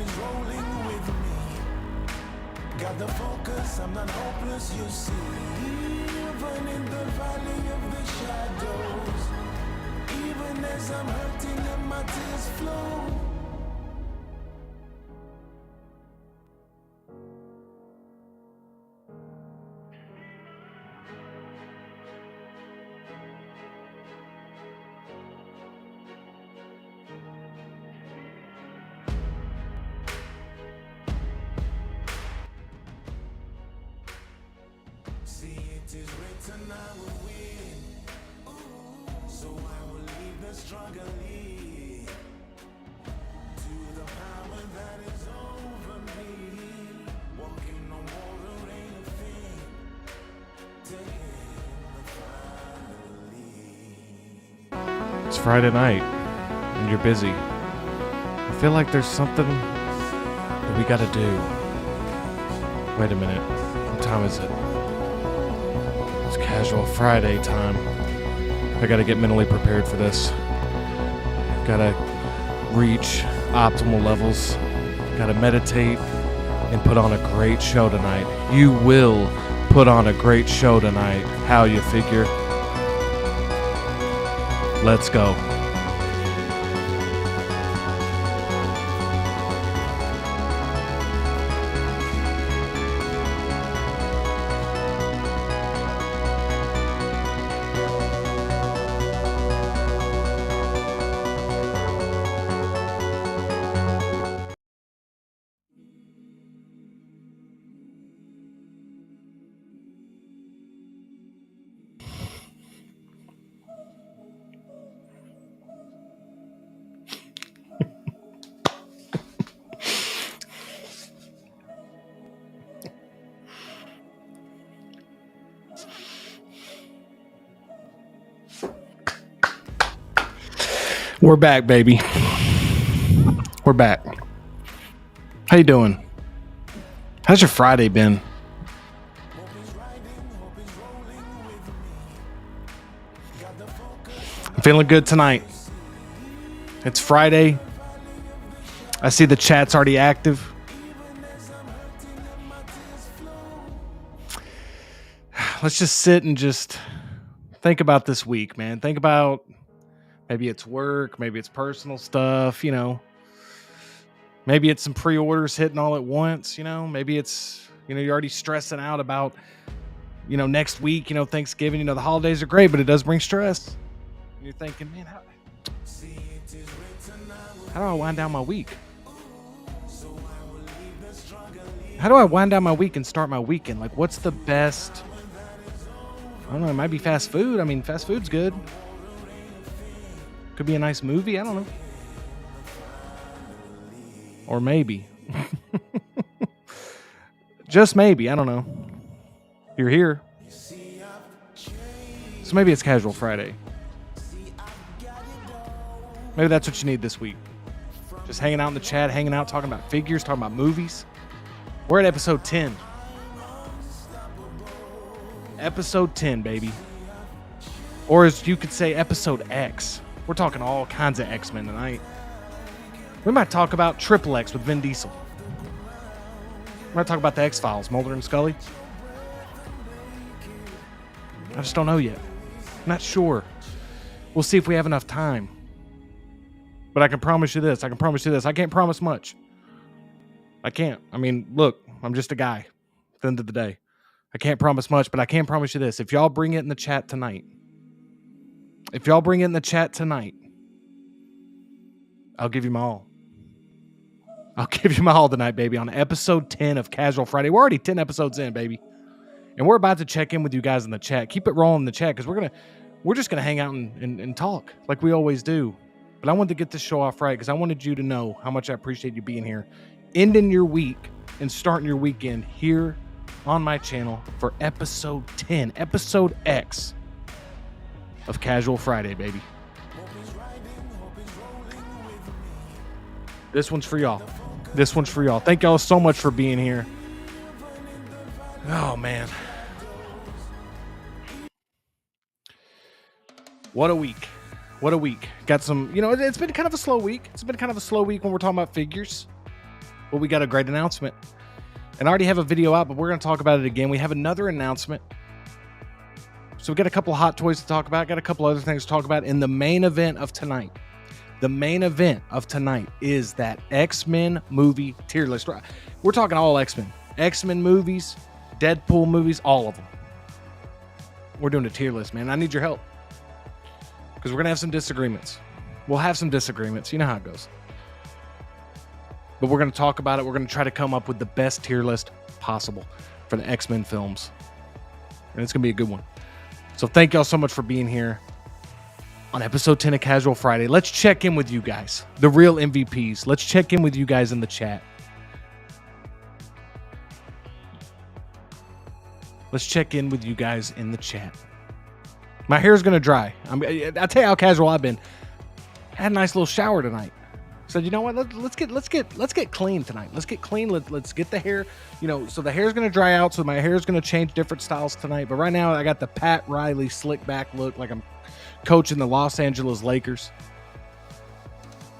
is rolling with me. Got the focus, I'm not hopeless, you see. Even in the valley of the shadows, even as I'm hurting and my tears flow. See, it is written I will win. So I will leave the struggle in to the power that is over me. Walking on water ain't a thing. To him the finally. It's Friday night, and you're busy. I feel like there's something that we gotta do. Wait a minute. What time is it? It's casual Friday time. I gotta get mentally prepared for this. Gotta reach optimal levels. Gotta meditate and put on a great show tonight. You will put on a great show tonight. How you figure? Let's go. We're back, baby. We're back. How you doing? How's your Friday been? I'm feeling good tonight. It's Friday. I see the chat's already active. Let's just sit and just think about this week, man. Think about maybe it's work, maybe it's personal stuff, you know. Maybe it's some pre-orders hitting all at once, you know. Maybe it's, you know, you're already stressing out about, you know, next week, you know, Thanksgiving. You know, the holidays are great, but it does bring stress. And you're thinking, man, how do I wind down my week? How do I wind down my week and start my weekend? Like, what's the best? I don't know. It might be fast food. I mean, fast food's good. Could be a nice movie. I don't know. Or maybe. Just maybe. I don't know. You're here. So maybe it's Casual Friday. Maybe that's what you need this week. Just hanging out in the chat, hanging out, talking about figures, talking about movies. We're at episode 10. Episode 10, baby. Or as you could say, episode X. We're talking all kinds of X-Men tonight. We might talk about Triple X with Vin Diesel. We might talk about the X-Files, Mulder and Scully. I just don't know yet. I'm not sure. We'll see if we have enough time. But I can promise you this. I can't promise much. I can't. I mean, look, I'm just a guy at the end of the day. I can't promise much, but I can promise you this. If y'all bring it in the chat tonight, I'll give you my all. I'll give you my all tonight, baby, on episode 10 of Casual Friday. We're already 10 episodes in, baby. And we're about to check in with you guys in the chat. Keep it rolling in the chat because we're just gonna hang out and talk like we always do. But I wanted to get this show off right because I wanted you to know how much I appreciate you being here, ending your week and starting your weekend here on my channel for episode 10, episode X of Casual Friday, baby. This one's for y'all. Thank y'all so much for being here. Oh, man. What a week. Got some, you know, it's been kind of a slow week. When we're talking about figures. But we got a great announcement. And I already have a video out, but we're going to talk about it again. We have another announcement. So we got a couple of hot toys to talk about. Got a couple other things to talk about in the main event of tonight. The main event of tonight is that X-Men movie tier list. We're talking all X-Men. X-Men movies, Deadpool movies, all of them. We're doing a tier list, man. I need your help. Because we're going to have some disagreements. We'll have some disagreements. You know how it goes. But we're going to talk about it. We're going to try to come up with the best tier list possible for the X-Men films. And it's going to be a good one. So thank y'all so much for being here on episode 10 of Casual Friday. Let's check in with you guys, the real MVPs. Let's check in with you guys in the chat. Let's check in with you guys in the chat. My hair's going to dry. I'll tell you how casual I've been. I had a nice little shower tonight. Said, you know what? Let's get clean tonight. Let's get clean. Let's get the hair, so the hair's going to dry out. So my hair's going to change different styles tonight. But right now I got the Pat Riley slick back look like I'm coaching the Los Angeles Lakers.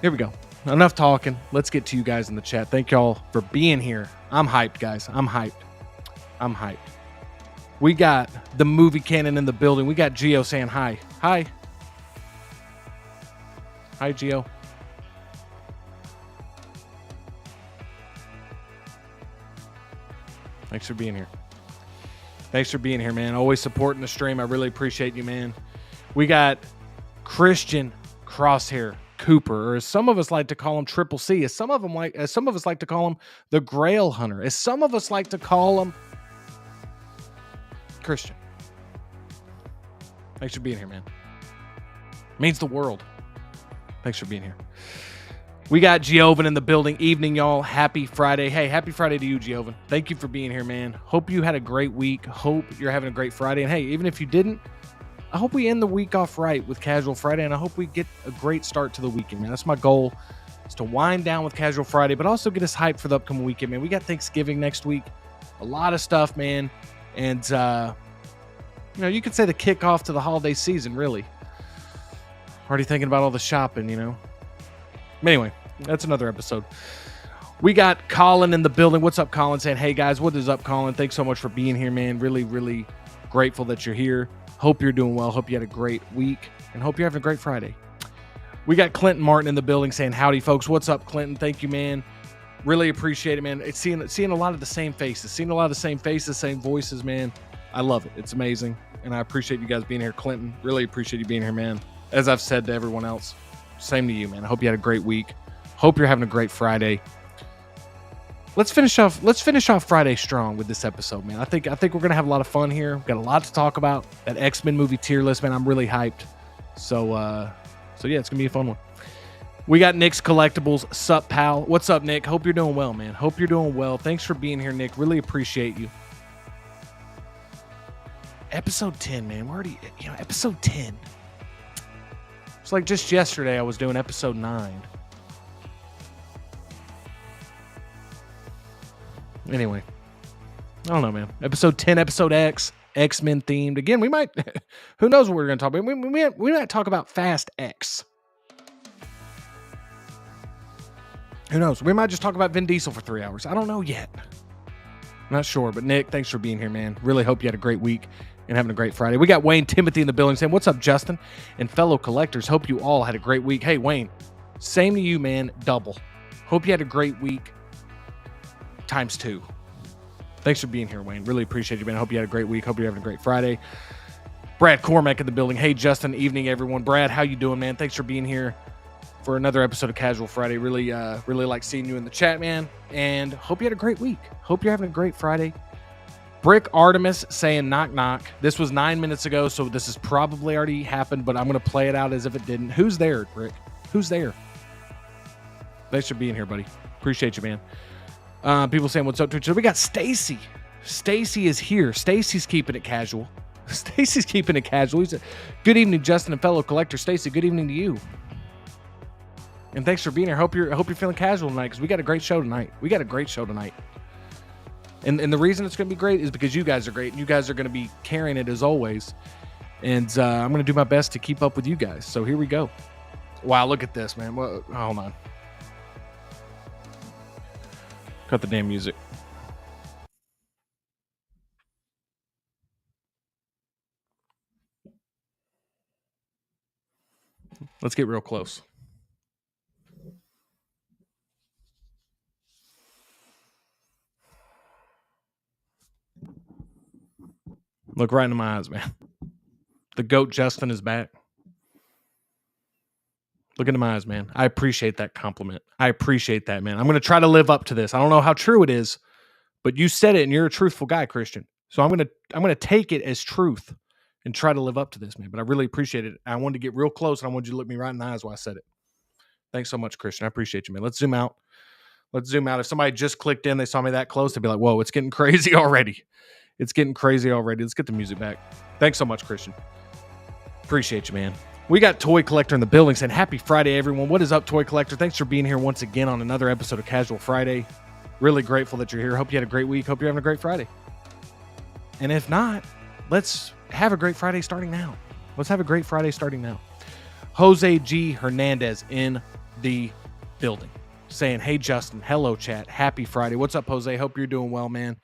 Here we go. Enough talking. Let's get to you guys in the chat. Thank y'all for being here. I'm hyped, guys. I'm hyped. We got the movie canon in the building. We got Gio saying hi. Hi, Gio. Thanks for being here. Man. Always supporting the stream. I really appreciate you, man. We got Christian Crosshair Cooper, or as some of us like to call him Triple C, as some of us like to call him the Grail Hunter, as some of us like to call him Christian. Thanks for being here, man. Means the world. Thanks for being here. We got Giovan in the building. Evening, y'all. Happy Friday. Hey, happy Friday to you, Giovan. Thank you for being here, man. Hope you had a great week. Hope you're having a great Friday. And hey, even if you didn't, I hope we end the week off right with Casual Friday, and I hope we get a great start to the weekend, man. That's my goal, is to wind down with Casual Friday, but also get us hyped for the upcoming weekend, man. We got Thanksgiving next week. A lot of stuff, man. And, you could say the kickoff to the holiday season, really. Already thinking about all the shopping, But anyway, that's another episode. We got Colin in the building. What's up, Colin? Saying, hey, guys, what is up, Colin? Thanks so much for being here, man. Really, really grateful that you're here. Hope you're doing well. Hope you had a great week. And hope you're having a great Friday. We got Clinton Martin in the building saying, howdy, folks. What's up, Clinton? Thank you, man. Really appreciate it, man. It's seeing a lot of the same faces. Seeing a lot of the same faces, same voices, man. I love it. It's amazing. And I appreciate you guys being here, Clinton. Really appreciate you being here, man. As I've said to everyone else, same to you, man. I hope you had a great week. Hope you're having a great Friday. Let's finish off Friday strong with this episode, man. I think we're gonna have a lot of fun here. We've got a lot to talk about. That X-Men movie tier list, man. I'm really hyped. So yeah, it's gonna be a fun one. We got Nick's Collectibles. Sup, pal? What's up, Nick? Hope you're doing well, man. Hope you're doing well. Thanks for being here, Nick. Really appreciate you. Episode 10, man. We're already, episode 10. It's like just yesterday I was doing episode 9. Anyway, I don't know, man. Episode 10, episode X, X-Men themed. Again, we might, who knows what we're going to talk about. We might talk about Fast X. Who knows? We might just talk about Vin Diesel for 3 hours. I don't know yet. I'm not sure, but Nick, thanks for being here, man. Really hope you had a great week and having a great Friday. We got Wayne Timothy in the building saying, what's up, Justin? And fellow collectors, hope you all had a great week. Hey, Wayne, same to you, man. Double. Hope you had a great week. Times 2. Thanks for being here, Wayne. Really appreciate you, man. Hope you had a great week. Hope you're having a great Friday. Brad Cormack in the building. Hey, Justin. Evening, everyone. Brad, how you doing, man? Thanks for being here for another episode of Casual Friday. Really like seeing you in the chat, man. And hope you had a great week. Hope you're having a great Friday. Brick Artemis saying knock knock. This was 9 minutes ago, so this has probably already happened, but I'm going to play it out as if it didn't. Who's there, Brick? Who's there? Thanks for being here, buddy. Appreciate you, man. People saying what's up, Twitch. So we got Stacy. Stacy is here. Stacy's keeping it casual. Stacy's keeping it casual. He's good evening, Justin and fellow collector. Stacy, good evening to you. And thanks for being here. Hope you're feeling casual tonight, because we got a great show tonight. And the reason it's going to be great is because you guys are great, and you guys are going to be carrying it as always. And I'm going to do my best to keep up with you guys. So here we go. Wow, look at this, man. Hold on. Cut the damn music. Let's get real close. Look right into my eyes, man. The GOAT Justin is back. Look into my eyes, man. I appreciate that compliment. I appreciate that, man. I'm going to try to live up to this. I don't know how true it is, but you said it and you're a truthful guy, Christian. So I'm going to take it as truth and try to live up to this, man. But I really appreciate it. I wanted to get real close and I wanted you to look me right in the eyes while I said it. Thanks so much, Christian. I appreciate you, man. Let's zoom out. If somebody just clicked in, they saw me that close, they'd be like, whoa, it's getting crazy already. It's getting crazy already. Let's get the music back. Thanks so much, Christian. Appreciate you, man. We got Toy Collector in the building saying, happy Friday, everyone. What is up, Toy Collector? Thanks for being here once again on another episode of Casual Friday. Really grateful that you're here. Hope you had a great week. Hope you're having a great Friday. And if not, let's have a great Friday starting now. Let's have a great Friday starting now. Jose G. Hernandez in the building saying, hey, Justin. Hello, chat. Happy Friday. What's up, Jose? Hope you're doing well, man.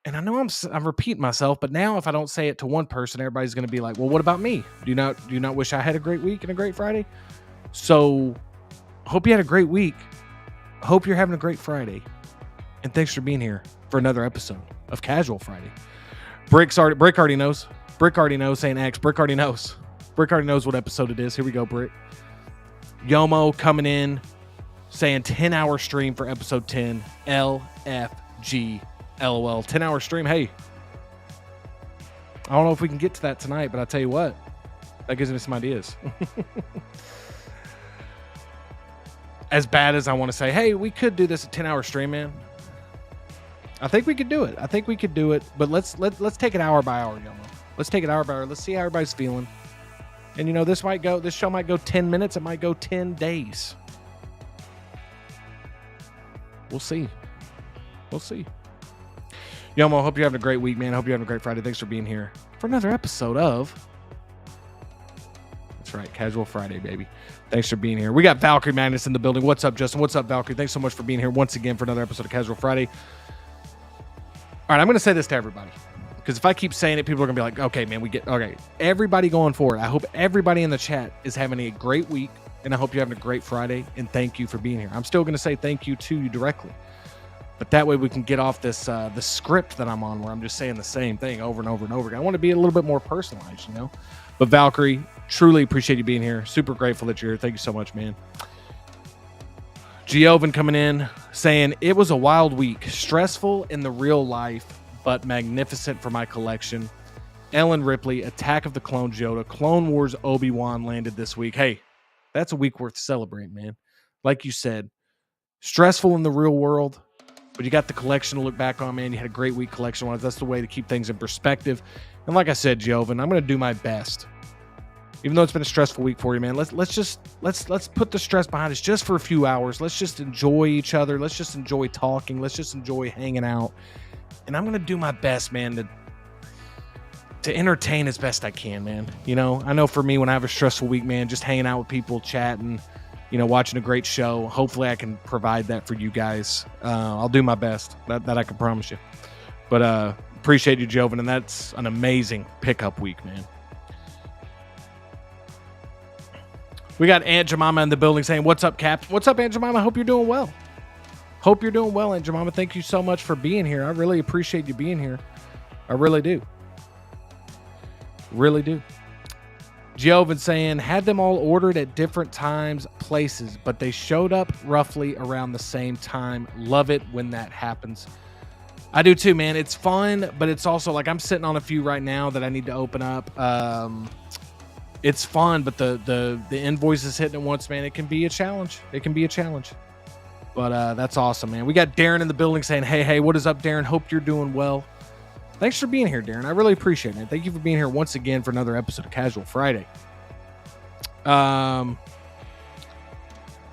And I know I'm repeating myself, but now if I don't say it to one person, everybody's going to be like, well, what about me? Do you not wish I had a great week and a great Friday? So hope you had a great week. Hope you're having a great Friday. And thanks for being here for another episode of Casual Friday. Brick already knows. Brick already knows saying X. Brick already knows. Brick already knows what episode it is. Here we go, Brick. Yomo coming in saying 10-hour stream for episode 10. LFG. LOL. 10-hour stream. Hey, I don't know if we can get to that tonight, but I'll tell you what, that gives me some ideas. As bad as I want to say, hey, we could do this a 10-hour stream, man. I think we could do it. But let's take it hour by hour, Yomo. Let's take it hour by hour. Let's see how everybody's feeling. And this show might go 10 minutes. It might go 10 days. We'll see. Yomo, hope you're having a great week, man. Hope you're having a great Friday. Thanks for being here for another episode of... That's right, Casual Friday, baby. Thanks for being here. We got Valkyrie Magnus in the building. What's up, Justin? What's up, Valkyrie? Thanks so much for being here once again for another episode of Casual Friday. All right, I'm going to say this to everybody, because if I keep saying it, people are going to be like, okay, man, okay. Everybody going forward, I hope everybody in the chat is having a great week, and I hope you're having a great Friday, and thank you for being here. I'm still going to say thank you to you directly. But that way we can get off this the script that I'm on where I'm just saying the same thing over and over and over again. I want to be a little bit more personalized, But Valkyrie, truly appreciate you being here. Super grateful that you're here. Thank you so much, man. Giovin coming in saying, it was a wild week. Stressful in the real life, but magnificent for my collection. Ellen Ripley, Attack of the Clones Yoda, Clone Wars Obi-Wan landed this week. Hey, that's a week worth celebrating, man. Like you said, stressful in the real world, but you got the collection to look back on, man. You had a great week collection-wise. That's the way to keep things in perspective. And like I said, Joven, I'm going to do my best. Even though it's been a stressful week for you, man, let's put the stress behind us just for a few hours. Let's just enjoy each other. Let's just enjoy talking. Let's just enjoy hanging out. And I'm going to do my best, man, to entertain as best I can, man. I know for me, when I have a stressful week, man, just hanging out with people, chatting, watching a great show. Hopefully I can provide that for you guys. I'll do my best. That I can promise you. But appreciate you, Joven, and that's an amazing pickup week, man. We got Aunt Jemima in the building saying, what's up, Cap? What's up, Aunt Jemima? Hope you're doing well. Hope you're doing well, Aunt Jemima. Thank you so much for being here. I really appreciate you being here. I really do. Really do. Joven saying, had them all ordered at different times, places, but they showed up roughly around the same time. Love it when that happens. I do too, man. It's fun, but it's also like I'm sitting on a few right now that I need to open up. It's fun, but the invoices hitting at once, man, it can be a challenge. But that's awesome, man. We got Darren in the building saying, hey, what is up, Darren? Hope you're doing well. Thanks for being here, Darren. I really appreciate it. Thank you for being here once again for another episode of Casual Friday.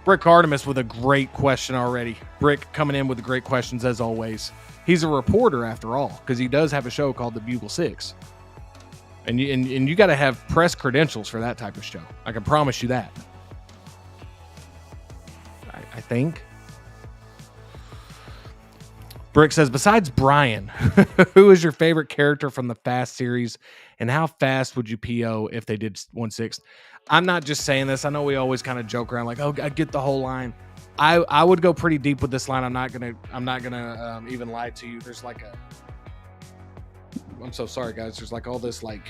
Brick Artemis with a great question already. Brick coming in with the great questions as always. He's a reporter after all, because he does have a show called The Bugle 6. And you got to have press credentials for that type of show. I can promise you that. I think. Brick says, besides Brian, who is your favorite character from the Fast series, and how fast would you PO if they did 1/6? I'm not just saying this. I know we always kind of joke around like, oh, I get the whole line. I would go pretty deep with this line. I'm not gonna even lie to you. There's like I'm so sorry, guys. There's like all this like,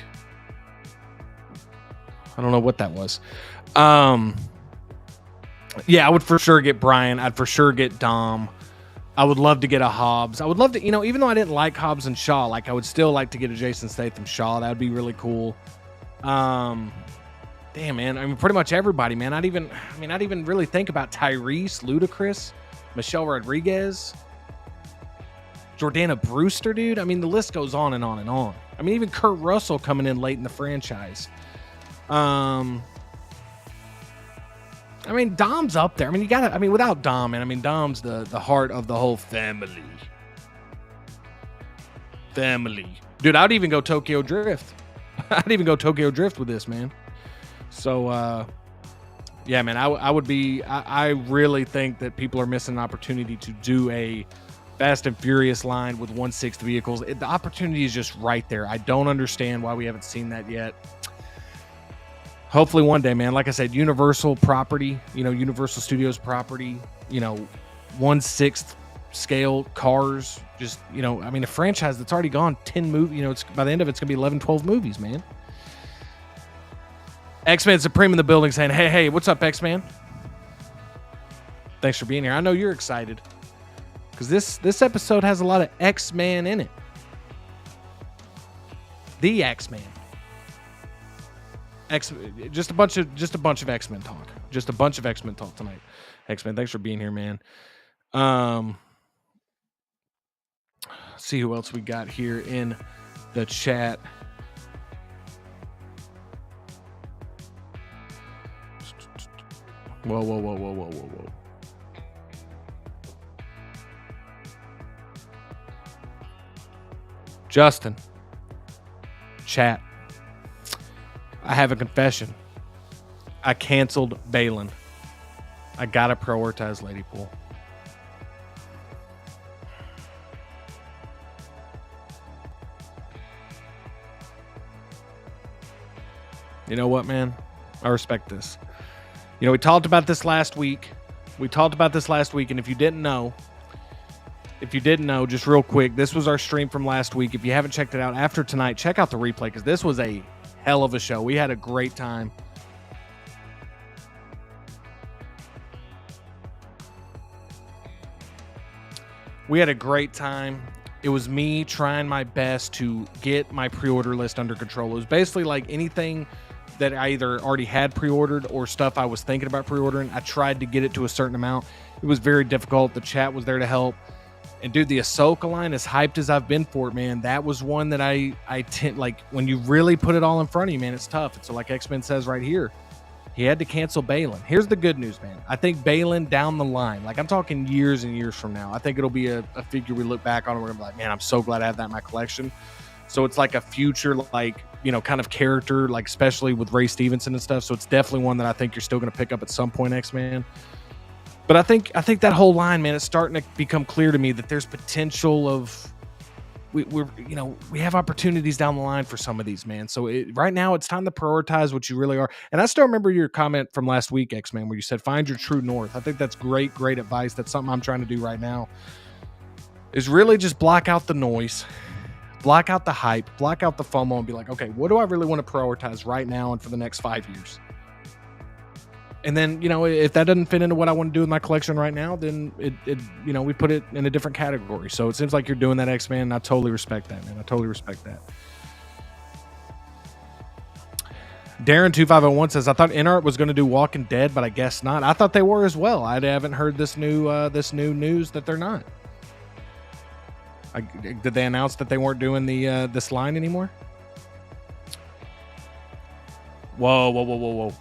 I don't know what that was. Yeah, I would for sure get Brian. I'd for sure get Dom. I would love to get a Hobbs. I would love to, even though I didn't like Hobbs and Shaw, like I would still like to get a Jason Statham Shaw. That would be really cool. Damn, man. I mean, pretty much everybody, man. I'd even really think about Tyrese, Ludacris, Michelle Rodriguez, Jordana Brewster, dude. I mean, the list goes on and on and on. I mean, even Kurt Russell coming in late in the franchise. I mean, Dom's up there. I mean, without Dom, man, I mean, Dom's the heart of the whole family. Dude, I'd even go Tokyo Drift. I'd even go Tokyo Drift with this, man. So, yeah, man, I really think that people are missing an opportunity to do a Fast and Furious line with 1/6 vehicles. The opportunity is just right there. I don't understand why we haven't seen that yet. Hopefully one day, man. Like I said, Universal property, Universal Studios property, 1/6 scale cars. Just, a franchise that's already gone 10 movies. It's by the end of it's going to be 11, 12 movies, man. X-Man Supreme in the building saying, hey, what's up, X-Man? Thanks for being here. I know you're excited because this episode has a lot of X-Man in it. The X-Man. Just a bunch of X-Men talk. Just a bunch of X-Men talk tonight. X-Men, thanks for being here, man. See who else we got here in the chat. Whoa. Justin. Chat. I have a confession. I canceled Balin. I gotta prioritize Ladypool. You know what, man? I respect this. We talked about this last week. And if you didn't know, just real quick, this was our stream from last week. If you haven't checked it out after tonight, check out the replay because this was a hell of a show. We had a great time. It was me trying my best to get my pre-order list under control. It was basically like anything that I either already had pre-ordered or stuff I was thinking about pre-ordering. I tried to get it to a certain amount. It was very difficult. The chat was there to help. And dude, the Ahsoka line, as hyped as I've been for it, man, that was one that I tend, like, when you really put it all in front of you, man, it's tough. And so like X-Men says right here, he had to cancel Balin. Here's the good news, man. I think Balin down the line, like I'm talking years and years from now, I think it'll be a figure we look back on and we're gonna be like, man, I'm so glad I have that in my collection. So it's like a future, like, kind of character, like especially with Ray Stevenson and stuff. So it's definitely one that I think you're still going to pick up at some point, X-Man. But I think that whole line, man, it's starting to become clear to me that there's potential of we have opportunities down the line for some of these, man. So right now it's time to prioritize what you really are. And I still remember your comment from last week, X-Man, where you said, find your true north. I think that's great advice. That's something I'm trying to do right now, is really just block out the noise, block out the hype, block out the FOMO, and be like, okay, what do I really want to prioritize right now and for the next 5 years? And then, if that doesn't fit into what I want to do with my collection right now, then we put it in a different category. So it seems like you're doing that, X-Man, and I totally respect that, man. I totally respect that. Darren2501 says, I thought InArt was going to do Walking Dead, but I guess not. I thought they were as well. I haven't heard this new news that they're not. Did they announce that they weren't doing this line anymore? Whoa.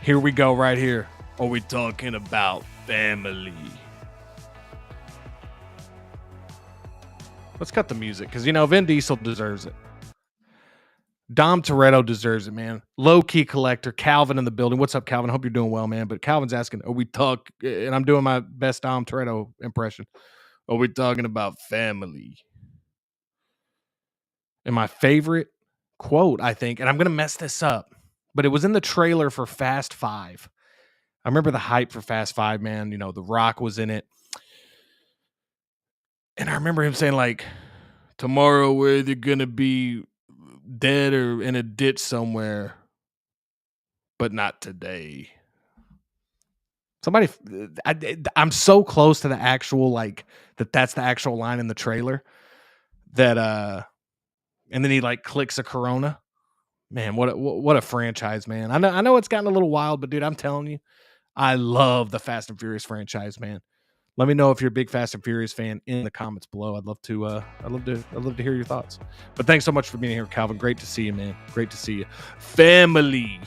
Here we go right here. Are we talking about family? Let's cut the music because, Vin Diesel deserves it. Dom Toretto deserves it, man. Low-key collector. Calvin in the building. What's up, Calvin? I hope you're doing well, man. But Calvin's asking, are we talk? And I'm doing my best Dom Toretto impression. Are we talking about family? And my favorite quote, I think, and I'm going to mess this up, but it was in the trailer for Fast 5. I remember the hype for Fast 5, man. You know, The Rock was in it. And I remember him saying, like, tomorrow we're either going to be dead or in a ditch somewhere, but not today. Somebody, I'm so close to the actual, like, that's the actual line in the trailer that, and then he, like, clicks a Corona. Man, what a franchise, man. I know it's gotten a little wild, but dude, I'm telling you, I love the Fast and Furious franchise, man. Let me know if you're a big Fast and Furious fan in the comments below. I'd love to hear your thoughts. But thanks so much for being here, Calvin. Great to see you, man. Great to see you. Family.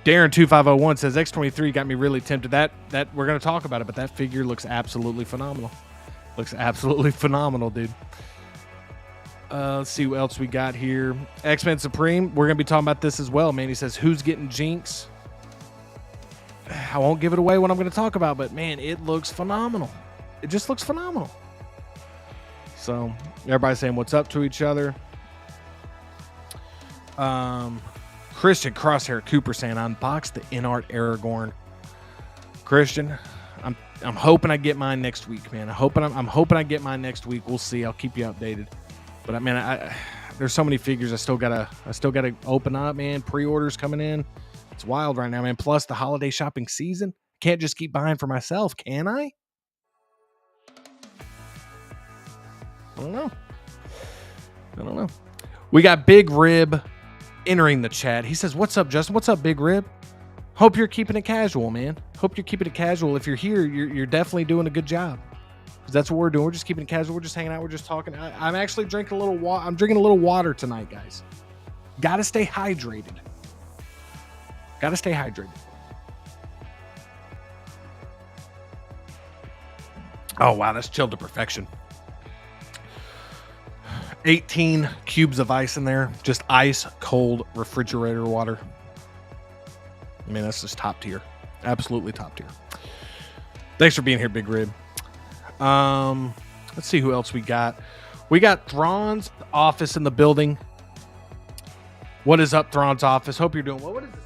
Darren2501 says X-23 got me really tempted. That we're gonna talk about it, but that figure looks absolutely phenomenal. Looks absolutely phenomenal, dude. Let's see what else we got here. X-Men Supreme. We're going to be talking about this as well, man. He says, who's getting Jinx? I won't give it away what I'm going to talk about, but, man, it looks phenomenal. It just looks phenomenal. So, everybody's saying what's up to each other. Christian Crosshair Cooper saying, unbox the InArt Aragorn. Christian, I'm hoping I get mine next week, man. I'm hoping I get mine next week. We'll see. I'll keep you updated. But I mean, there's so many figures I still gotta open up, man. Pre-orders coming in. It's wild right now, man. Plus the holiday shopping season. Can't just keep buying for myself, can I? I don't know. We got Big Rib entering the chat. He says, "What's up, Justin? What's up, Big Rib? Hope you're keeping it casual, man. Hope you're keeping it casual. If you're here, you're definitely doing a good job." That's what we're doing. We're just keeping it casual. We're just hanging out. We're just talking. I'm actually drinking a little water. I'm drinking a little water tonight, guys. Got to stay hydrated. Oh, wow. That's chilled to perfection. 18 cubes of ice in there. Just ice cold refrigerator water. I mean, that's just top tier. Absolutely top tier. Thanks for being here, Big Rib. Let's see who else we got. We got Thrawn's office in the building. What is up, Thrawn's office? Hope you're doing well. What is this?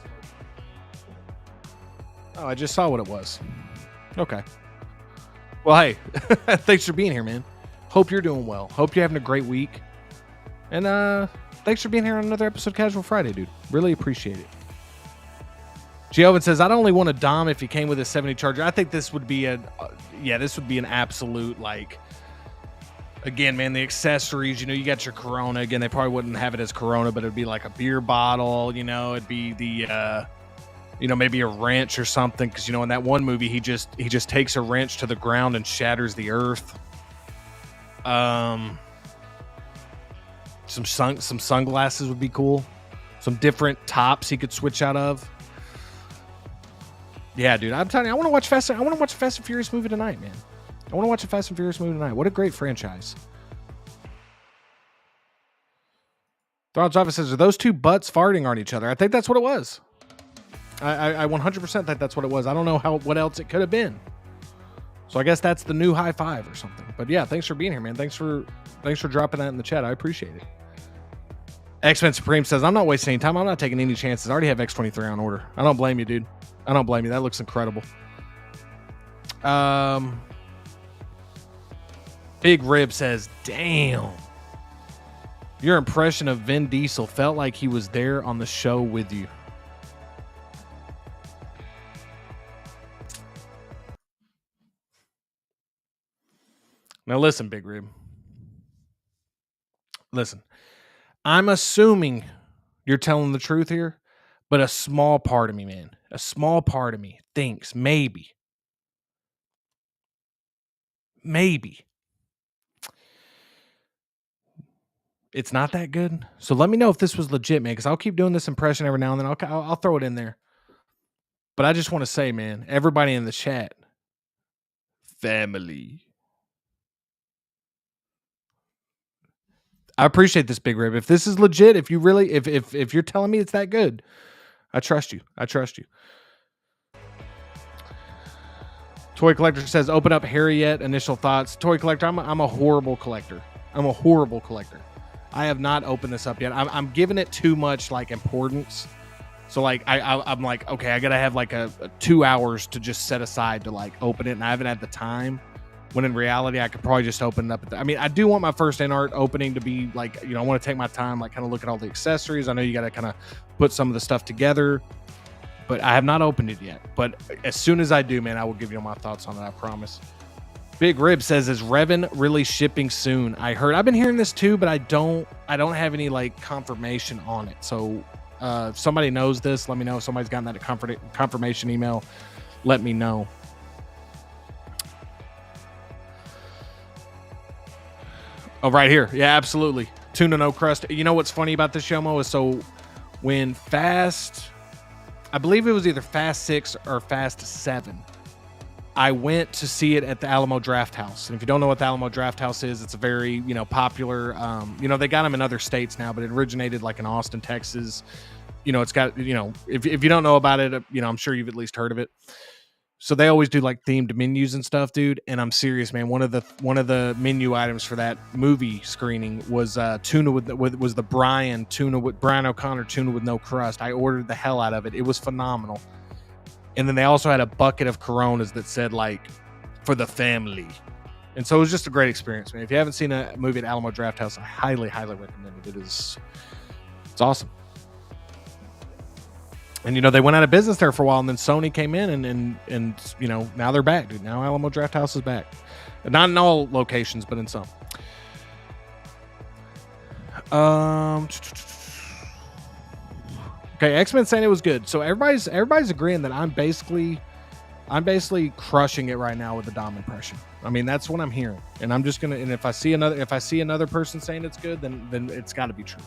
Oh, I just saw what it was. Okay. Well, hey, thanks for being here, man. Hope you're doing well. Hope you're having a great week. And thanks for being here on another episode of Casual Friday, dude. Really appreciate it. Giovin says, I'd only want a Dom if he came with a 70 Charger. I think this would be an absolute, like, again, man, the accessories, you know, you got your Corona. Again, they probably wouldn't have it as Corona, but it'd be like a beer bottle, you know, it'd be the, maybe a wrench or something. Because, you know, in that one movie, he just takes a wrench to the ground and shatters the earth. Some sunglasses would be cool. Some different tops he could switch out of. Yeah, dude, I'm telling you, I want to watch Fast and Furious movie tonight, man. I want to watch a Fast and Furious movie tonight. What a great franchise. Thrawn's office says, are those two butts farting on each other? I think that's what it was. I 100% think that's what it was. I don't know what else it could have been. So I guess that's the new high five or something. But yeah, thanks for being here, man. Thanks for dropping that in the chat. I appreciate it. X-Men Supreme says, I'm not wasting any time. I'm not taking any chances. I already have X-23 on order. I don't blame you, dude. I don't blame you. That looks incredible. Big Rib says, damn. Your impression of Vin Diesel felt like he was there on the show with you. Now listen, Big Rib. Listen. I'm assuming you're telling the truth here, but a small part of me, man, thinks maybe it's not that good. So let me know if this was legit, man, because I'll keep doing this impression every now and then. I'll throw it in there. But I just want to say, man, everybody in the chat, family. I appreciate this, Big Rib. If this is legit, if you're telling me it's that good, I trust you. Toy Collector says, open up Harry yet? Initial thoughts. Toy Collector, I'm a horrible collector. I'm a horrible collector. I have not opened this up yet. I'm giving it too much like importance. So like I'm like, okay, I gotta have like a 2 hours to just set aside to like open it, and I haven't had the time. When in reality, I could probably just open it up. I mean, I do want my first in-art opening to be like, I want to take my time, like kind of look at all the accessories. I know you got to kind of put some of the stuff together, but I have not opened it yet. But as soon as I do, man, I will give you my thoughts on it. I promise. Big Rib says, is Revan really shipping soon? I've been hearing this too, but I don't have any like confirmation on it. So if somebody knows this, let me know. If somebody's gotten that confirmation email, let me know. Oh, right here. Yeah, absolutely. Tuna no crust. You know what's funny about this, Yomo, is so when I believe it was either Fast 6 or Fast 7, I went to see it at the Alamo Draft House. And if you don't know what the Alamo Draft House is, it's a very, popular, they got them in other states now, but it originated like in Austin, Texas. It's got, if you don't know about it, I'm sure you've at least heard of it. So they always do like themed menus and stuff, dude. And I'm serious, man. One of the menu items for that movie screening was tuna was the Brian O'Connor tuna with no crust. I ordered the hell out of it. It was phenomenal. And then they also had a bucket of Coronas that said like for the family. And so it was just a great experience, man. If you haven't seen a movie at Alamo Draft House, I highly, highly recommend it. It's awesome. And, they went out of business there for a while, and then Sony came in and now they're back, dude. Now Alamo Draft House is back. Not in all locations, but in some. Okay, X-Men saying it was good. So everybody's agreeing that I'm basically crushing it right now with the Dom impression. I mean, that's what I'm hearing. And I'm just and if I see another person saying it's good, then it's gotta be true.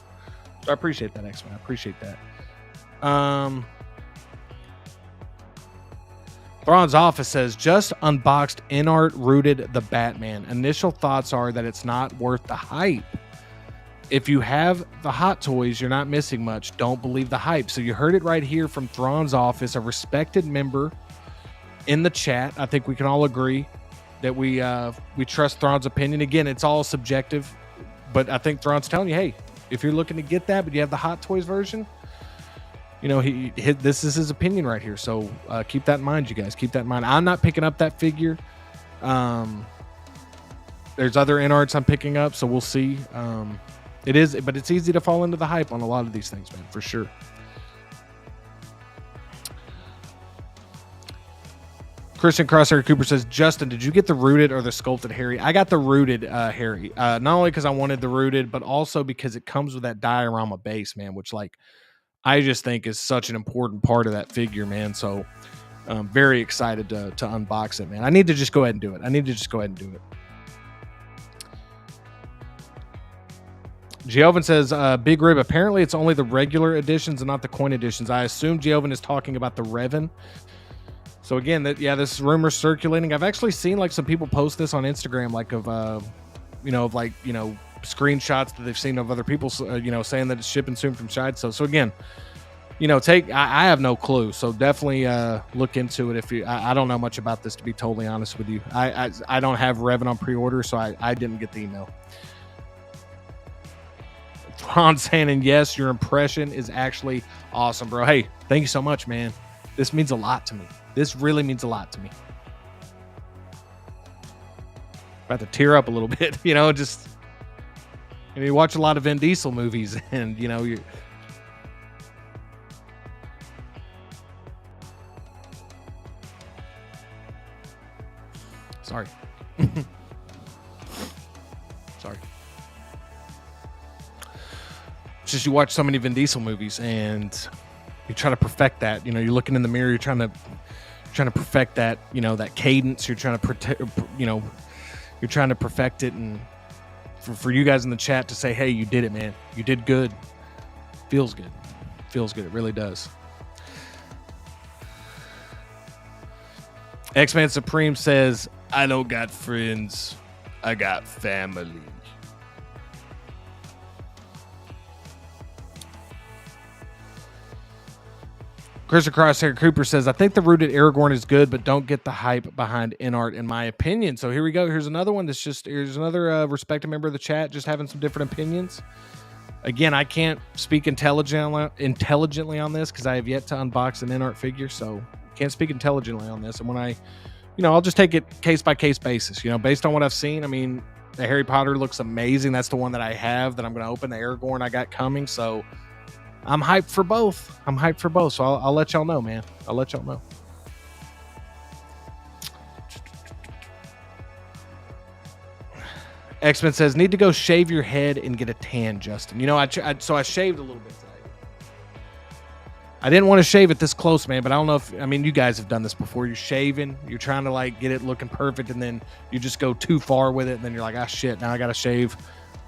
So I appreciate that, X-Men. I appreciate that. Thrawn's Office says, just unboxed in-art rooted the Batman. Initial thoughts are that it's not worth the hype. If you have the Hot Toys, you're not missing much. Don't believe the hype. So you heard it right here from Thrawn's Office, a respected member in the chat. I think we can all agree that we trust Thrawn's opinion. Again, it's all subjective, but I think Thrawn's telling you, hey, if you're looking to get that, but you have the Hot Toys version, this is his opinion right here. So keep that in mind, you guys. Keep that in mind. I'm not picking up that figure. There's other in-arts I'm picking up, so we'll see. But it's easy to fall into the hype on a lot of these things, man, for sure. Christian Crosshair Cooper says, Justin, did you get the rooted or the sculpted Harry? I got the rooted Harry. Not only because I wanted the rooted, but also because it comes with that diorama base, man, which I just think is such an important part of that figure, man. So I'm very excited to unbox it, man. I need to just go ahead and do it. Giovin says, Big Rib, apparently it's only the regular editions and not the coin editions. I assume Giovin is talking about the Revan. So again, this rumor circulating. I've actually seen some people post this on Instagram, screenshots that they've seen of other people, saying that it's shipping soon from Sideshow. So again, I have no clue. So definitely look into it. I don't know much about this, to be totally honest with you. I don't have Revan on pre-order, so I didn't get the email. Ron saying, and yes, your impression is actually awesome, bro. Hey, thank you so much, man. This means a lot to me. This really means a lot to me. About to tear up a little bit, just you watch a lot of Vin Diesel movies, and you sorry. Sorry. It's just you watch so many Vin Diesel movies and you try to perfect that. You're looking in the mirror, you're trying to perfect that, that cadence. You're trying to you're trying to perfect it, and for you guys in the chat to say, hey, you did it, man. You did good. Feels good. It really does. X-Man Supreme says, I don't got friends. I got family. Chris Crosshair Cooper says, I think the rooted Aragorn is good, but don't get the hype behind InArt, in my opinion. So here we go. Here's another one here's another respected member of the chat just having some different opinions. Again, I can't speak intelligently on this because I have yet to unbox an InArt figure, so can't speak intelligently on this. And when I, I'll just take it case by case basis, based on what I've seen. I mean, the Harry Potter looks amazing. That's the one that I have that I'm going to open. The Aragorn I got coming, so I'm hyped for both. So I'll let y'all know, man. I'll let y'all know. X-Men says, need to go shave your head and get a tan, Justin. So I shaved a little bit today. I didn't want to shave it this close, man, but I don't know if, you guys have done this before. You're shaving, you're trying to get it looking perfect, and then you just go too far with it, and then you're like, shit, now I got to shave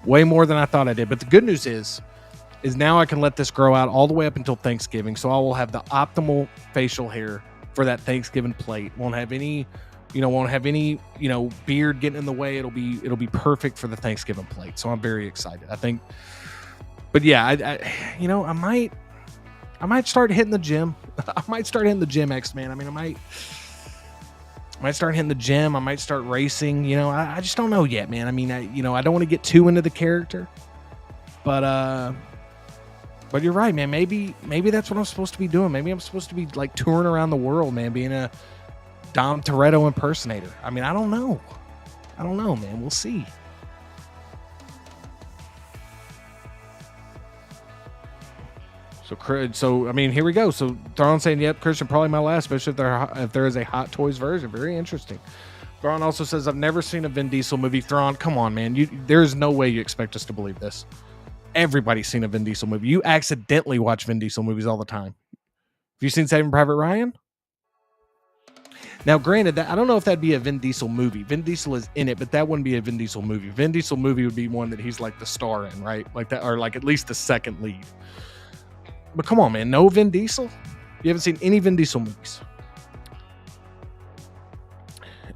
way more than I thought I did. But the good news is now I can let this grow out all the way up until Thanksgiving. So I will have the optimal facial hair for that Thanksgiving plate. Won't have any beard getting in the way. It'll be perfect for the Thanksgiving plate. So I'm very excited. I think, but yeah, I might start hitting the gym. I might start hitting the gym, X-Man. I might start hitting the gym. I might start racing. I just don't know yet, man. I don't want to get too into the character, but you're right, man. Maybe that's what I'm supposed to be doing. Maybe I'm supposed to be touring around the world, man, being a Dom Toretto impersonator. I don't know. Man. We'll see. So here we go. So Thrawn saying, yep, Christian, probably my last, especially if there is a Hot Toys version. Very interesting. Thrawn also says, I've never seen a Vin Diesel movie. Thrawn, come on, man. There's no way you expect us to believe this. Everybody's seen a Vin Diesel movie. You accidentally watch Vin Diesel movies all the time. Have you seen Saving Private Ryan? Now, granted, I don't know if that'd be a Vin Diesel movie. Vin Diesel is in it, but that wouldn't be a Vin Diesel movie. Vin Diesel movie would be one that he's the star in, right? Like that, or at least the second lead. But come on, man. No Vin Diesel? You haven't seen any Vin Diesel movies.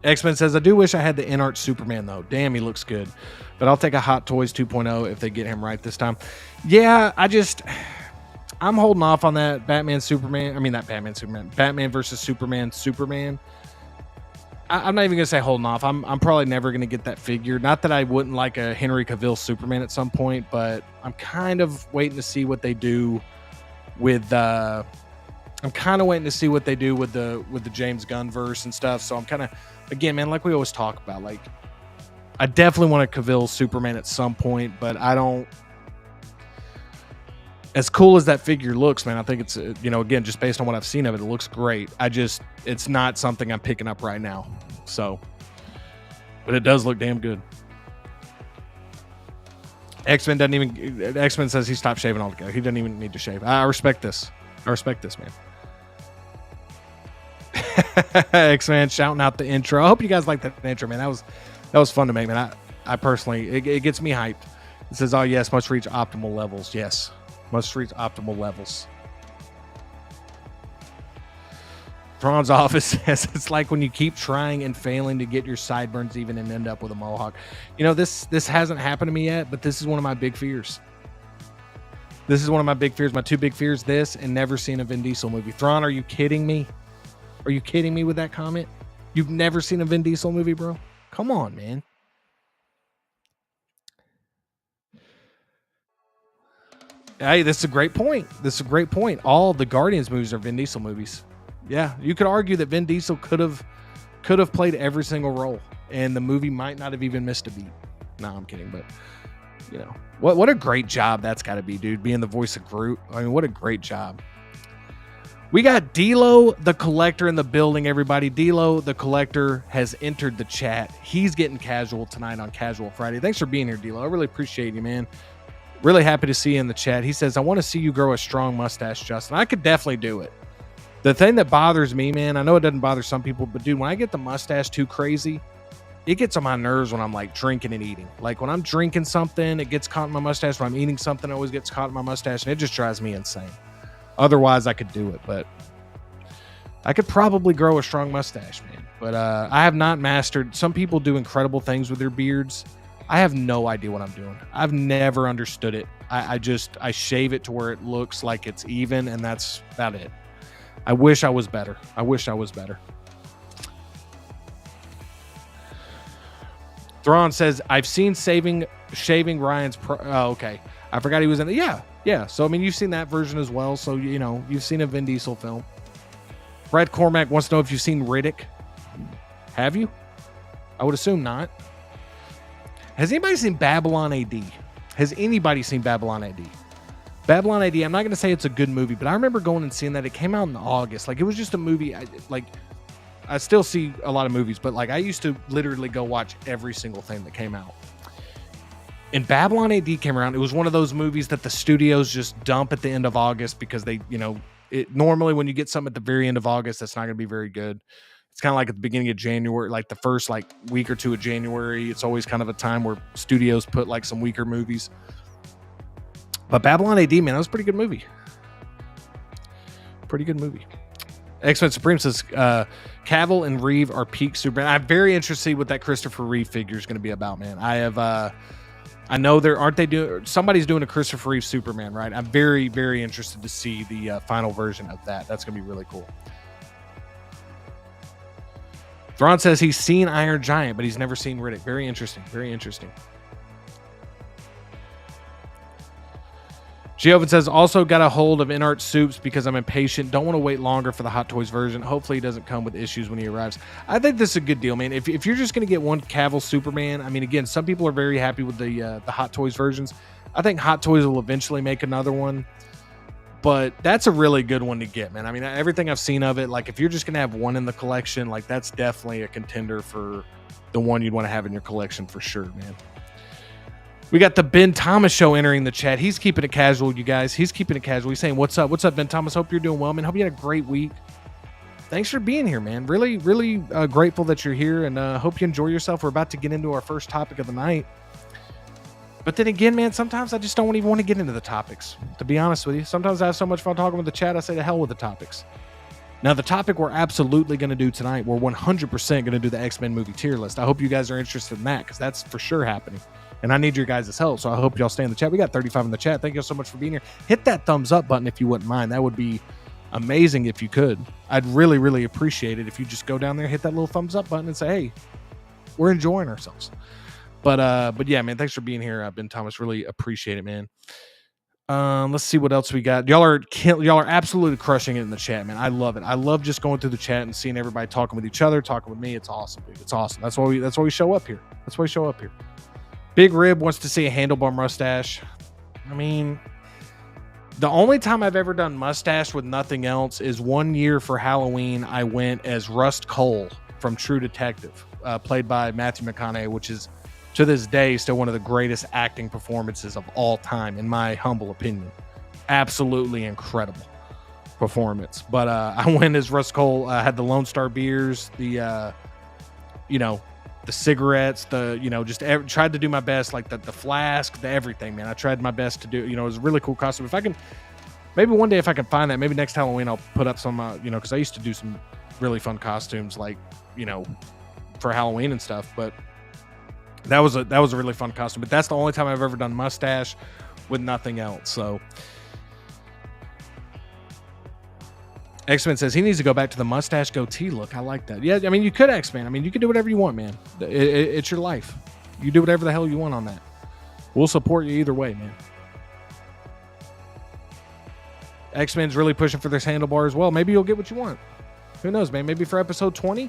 X-Men says, I do wish I had the InArt Superman, though. Damn, he looks good. But I'll take a Hot Toys 2.0 if they get him right this time. Yeah, I'm holding off on that Batman versus Superman. I'm not even going to say holding off. I'm probably never going to get that figure. Not that I wouldn't like a Henry Cavill Superman at some point, but I'm kind of waiting to see what they do with the James Gunn verse and stuff. So I'm kind of, again, man, like we always talk about, I definitely want a Cavill Superman at some point, but I don't. As cool as that figure looks, man, I think it's, again, just based on what I've seen of it, it looks great. It's not something I'm picking up right now. So, but it does look damn good. X-Men says he stopped shaving altogether. He doesn't even need to shave. I respect this. Man. X-Man shouting out the intro. I hope you guys like that intro, man. That was fun to make, man. I personally, it gets me hyped. It says, oh yes, must reach optimal levels. Yes, must reach optimal levels. Thrawn's office says it's like when you keep trying and failing to get your sideburns even and end up with a mohawk. This hasn't happened to me yet, but this is one of my big fears. My two big fears, this and never seen a Vin Diesel movie. Thrawn, are you kidding me? Are you kidding me with that comment? You've never seen a Vin Diesel movie, bro? Come on, man. Hey, this is a great point. All the Guardians movies are Vin Diesel movies. Yeah, you could argue that Vin Diesel could have played every single role, and the movie might not have even missed a beat. No, I'm kidding, but what a great job that's got to be, dude. Being the voice of Groot. What a great job. We got D-Lo the Collector in the building, everybody. D-Lo the Collector has entered the chat. He's getting casual tonight on Casual Friday. Thanks for being here, D-Lo. I really appreciate you, man. Really happy to see you in the chat. He says, I want to see you grow a strong mustache, Justin. I could definitely do it. The thing that bothers me, man, I know it doesn't bother some people, but dude, when I get the mustache too crazy, it gets on my nerves when I'm drinking and eating. Like when I'm drinking something, it gets caught in my mustache. When I'm eating something, it always gets caught in my mustache, and it just drives me insane. Otherwise, I could do it, but I could probably grow a strong mustache, man. But I have not mastered. Some people do incredible things with their beards. I have no idea what I'm doing. I've never understood it. I shave it to where it looks like it's even, and that's about it. I wish I was better. I wish I was better. Thrawn says, I've seen Shaving Ryan's... oh, okay. I forgot he was in it. Yeah. So, I mean, you've seen that version as well. So, you know, you've seen a Vin Diesel film. Brad Cormack wants to know if you've seen Riddick. Have you? I would assume not. Has anybody seen Babylon AD? Has anybody seen Babylon AD? Babylon AD, I'm not going to say it's a good movie, but I remember going and seeing that. It came out in August. Like, it was just a movie. I still see a lot of movies, but like I used to literally go watch every single thing that came out. And Babylon AD came around. It was one of those movies that the studios just dump at the end of August because they, you know, normally when you get something at the very end of August, that's not going to be very good. It's kind of like at the beginning of January, like the first like week or two of January. It's always kind of a time where studios put like some weaker movies. But Babylon AD, man, that was a pretty good movie. Pretty good movie. X-Men Supreme says Cavill and Reeve are peak Superman. I'm very interested to see what that Christopher Reeve figure is going to be about, man. I know somebody's doing a Christopher Reeve Superman, right? I'm very, very interested to see the final version of that. That's going to be really cool. Thrawn says he's seen Iron Giant, but he's never seen Riddick. Very interesting. Very interesting. Giovin says, also got a hold of InArt Soups because I'm impatient. Don't want to wait longer for the Hot Toys version. Hopefully he doesn't come with issues when he arrives. I think this is a good deal, man. If you're just going to get one Cavill Superman, I mean, again, some people are very happy with the Hot Toys versions. I think Hot Toys will eventually make another one. But that's a really good one to get, man. I mean, everything I've seen of it, like if you're just going to have one in the collection, like that's definitely a contender for the one you'd want to have in your collection for sure, man. We got the Ben Thomas show entering the chat. He's keeping it casual, you guys. He's keeping it casual. He's saying, what's up? What's up, Ben Thomas? Hope you're doing well, man. Hope you had a great week. Thanks for being here, man. Really, really grateful that you're here, and hope you enjoy yourself. We're about to get into our first topic of the night. But then again, man, sometimes I just don't even want to get into the topics, to be honest with you. Sometimes I have so much fun talking with the chat, I say to hell with the topics. Now, the topic we're absolutely going to do tonight, we're 100% going to do the X-Men movie tier list. I hope you guys are interested in that, because that's for sure happening. And I need your guys' help, so I hope y'all stay in the chat. We got 35 in the chat. Thank you so much for being here. Hit that thumbs up button if you wouldn't mind. That would be amazing if you could. I'd really, really appreciate it if you just go down there, hit that little thumbs up button and say, hey, we're enjoying ourselves. But yeah, man, thanks for being here, Ben Thomas. Really appreciate it, man. Let's see what else we got. Y'all are absolutely crushing it in the chat, man. I love it. I love just going through the chat and seeing everybody talking with each other, talking with me. It's awesome, dude. It's awesome. That's why we show up here. That's why we show up here. Big Rib wants to see a handlebar mustache. I mean, the only time I've ever done mustache with nothing else is one year for Halloween. I went as Rust Cole from True Detective, played by Matthew McConaughey, which is to this day still one of the greatest acting performances of all time, in my humble opinion. Absolutely incredible performance. But I went as Rust Cole. I had the Lone Star beers, the cigarettes, tried to do my best, like the flask, the everything, man. I tried my best to do, it was a really cool costume. If I can, maybe one day if I can find that, maybe next Halloween I'll put up some, because I used to do some really fun costumes, like, for Halloween and stuff. But that was a really fun costume. But that's the only time I've ever done mustache with nothing else. So X-Men says he needs to go back to the mustache goatee look. I like that. Yeah, I mean, you could, X-Men. I mean, you can do whatever you want, man. It's your life. You do whatever the hell you want on that. We'll support you either way, man. X-Men's really pushing for this handlebar as well. Maybe you'll get what you want. Who knows, man? Maybe for episode 20,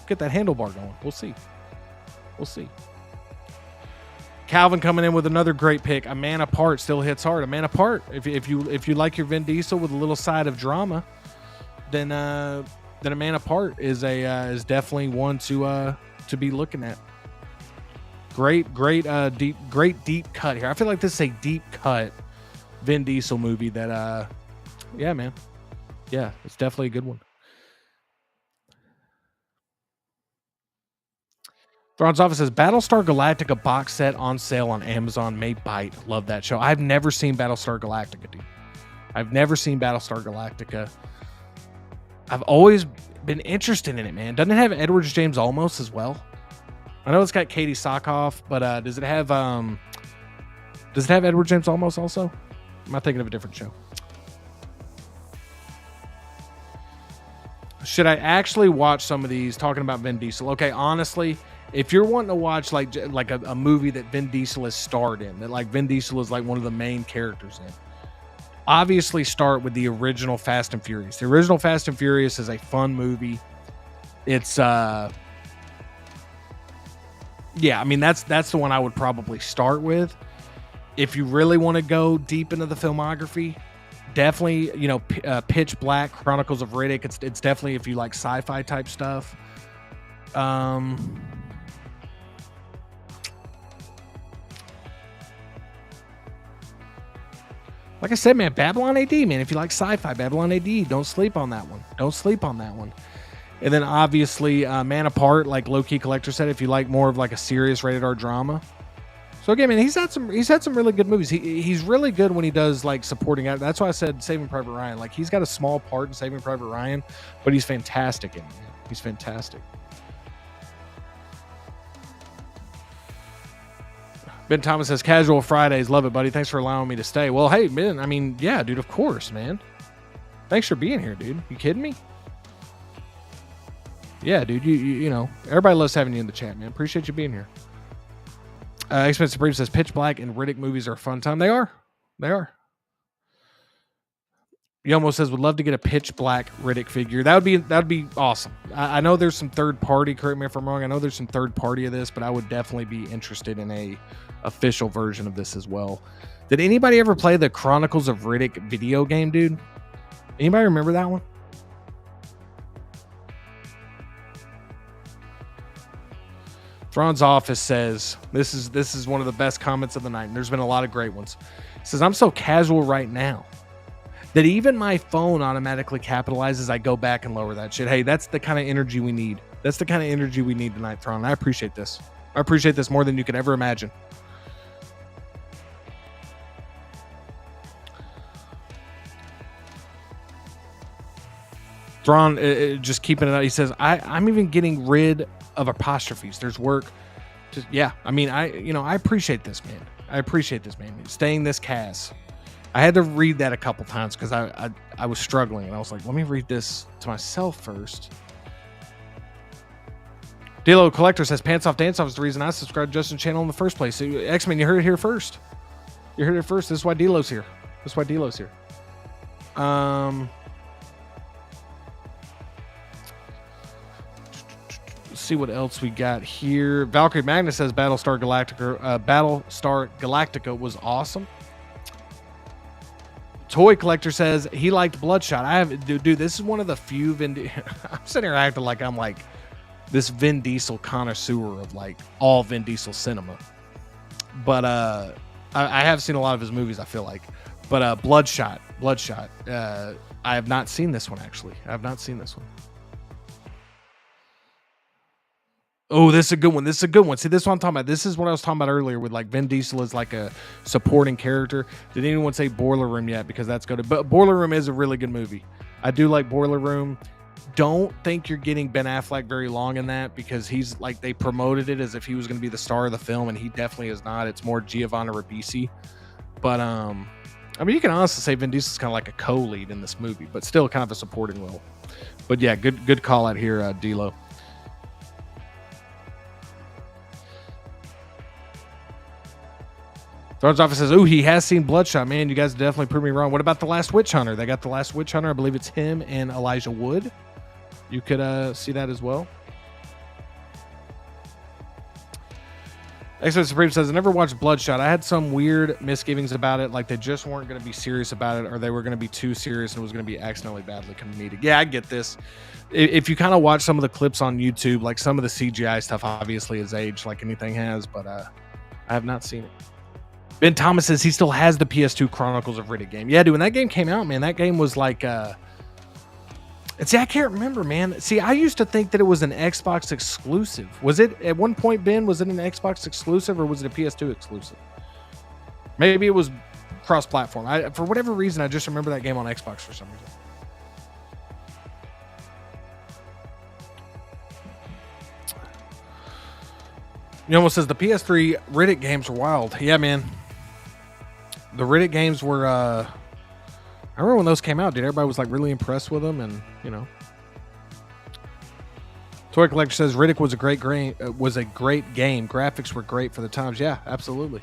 get that handlebar going. We'll see. We'll see. Calvin coming in with another great pick. A Man Apart still hits hard. A Man Apart. If you like your Vin Diesel with a little side of drama, then A Man Apart is definitely one to be looking at. Great deep cut here. I feel like this is a deep cut Vin Diesel movie that yeah, man. Yeah, it's definitely a good one. Thrawn's Office says Battlestar Galactica box set on sale on Amazon may bite. Love that show. I've never seen Battlestar Galactica, dude. I've never seen Battlestar Galactica. I've always been interested in it, man. Doesn't it have Edward James Olmos as well? I know it's got Katie Sackhoff, but does it have Edward James Olmos also? Am I thinking of a different show? should I actually watch some of these talking about Vin Diesel? Okay, honestly, if you're wanting to watch like a movie that Vin Diesel is starred in, that like Vin Diesel is like one of the main characters in, obviously start with the original Fast and Furious. The original Fast and Furious is a fun movie. It's yeah, I mean that's the one I would probably start with. If you really want to go deep into the filmography, definitely, you know, Pitch Black, Chronicles of Riddick. It's definitely if you like sci-fi type stuff. Like I said, man, Babylon AD, man. If you like sci-fi, Babylon AD, don't sleep on that one. Don't sleep on that one. And then obviously, Man Apart, like Low Key Collector said, if you like more of like a serious rated R drama. So again, man, he's had some really good movies. He's really good when he does like supporting acting. That's why I said Saving Private Ryan. Like he's got a small part in Saving Private Ryan, but he's fantastic in it, man. He's fantastic. Ben Thomas says, Casual Fridays. Love it, buddy. Thanks for allowing me to stay. Well, hey, man. I mean, yeah, dude, of course, man. Thanks for being here, dude. You kidding me? Yeah, dude. You know, everybody loves having you in the chat, man. Appreciate you being here. Expensive Supreme says, Pitch Black and Riddick movies are a fun time. They are. They are. Yomo says, would love to get a Pitch Black Riddick figure. That would be awesome. I know there's some third party. Correct me if I'm wrong. I know there's some third party of this, but I would definitely be interested in a official version of this as well. Did anybody ever play the Chronicles of Riddick video game, dude? Anybody remember that one? Thrawn's Office says, this is one of the best comments of the night, and there's been a lot of great ones. It says, I'm so casual right now that even my phone automatically capitalizes. I go back and lower that shit. Hey, that's the kind of energy we need. That's the kind of energy we need tonight, Thrawn. I appreciate this. I appreciate this more than you could ever imagine. Thrawn, just keeping it up. He says, I'm even getting rid of apostrophes. There's work. Yeah, I mean, I appreciate this, man. I appreciate this, man. Staying this Cas. I had to read that a couple times because I was struggling, and I was like, let me read this to myself first. Dilo Collector says, Pants Off Dance Off is the reason I subscribed to Justin's channel in the first place. So, X-Men, you heard it here first. You heard it first. This is why Dilo's here. This is why Dilo's here. See what else we got here. Valkyrie Magnus says Battlestar Galactica was awesome. Toy Collector says he liked Bloodshot. Dude, this is one of the few I'm sitting here acting like I'm like this Vin Diesel connoisseur of like all Vin Diesel cinema. But I have seen a lot of his movies, I feel like. But Bloodshot. I have not seen this one, actually. I have not seen this one. Oh, this is a good one. See, this is what I'm talking about. This is what I was talking about earlier with like Vin Diesel is like a supporting character. Did anyone say Boiler Room yet? Because that's good. But Boiler Room is a really good movie. I do like Boiler Room. Don't think you're getting Ben Affleck very long in that because he's like, they promoted it as if he was going to be the star of the film, and he definitely is not. It's more Giovanna Ribisi. But I mean, you can honestly say Vin Diesel's kind of like a co-lead in this movie, but still kind of a supporting role. But yeah, good call out here, D-Lo. Thrones Office says, ooh, he has seen Bloodshot. Man, you guys definitely proved me wrong. What about The Last Witch Hunter? They got The Last Witch Hunter. I believe it's him and Elijah Wood. You could see that as well. X-Men Supreme says, I never watched Bloodshot. I had some weird misgivings about it. Like they just weren't going to be serious about it, or they were going to be too serious and it was going to be accidentally badly comedic. Yeah, I get this. If you kind of watch some of the clips on YouTube, like some of the CGI stuff obviously is aged like anything has, but I have not seen it. Ben Thomas says he still has the PS2 Chronicles of Riddick game. Yeah, dude, when that game came out, man, that game was like... and see, I can't remember, man. See, I used to think that it was an Xbox exclusive. Was it, at one point, Ben, was it an Xbox exclusive or was it a PS2 exclusive? Maybe it was cross-platform. For whatever reason, I just remember that game on Xbox for some reason. You almost says the PS3 Riddick games were wild. Yeah, man. The Riddick games were, I remember when those came out, dude, everybody was like really impressed with them and, you know. Toy Collector says Riddick was a great game. Graphics were great for the times. Yeah, absolutely.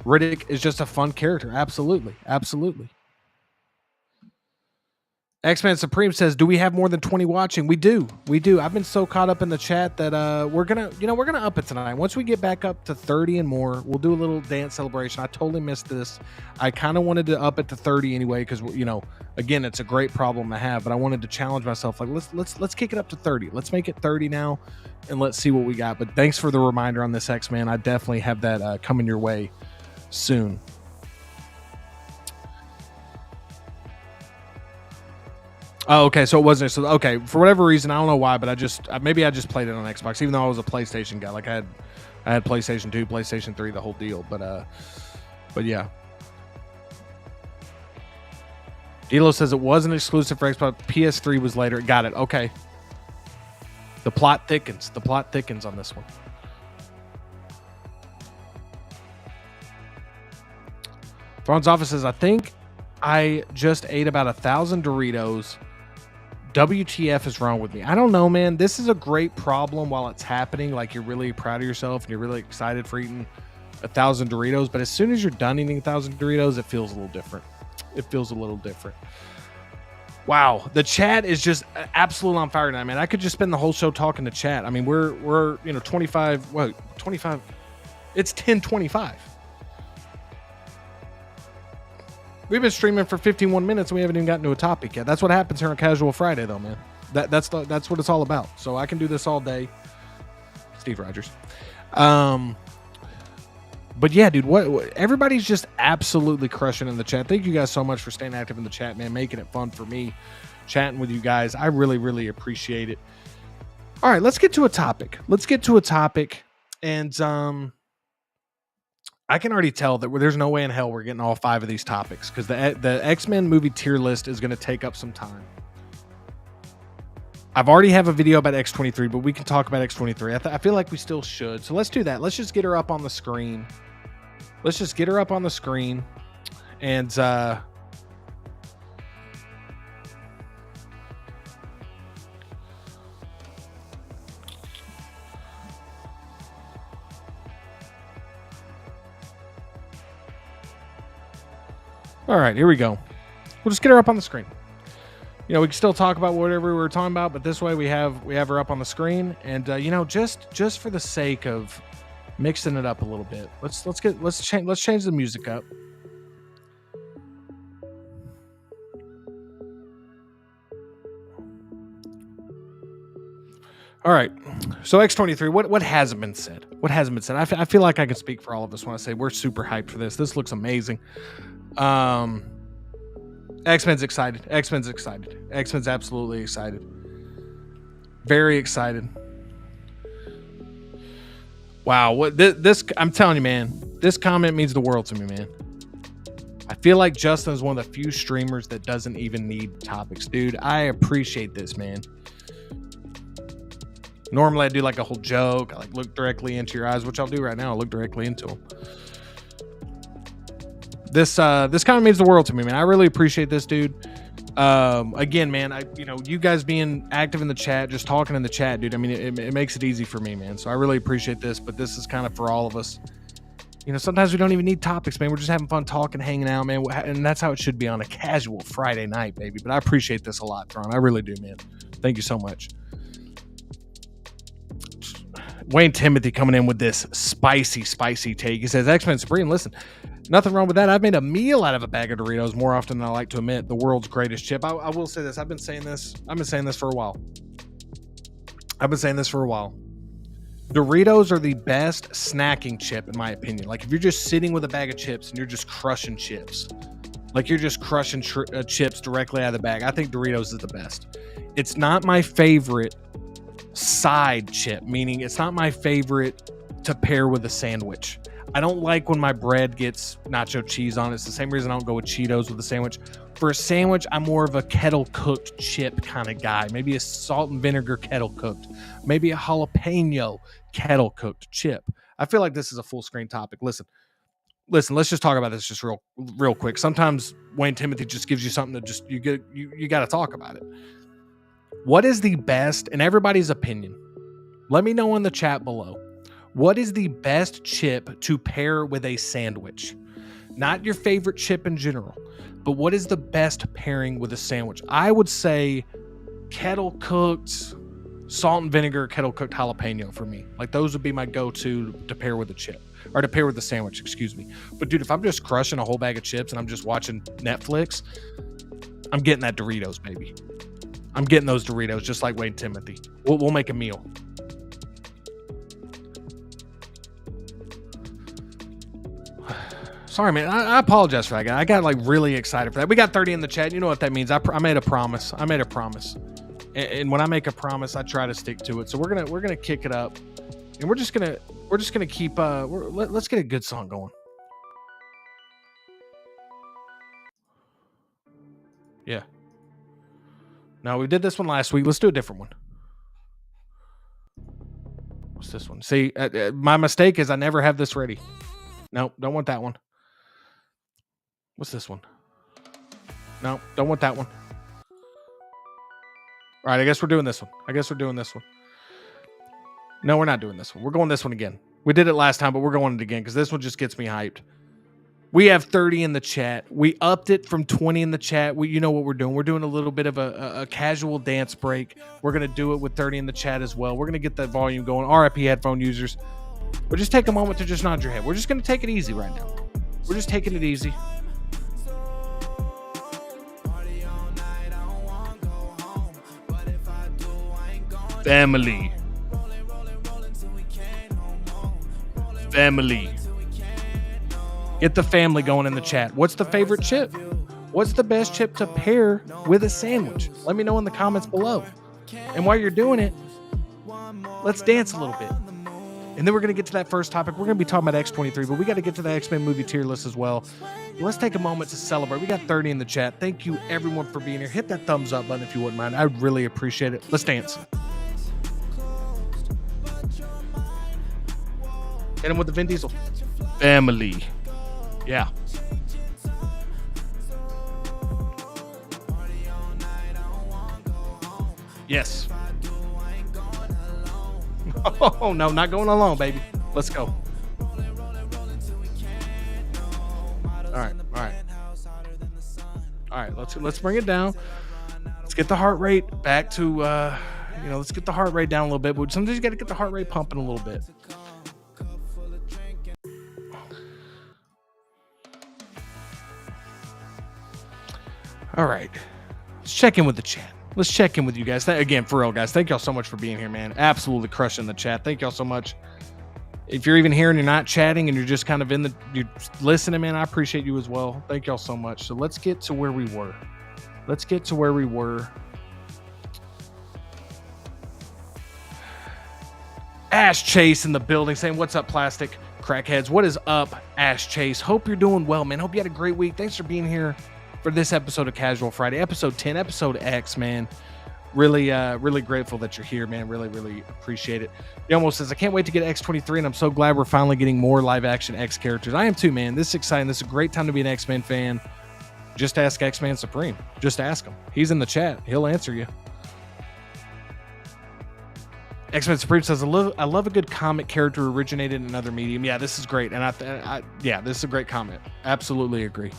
Riddick is just a fun character. Absolutely. X-Man Supreme says, "Do we have more than 20 watching?" We do. I've been so caught up in the chat that we're gonna up it tonight. Once we get back up to 30 and more, we'll do a little dance celebration. I totally missed this. I kind of wanted to up it to 30 anyway because again, it's a great problem to have. But I wanted to challenge myself. Like let's kick it up to 30. Let's make it 30 now, and let's see what we got. But thanks for the reminder on this, X-Man. I definitely have that coming your way soon. Oh, okay. So it wasn't. So okay, for whatever reason, I don't know why, but I just played it on Xbox, even though I was a PlayStation guy. Like I had PlayStation 2, PlayStation 3, the whole deal. But yeah. Elo says it wasn't exclusive for Xbox. PS3 was later. Got it. Okay. The plot thickens. On this one. Thrawn's Office says, I think I just ate about 1,000 Doritos. WTF is wrong with me? I don't know, man. This is a great problem while it's happening. Like you're really proud of yourself and you're really excited for eating 1,000 Doritos. But as soon as you're done eating 1,000 Doritos, it feels a little different. Wow, the chat is just absolutely on fire tonight, man. I could just spend the whole show talking to chat. I mean, we're 25. What 25? It's 10:25. We've been streaming for 51 minutes and we haven't even gotten to a topic yet. That's what happens here on Casual Friday, though, man. That's what it's all about. So I can do this all day. Steve Rogers. But yeah, dude, what everybody's just absolutely crushing in the chat. Thank you guys so much for staying active in the chat, man. Making it fun for me, chatting with you guys. I really, really appreciate it. All right, let's get to a topic. And I can already tell that there's no way in hell we're getting all 5 of these topics because the X-Men movie tier list is going to take up some time. I've already have a video about X-23, but we can talk about X-23. I feel like we still should. So let's do that. Let's just get her up on the screen. And all right, here we go. We'll just get her up on the screen. We can still talk about whatever we were talking about, but this way we have her up on the screen, and just for the sake of mixing it up a little bit, let's change the music up. All right, so X-23, what hasn't been said? I feel like I can speak for all of us when I say we're super hyped for this. This looks amazing. X-Men's excited. X-Men's absolutely excited. Very excited. Wow, what this I'm telling you, man, this comment means the world to me, man. I feel like Justin is one of the few streamers that doesn't even need topics. Dude, I appreciate this, man. Normally I do like a whole joke. I look directly into your eyes, which I'll do right now. I'll look directly into them. This kind of means the world to me, man. I really appreciate this, dude. Again, man, you guys being active in the chat, just talking in the chat, dude. I mean, it makes it easy for me, man. So I really appreciate this, but this is kind of for all of us. Sometimes we don't even need topics, man. We're just having fun talking, hanging out, man. And that's how it should be on a casual Friday night, baby. But I appreciate this a lot, Thrawn. I really do, man. Thank you so much. Wayne Timothy coming in with this spicy take. He says, X-Men Supreme, listen, nothing wrong with that. I've made a meal out of a bag of Doritos more often than I like to admit. The world's greatest chip. I will say this. I've been saying this for a while. Doritos are the best snacking chip, in my opinion. Like, if you're just sitting with a bag of chips and you're just crushing chips, like you're just crushing chips directly out of the bag, I think Doritos is the best. It's not my favorite side chip, meaning it's not my favorite to pair with a sandwich. I don't like when my bread gets nacho cheese on it. It's the same reason I don't go with Cheetos with a sandwich. For a sandwich, I'm more of a kettle cooked chip kind of guy. Maybe a salt and vinegar kettle cooked. Maybe a jalapeno kettle cooked chip. I feel like this is a full screen topic. Listen, let's just talk about this just real quick. Sometimes Wayne Timothy just gives you something to just you got to talk about it. What is the best, in everybody's opinion, Let me know in the chat below. What is the best chip to pair with a sandwich? Not your favorite chip in general, but what is the best pairing with a sandwich? I would say kettle cooked salt and vinegar, kettle cooked jalapeno for me. Like those would be my go-to to pair with a chip or to pair with a sandwich, excuse me. But dude, if I'm just crushing a whole bag of chips and I'm just watching Netflix, I'm getting that Doritos, baby. I'm getting those Doritos just like Wayne Timothy. We'll make a meal. Sorry, man. I apologize for that guy. I got like really excited for that. We got 30 in the chat. You know what that means. I made a promise. And when I make a promise, I try to stick to it. So we're gonna kick it up, and we're just gonna keep. Let's get a good song going. Yeah. No, we did this one last week. Let's do a different one. What's this one? See, my mistake is I never have this ready. No, don't want that one. What's this one? No, don't want that one. All right, I guess we're doing this one. No, we're not doing this one. We're going this one again. We did it last time, but we're going it again because this one just gets me hyped. We have 30 in the chat. We upped it from 20 in the chat. You know what we're doing. We're doing a little bit of a casual dance break. We're going to do it with 30 in the chat as well. We're going to get that volume going. RIP headphone users. But just take a moment to just nod your head. We're just going to take it easy right now. We're just taking it easy. Family. Get the family going in the chat. What's the favorite chip? What's the best chip to pair with a sandwich? Let me know in the comments below. And while you're doing it, let's dance a little bit. And then we're going to get to that first topic. We're going to be talking about X-23, but we got to get to the X-Men movie tier list as well. Let's take a moment to celebrate. We got 30 in the chat. Thank you, everyone, for being here. Hit that thumbs up button if you wouldn't mind. I really appreciate it. Let's dance. Hit him with the Vin Diesel. Family. Yeah. Yes. Oh, no, not going alone, baby. Let's go. All right. Let's bring it down. Let's get the heart rate back to let's get the heart rate down a little bit. But sometimes you got to get the heart rate pumping a little bit. All right. Let's check in with the chat. Let's check in with you guys. Again, for real, guys, thank y'all so much for being here, man. Absolutely crushing the chat. Thank y'all so much. If you're even here and you're not chatting and you're just kind of you're listening, man, I appreciate you as well. Thank y'all so much. So let's get to where we were. Ash Chase in the building saying, what's up, plastic crackheads? What is up, Ash Chase? Hope you're doing well, man. Hope you had a great week. Thanks for being here for this episode of Casual Friday, episode 10, episode X, man. Really grateful that you're here, man. Really appreciate it. He almost says, I can't wait to get X-23, and I'm so glad we're finally getting more live action X characters. I am too, man. This is exciting. This is a great time to be an X-Men fan. Just ask X-Man Supreme. Just ask him. He's in the chat. He'll answer you. X-Men Supreme says, I love a good comic character originated in another medium. Yeah, this is great. And this is a great comment. Absolutely agree.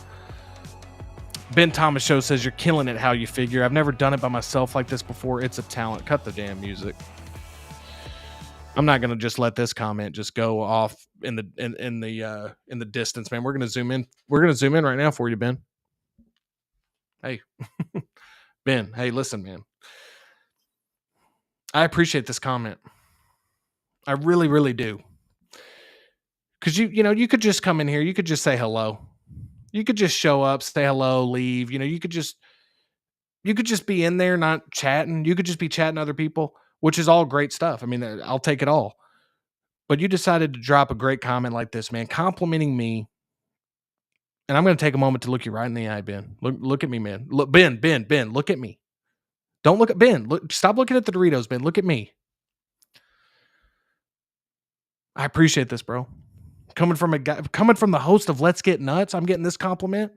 Ben Thomas Show says, you're killing it how you figure. I've never done it by myself like this before. It's a talent. Cut the damn music. I'm not going to just let this comment just go off in the distance, man. We're going to zoom in. We're going to zoom in right now for you, Ben. Hey, Ben. Hey, listen, man. I appreciate this comment. I really do. Because you could just come in here. You could just say hello. You could just show up, say hello, leave. You could just be in there, not chatting. You could just be chatting other people, which is all great stuff. I mean, I'll take it all. But you decided to drop a great comment like this, man, complimenting me. And I'm going to take a moment to look you right in the eye, Ben. Look at me, man. Look, Ben, look at me. Don't look at Ben. Stop looking at the Doritos, Ben. Look at me. I appreciate this, bro. Coming from the host of Let's Get Nuts, I'm getting this compliment.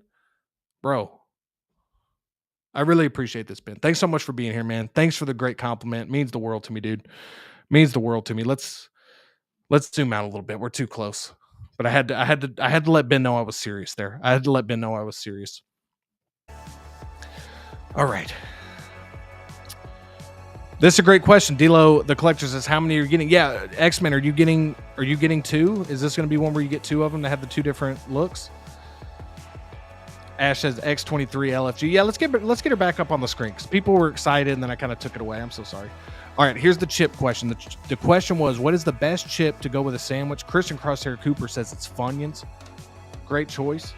Bro, I really appreciate this, Ben. Thanks so much for being here, man. Thanks for the great compliment. It means the world to me, dude. Means the world to me. Let's zoom out a little bit. We're too close. But I had to let Ben know I was serious there. I had to let Ben know I was serious. All right. This is a great question. Dilo, the collector, says, how many are you getting? Yeah, X-Men, are you getting 2? Is this going to be one where you get 2 of them to have the 2 different looks? Ash says X-23 LFG. Yeah, let's get her back up on the screen because people were excited and then I kind of took it away. I'm so sorry. All right, here's the chip question. The question was, what is the best chip to go with a sandwich? Christian Crosshair Cooper says it's Funyuns. Great choice.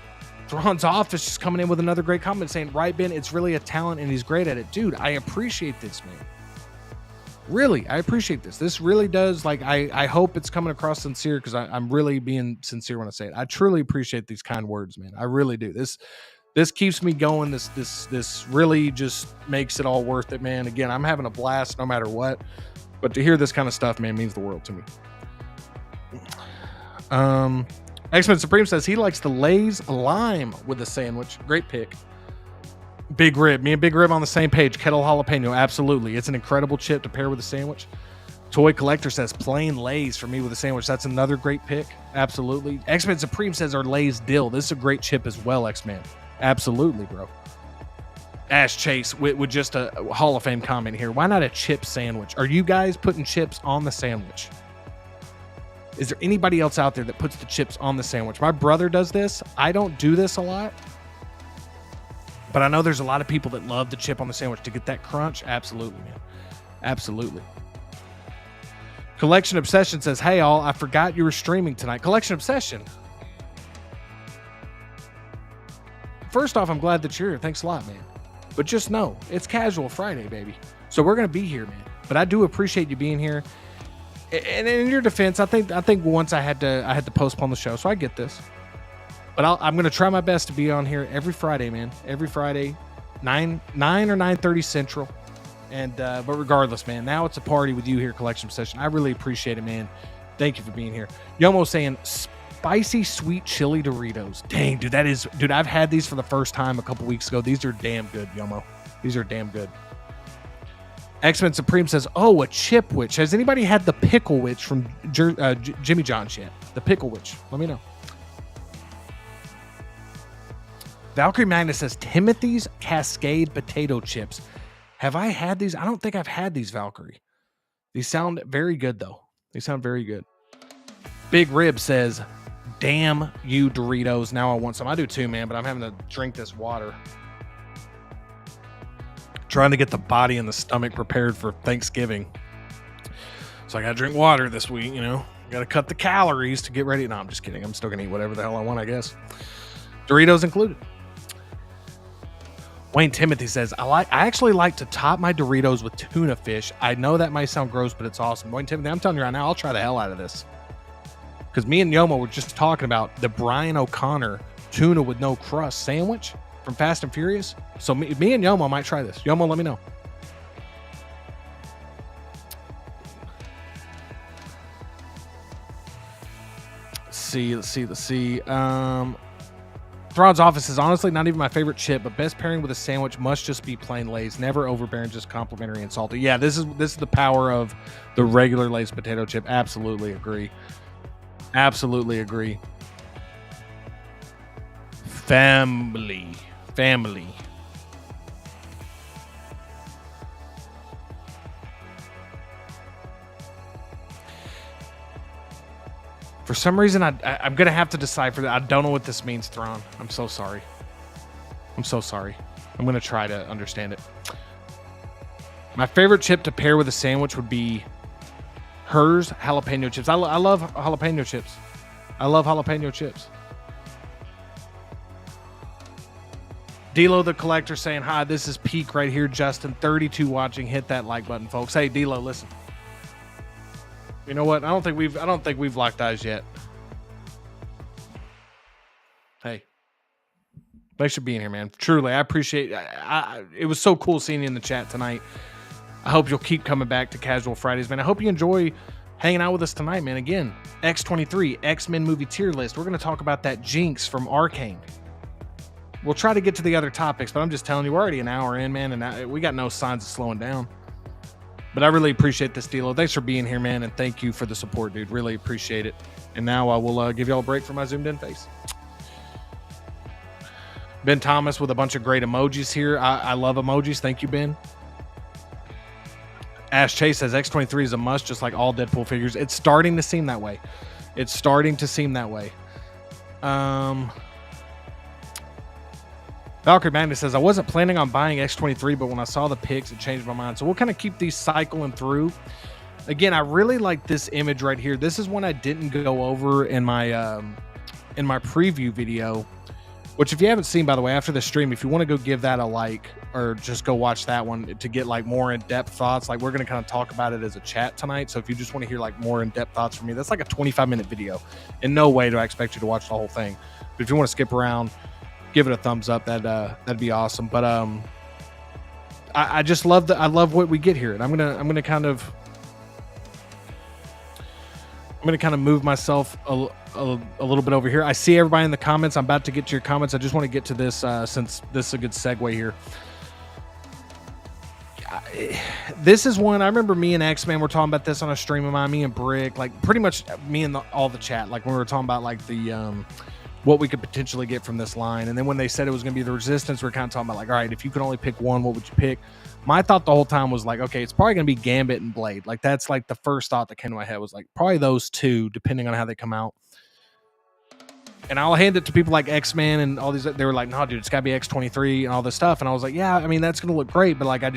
Thrawn's Office just coming in with another great comment saying, right, Ben, it's really a talent and he's great at it. Dude, I appreciate this, man. Really, I appreciate this. This really does, like, I hope it's coming across sincere because I'm really being sincere when I say it. I truly appreciate these kind words, man. I really do. This keeps me going. This really just makes it all worth it, man. Again, I'm having a blast no matter what. But to hear this kind of stuff, man, means the world to me. X-Men Supreme says he likes the Lay's lime with the sandwich. Great pick. Big Rib. Me and Big Rib on the same page. Kettle jalapeno. Absolutely. It's an incredible chip to pair with a sandwich. Toy Collector says plain Lay's for me with a sandwich. That's another great pick. Absolutely. X-Men Supreme says our Lay's dill. This is a great chip as well, X-Men. Absolutely, bro. Ash Chase with just a Hall of Fame comment here. Why not a chip sandwich? Are you guys putting chips on the sandwich? Is there anybody else out there that puts the chips on the sandwich? My brother does this. I don't do this a lot. But I know there's a lot of people that love the chip on the sandwich to get that crunch. Absolutely, man. Absolutely. Collection Obsession says, hey, all, I forgot you were streaming tonight. Collection Obsession. First off, I'm glad that you're here. Thanks a lot, man. But just know, it's Casual Friday, baby. So we're going to be here, man. But I do appreciate you being here. And in your defense, I think once I had to postpone the show, so I get this. But I'm going to try my best to be on here every Friday, man. Every Friday, 9 or 9:30 Central. And but regardless, man, now it's a party with you here, Collection Session. I really appreciate it, man. Thank you for being here. Yomo saying spicy sweet chili Doritos. Dang, dude, I've had these for the first time a couple weeks ago. These are damn good, Yomo. These are damn good. X-Men Supreme says, oh, a chip witch. Has anybody had the pickle witch from Jimmy John's yet? The pickle witch. Let me know. Valkyrie Magnus says Timothy's Cascade potato chips. Have I had these? I don't think I've had these, Valkyrie. These sound very good, though. They sound very good. Big Rib says, damn you, Doritos. Now I want some. I do too, man, but I'm having to drink this water. Trying to get the body and the stomach prepared for Thanksgiving. So I got to drink water this week, you know. Got to cut the calories to get ready. No, I'm just kidding. I'm still going to eat whatever the hell I want, I guess. Doritos included. Wayne Timothy says, I actually like to top my Doritos with tuna fish. I know that might sound gross, but it's awesome. Wayne Timothy, I'm telling you right now, I'll try the hell out of this. Because me and Yomo were just talking about the Brian O'Connor tuna with no crust sandwich from Fast and Furious. So me and Yomo might try this. Yomo, let me know. Let's see. Thrawn's Office is honestly not even my favorite chip, but best pairing with a sandwich must just be plain Lay's. Never overbearing, just complimentary and salty. Yeah, this is the power of the regular Lay's potato chip. Absolutely agree. Absolutely agree. Family. For some reason, I'm going to have to decipher that. I don't know what this means, Thrawn. I'm so sorry. I'm going to try to understand it. My favorite chip to pair with a sandwich would be hers jalapeno chips. I love jalapeno chips. D'Lo the Collector saying, hi, this is Peak right here. Justin, 32 watching. Hit that like button, folks. Hey, D'Lo, listen. You know what? I don't think we've locked eyes yet. Hey, thanks for being here, man. Truly, I appreciate. It was so cool seeing you in the chat tonight. I hope you'll keep coming back to Casual Fridays, man. I hope you enjoy hanging out with us tonight, man. Again, X-23 X-Men movie tier list. We're going to talk about that Jinx from Arcane. We'll try to get to the other topics, but I'm just telling you, we're already an hour in, man, and we got no signs of slowing down. But I really appreciate this, D'Lo. Thanks for being here, man, and thank you for the support, dude. Really appreciate it. And now I will give y'all a break for my zoomed in face. Ben Thomas with a bunch of great emojis here. I love emojis. Thank you, Ben. Ash Chase says X-23 is a must, just like all Deadpool figures. It's starting to seem that way. It's starting to seem that way. Valkyrie Magnus says, I wasn't planning on buying X-23, but when I saw the pics, it changed my mind. So we'll kind of keep these cycling through. Again, I really like this image right here. This is one I didn't go over in my preview video, which if you haven't seen, by the way, after the stream, if you want to go give that a like or just go watch that one to get like more in-depth thoughts, like we're going to kind of talk about it as a chat tonight. So if you just want to hear like more in-depth thoughts from me, that's like a 25-minute video. In no way do I expect you to watch the whole thing. But if you want to skip around, give it a thumbs up. That'd be awesome. But I just love I love what we get here. And I'm gonna kind of move myself a little bit over here. I see everybody in the comments. I'm about to get to your comments. I just want to get to this since this is a good segue here. This is one I remember me and X-Man were talking about this on a stream of mine, me and Brick, like pretty much me and all the chat, like when we were talking about like the what we could potentially get from this line. And then when they said it was going to be the Resistance, we are kind of talking about like, all right, if you could only pick one, what would you pick? My thought the whole time was like, okay, it's probably going to be Gambit and Blade. Like that's like the first thought that came to my head was like probably those two, depending on how they come out. And I'll hand it to people like X-Man and all these. They were like, no, dude, it's got to be X-23 and all this stuff. And I was like, yeah, I mean, that's going to look great. But like, I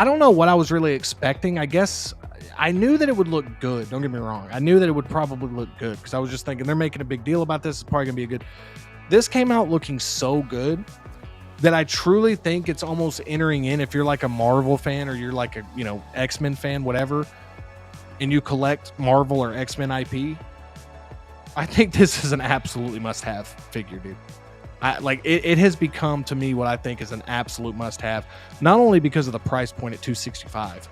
don't know what I was really expecting. I guess I knew that it would look good. Don't get me wrong. I knew that it would probably look good because I was just thinking they're making a big deal about this. It's probably going to be a good. This came out looking so good that I truly think it's almost entering in if you're like a Marvel fan or you're like a, X-Men fan, whatever, and you collect Marvel or X-Men IP. I think this is an absolutely must-have figure, dude. It has become to me what I think is an absolute must-have, not only because of the price point at $265,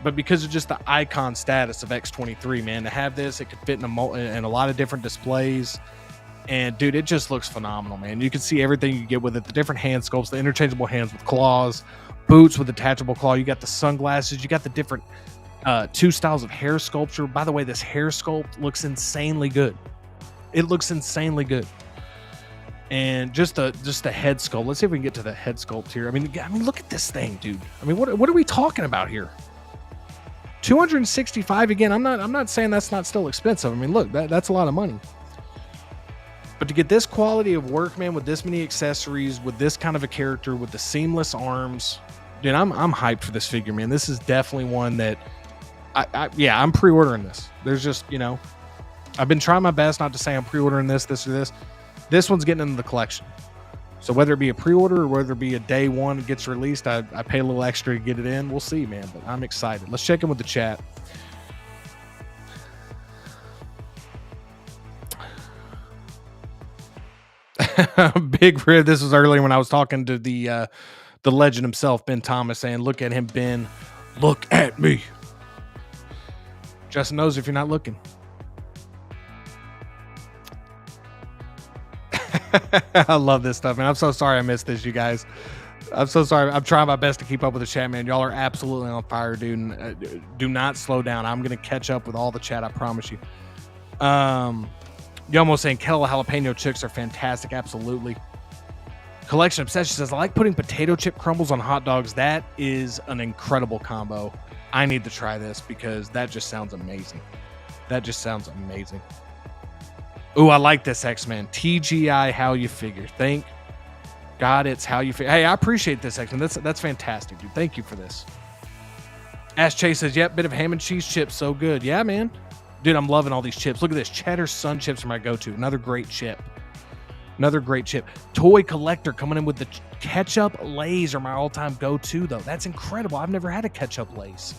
but because of just the icon status of X-23, man. To have this, it could fit in a lot of different displays. And dude, it just looks phenomenal, man. You can see everything you get with it. The different hand sculpts, the interchangeable hands with claws, boots with detachable claw. You got the sunglasses. You got the different two styles of hair sculpture. By the way, this hair sculpt looks insanely good. It looks insanely good. And just the head sculpt. Let's see if we can get to the head sculpt here. I mean, look at this thing, dude. I mean, what are we talking about here? $265 again. I'm not saying that's not still expensive. I mean, look, that's a lot of money. But to get this quality of work, man, with this many accessories, with this kind of a character, with the seamless arms, dude, I'm hyped for this figure, man. This is definitely one that I'm pre-ordering this. There's just, I've been trying my best not to say I'm pre-ordering this or this. This one's getting into the collection. So whether it be a pre-order or whether it be a day one it gets released, I pay a little extra to get it in. We'll see, man. But I'm excited. Let's check in with the chat. Big Rib. This was earlier when I was talking to the legend himself, Ben Thomas, saying, "Look at him, Ben. Look at me." Justin knows if you're not looking. I love this stuff, man. I'm so sorry I missed this, you guys. I'm so sorry. I'm trying my best to keep up with the chat, man. Y'all are absolutely on fire, dude. And, do not slow down. I'm going to catch up with all the chat. I promise you. You almost saying kettle jalapeno chips are fantastic. Absolutely. Collection Obsession says, I like putting potato chip crumbles on hot dogs. That is an incredible combo. I need to try this because that just sounds amazing. That just sounds amazing. Ooh, I like this, X-Men. TGI, how you figure. Thank God it's how you figure. Hey, I appreciate this, X-Men. That's fantastic, dude. Thank you for this. Ash Chase says, yep, bit of ham and cheese chips. So good. Yeah, man. Dude, I'm loving all these chips. Look at this. Cheddar Sun chips are my go-to. Another great chip. Another great chip. Toy Collector coming in with the ketchup Lays are my all-time go-to, though. That's incredible. I've never had a ketchup Lays.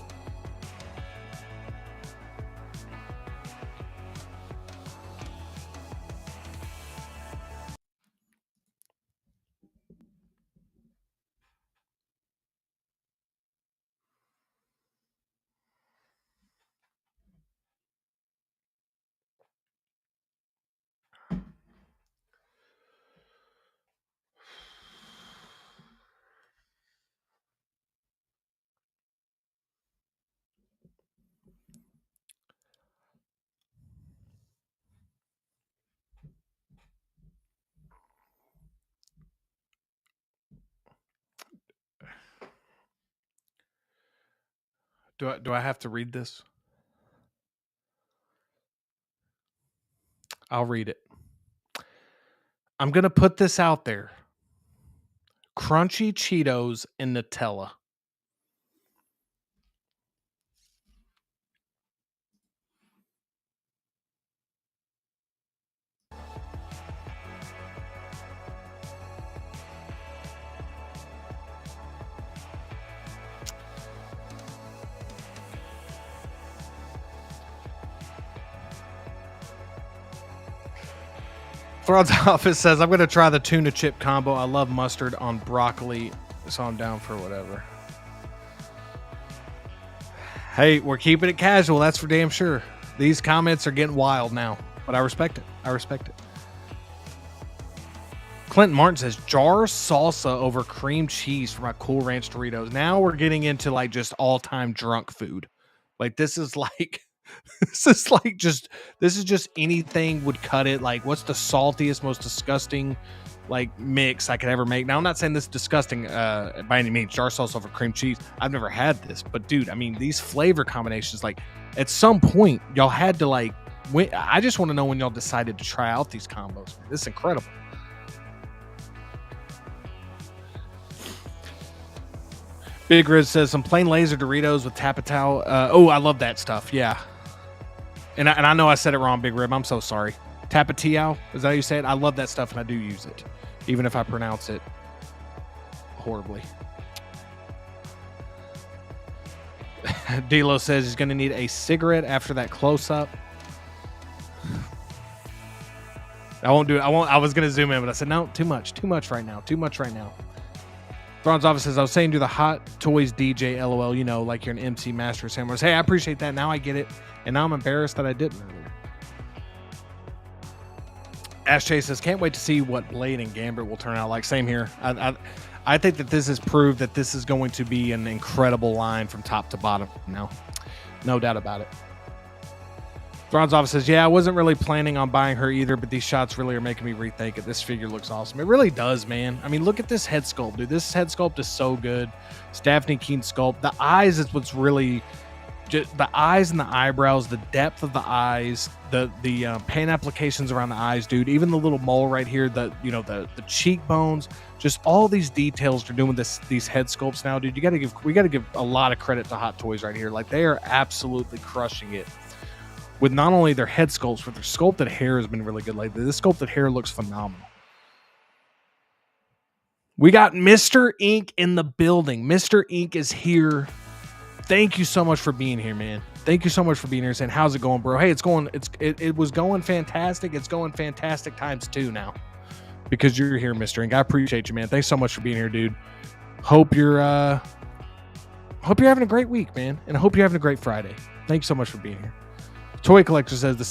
Do I have to read this? I'll read it. I'm gonna put this out there. Crunchy Cheetos and Nutella. Thrones Office says, I'm going to try the tuna chip combo. I love mustard on broccoli, so I'm down for whatever. Hey, we're keeping it casual. That's for damn sure. These comments are getting wild now, but I respect it. I respect it. Clinton Martin says, jar salsa over cream cheese for my Cool Ranch Doritos. Now we're getting into like just all-time drunk food. Like this is like... this is just anything would cut it. Like, what's the saltiest, most disgusting like mix I could ever make? Now, I'm not saying this is disgusting by any means. Jar sauce over cream cheese. I've never had this, but dude, I mean, these flavor combinations. Like, at some point, y'all had to like. I just want to know when y'all decided to try out these combos. Man. This is incredible. Big Riz says some plain laser Doritos with Tapatao. Oh, I love that stuff. Yeah. And I know I said it wrong, Big Rib. I'm so sorry. Tapatio, is that how you say it? I love that stuff, and I do use it, even if I pronounce it horribly. D'Lo says he's going to need a cigarette after that close-up. I won't do it. I was going to zoom in, but I said, no, too much right now. Thron's Office says, I was saying do the Hot Toys DJ, LOL, you know, like you're an MC Master Samurai. Hey, I appreciate that. Now I get it. And now I'm embarrassed that I didn't earlier. Ash Chase says, can't wait to see what Blade and Gambit will turn out like. Same here. I think that this has proved that this is going to be an incredible line from top to bottom now. No doubt about it. Thron's Office says, yeah, I wasn't really planning on buying her either, but these shots really are making me rethink it. This figure looks awesome. It really does, man. I mean, look at this head sculpt, dude. This head sculpt is so good. Daphne Keane sculpt. The eyes is what's really... the eyes and the eyebrows, the depth of the eyes, the paint applications around the eyes, dude. Even the little mole right here, the cheekbones, just all these details they're doing these head sculpts now, dude. We gotta give a lot of credit to Hot Toys right here. Like, they are absolutely crushing it with not only their head sculpts, but their sculpted hair has been really good lately. This sculpted hair looks phenomenal. We got Mr. Ink in the building. Mr. Ink is here. Thank you so much for being here, man. Thank you so much for being here. Saying, how's it going, bro? Hey, it was going fantastic. It's going fantastic times 2 now because you're here, Mr. Ink. I appreciate you, man. Thanks so much for being here, dude. Hope you're having a great week, man, and I hope you're having a great Friday. Thanks so much for being here. Toy Collector says the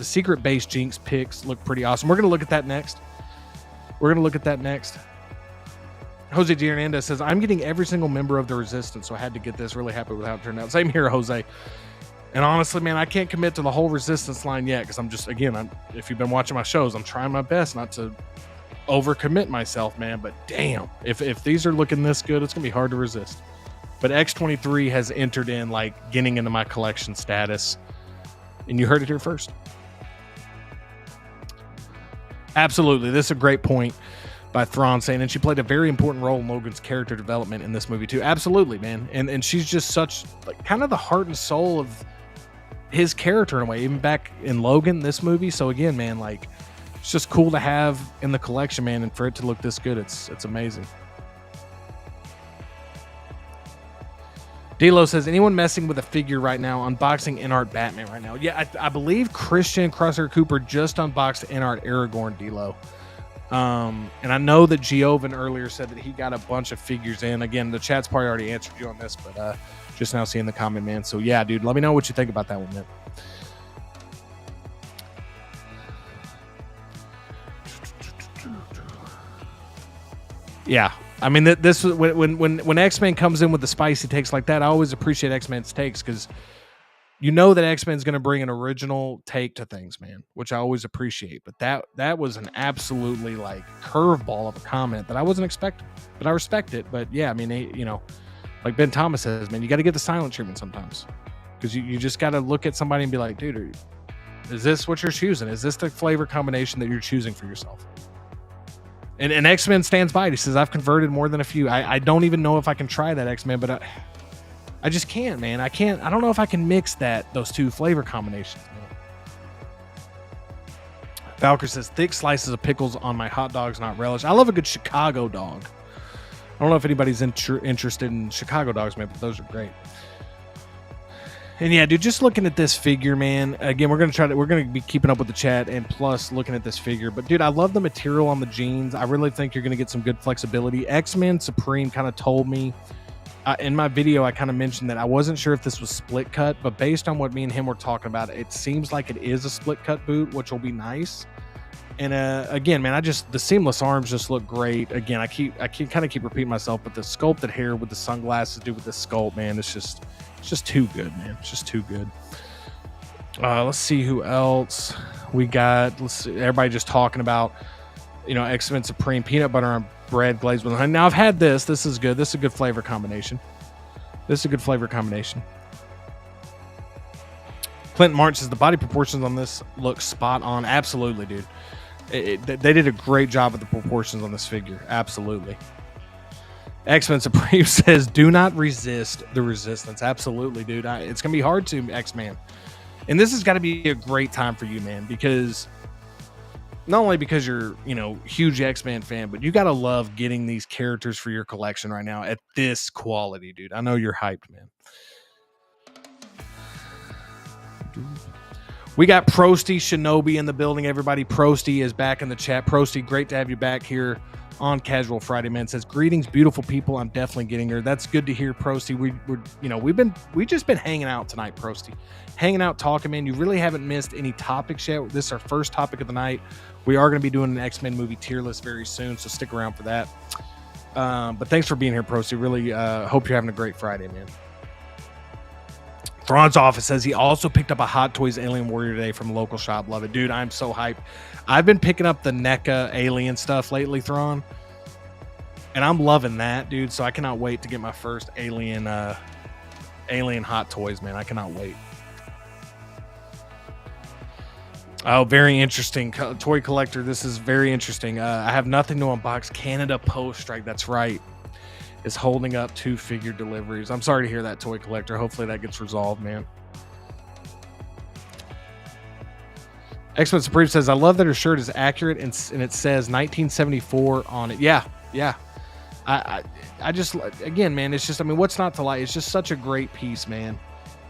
secret base Jinx picks look pretty awesome. We're gonna look at that next. Jose G. Hernandez says, I'm getting every single member of the Resistance, so I had to get this. Really happy with how it turned out. Same here, Jose. And honestly, man, I can't commit to the whole Resistance line yet because I'm just, again, if you've been watching my shows, I'm trying my best not to overcommit myself, man. But damn, if these are looking this good, it's going to be hard to resist. But X-23 has entered in, like, getting into my collection status. And you heard it here first. Absolutely. This is a great point by Thrawn saying, and she played a very important role in Logan's character development in this movie too. Absolutely, man. And she's just such, like, kind of the heart and soul of his character in a way, even back in Logan, this movie. So again, man, like, it's just cool to have in the collection, man, and for it to look this good, it's amazing. D'Lo says, anyone messing with a figure right now, unboxing InArt Batman right now? Yeah, I believe Christian Crosshair Cooper just unboxed InArt Aragorn, D'Lo. And I know that Giovan earlier said that he got a bunch of figures in. Again, the chat's probably already answered you on this, but just now seeing the comment, man. So yeah, dude, let me know what you think about that one, man. Yeah, I mean, this when X-Men comes in with the spicy takes like that, I always appreciate X-Men's takes because you know that X-Men's going to bring an original take to things, man, which I always appreciate. But that was an absolutely, like, curveball of a comment that I wasn't expecting, but I respect it. But yeah, I mean, Like Ben Thomas says, man, you got to get the silent treatment sometimes, because you just got to look at somebody and be like, dude, is this what you're choosing? Is this the flavor combination that you're choosing for yourself? And X-Men stands by it. He says, I've converted more than a few. I don't even know if I can try that X-Men, but I just can't, man. I don't know if I can mix those two flavor combinations, man. Valkyrie says, thick slices of pickles on my hot dogs, not relish. I love a good Chicago dog. I don't know if anybody's interested in Chicago dogs, man, but those are great. And yeah, dude, just looking at this figure, man. Again, we're gonna be keeping up with the chat and plus looking at this figure. But dude, I love the material on the jeans. I really think you're gonna get some good flexibility. X-Men Supreme kind of told me in my video, I kind of mentioned that I wasn't sure if this was split cut, but based on what me and him were talking about, it seems like it is a split cut boot, which will be nice. And again, man, the seamless arms just look great. Again, I keep repeating myself, but the sculpted hair with the sunglasses, dude, with the sculpt, man, it's just too good, man. It's just too good. Let's see who else we got. Let's see, everybody just talking about, X-Men Supreme peanut butter on bread glazed with honey. Now I've had this. This is good. This is a good flavor combination. Clinton Martin says the body proportions on this look spot on. Absolutely, dude. They did a great job with the proportions on this figure. Absolutely. X-Men Supreme says, do not resist the resistance. Absolutely, dude. It's going to be hard to, X-Man. And this has got to be a great time for you, man, because not only because you're, huge X-Men fan, but you got to love getting these characters for your collection right now at this quality, dude. I know you're hyped, man. We got Prosty Shinobi in the building, everybody. Prosty is back in the chat. Prosty, great to have you back here on Casual Friday, man. Says, greetings, beautiful people. I'm definitely getting her. That's good to hear, Prosty. We've just been hanging out tonight, Prosty. Hanging out, talking, man. You really haven't missed any topics yet. This is our first topic of the night. We are going to be doing an X-Men movie tier list very soon, so stick around for that. But thanks for being here, Prosty. Really hope you're having a great Friday, man. Thrawn's office says he also picked up a Hot Toys Alien Warrior today from a local shop. Love it. Dude, I'm so hyped. I've been picking up the NECA Alien stuff lately, Thrawn. And I'm loving that, dude. So I cannot wait to get my first Alien Hot Toys, man. I cannot wait. Oh, very interesting. Toy collector, this is very interesting. I have nothing to unbox. Canada Post Strike, that's right, is holding up 2 figure deliveries. I'm sorry to hear that, toy collector. Hopefully that gets resolved, man. X-Men Supreme says, I love that her shirt is accurate and it says 1974 on it. Yeah. I just, again, man, it's just, what's not to like? It's just such a great piece, man.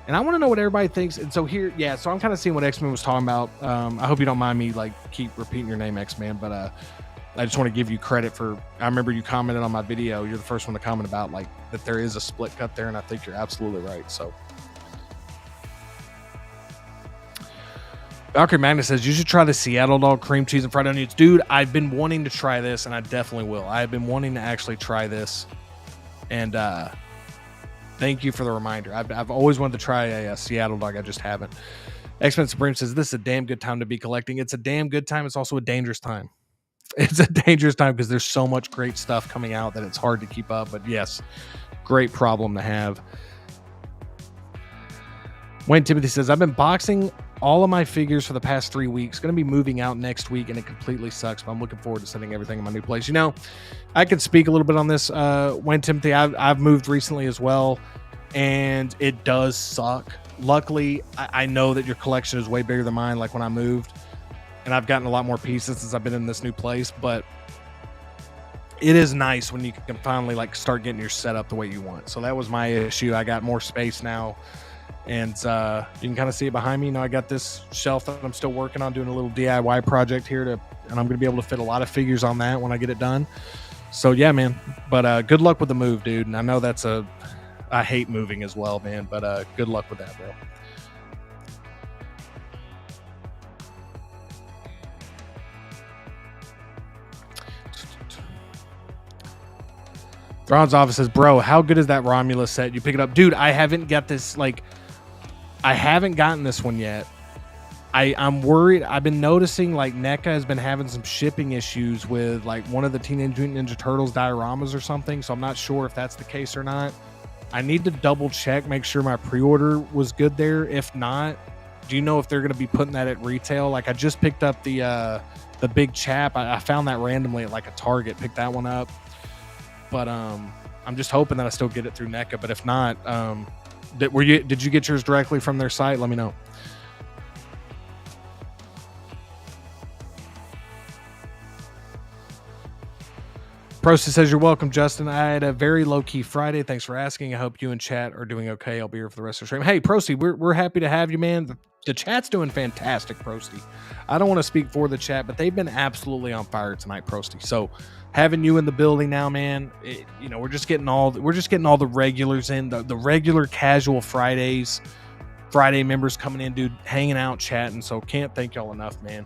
And I want to know what everybody thinks. And so here, so I'm kind of seeing what X-Men was talking about. I hope you don't mind me keep repeating your name, X-Men, but I just want to give you credit for, I remember you commented on my video. You're the first one to comment about that there is a split cut there. And I think you're absolutely right. So Valkyrie Magnus says, you should try the Seattle dog cream cheese and fried onions. Dude, I've been wanting to try this and I definitely will. I've been wanting to actually try this. And, thank you for the reminder. I've always wanted to try a Seattle dog. I just haven't. X-Men Supreme says, this is a damn good time to be collecting. It's a damn good time. It's also a dangerous time. It's a dangerous time because there's so much great stuff coming out that it's hard to keep up. But yes, great problem to have. Wayne Timothy says, I've been boxing all of my figures for the past 3 weeks. Going to be moving out next week, and it completely sucks. But I'm looking forward to setting everything in my new place. I could speak a little bit on this. Wayne Timothy, I've moved recently as well, and it does suck. Luckily, I know that your collection is way bigger than mine. Like when I moved, and I've gotten a lot more pieces since I've been in this new place. But it is nice when you can finally start getting your setup the way you want. So that was my issue. I got more space now. And you can kind of see it behind me. I got this shelf that I'm still working on, doing a little DIY project here, and I'm going to be able to fit a lot of figures on that when I get it done. So yeah, man. But good luck with the move, dude. And I know I hate moving as well, man. But good luck with that, bro. Thrawn's office says, bro, how good is that Romulus set? You pick it up. Dude, I haven't got this, I haven't gotten this one yet. I'm worried. I've been noticing NECA has been having some shipping issues with one of the Teenage Mutant Ninja Turtles dioramas or something. So I'm not sure if that's the case or not. I need to double check, make sure my pre-order was good there. If not, do you know if they're going to be putting that at retail? Like I just picked up the big chap. I found that randomly at like a Target, picked that one up. But I'm just hoping that I still get it through NECA. But if not, did you get yours directly from their site? Let me know. Prosty says, you're welcome, Justin. I had a very low-key Friday. Thanks for asking. I hope you and chat are doing okay. I'll be here for the rest of the stream. Hey, Prosty, we're happy to have you, man. The chat's doing fantastic, Prosty. I don't want to speak for the chat, but they've been absolutely on fire tonight, Prosty. So having you in the building now, man, we're just getting all the regulars in, the regular casual Friday members coming in, dude, hanging out, chatting. So can't thank y'all enough, man.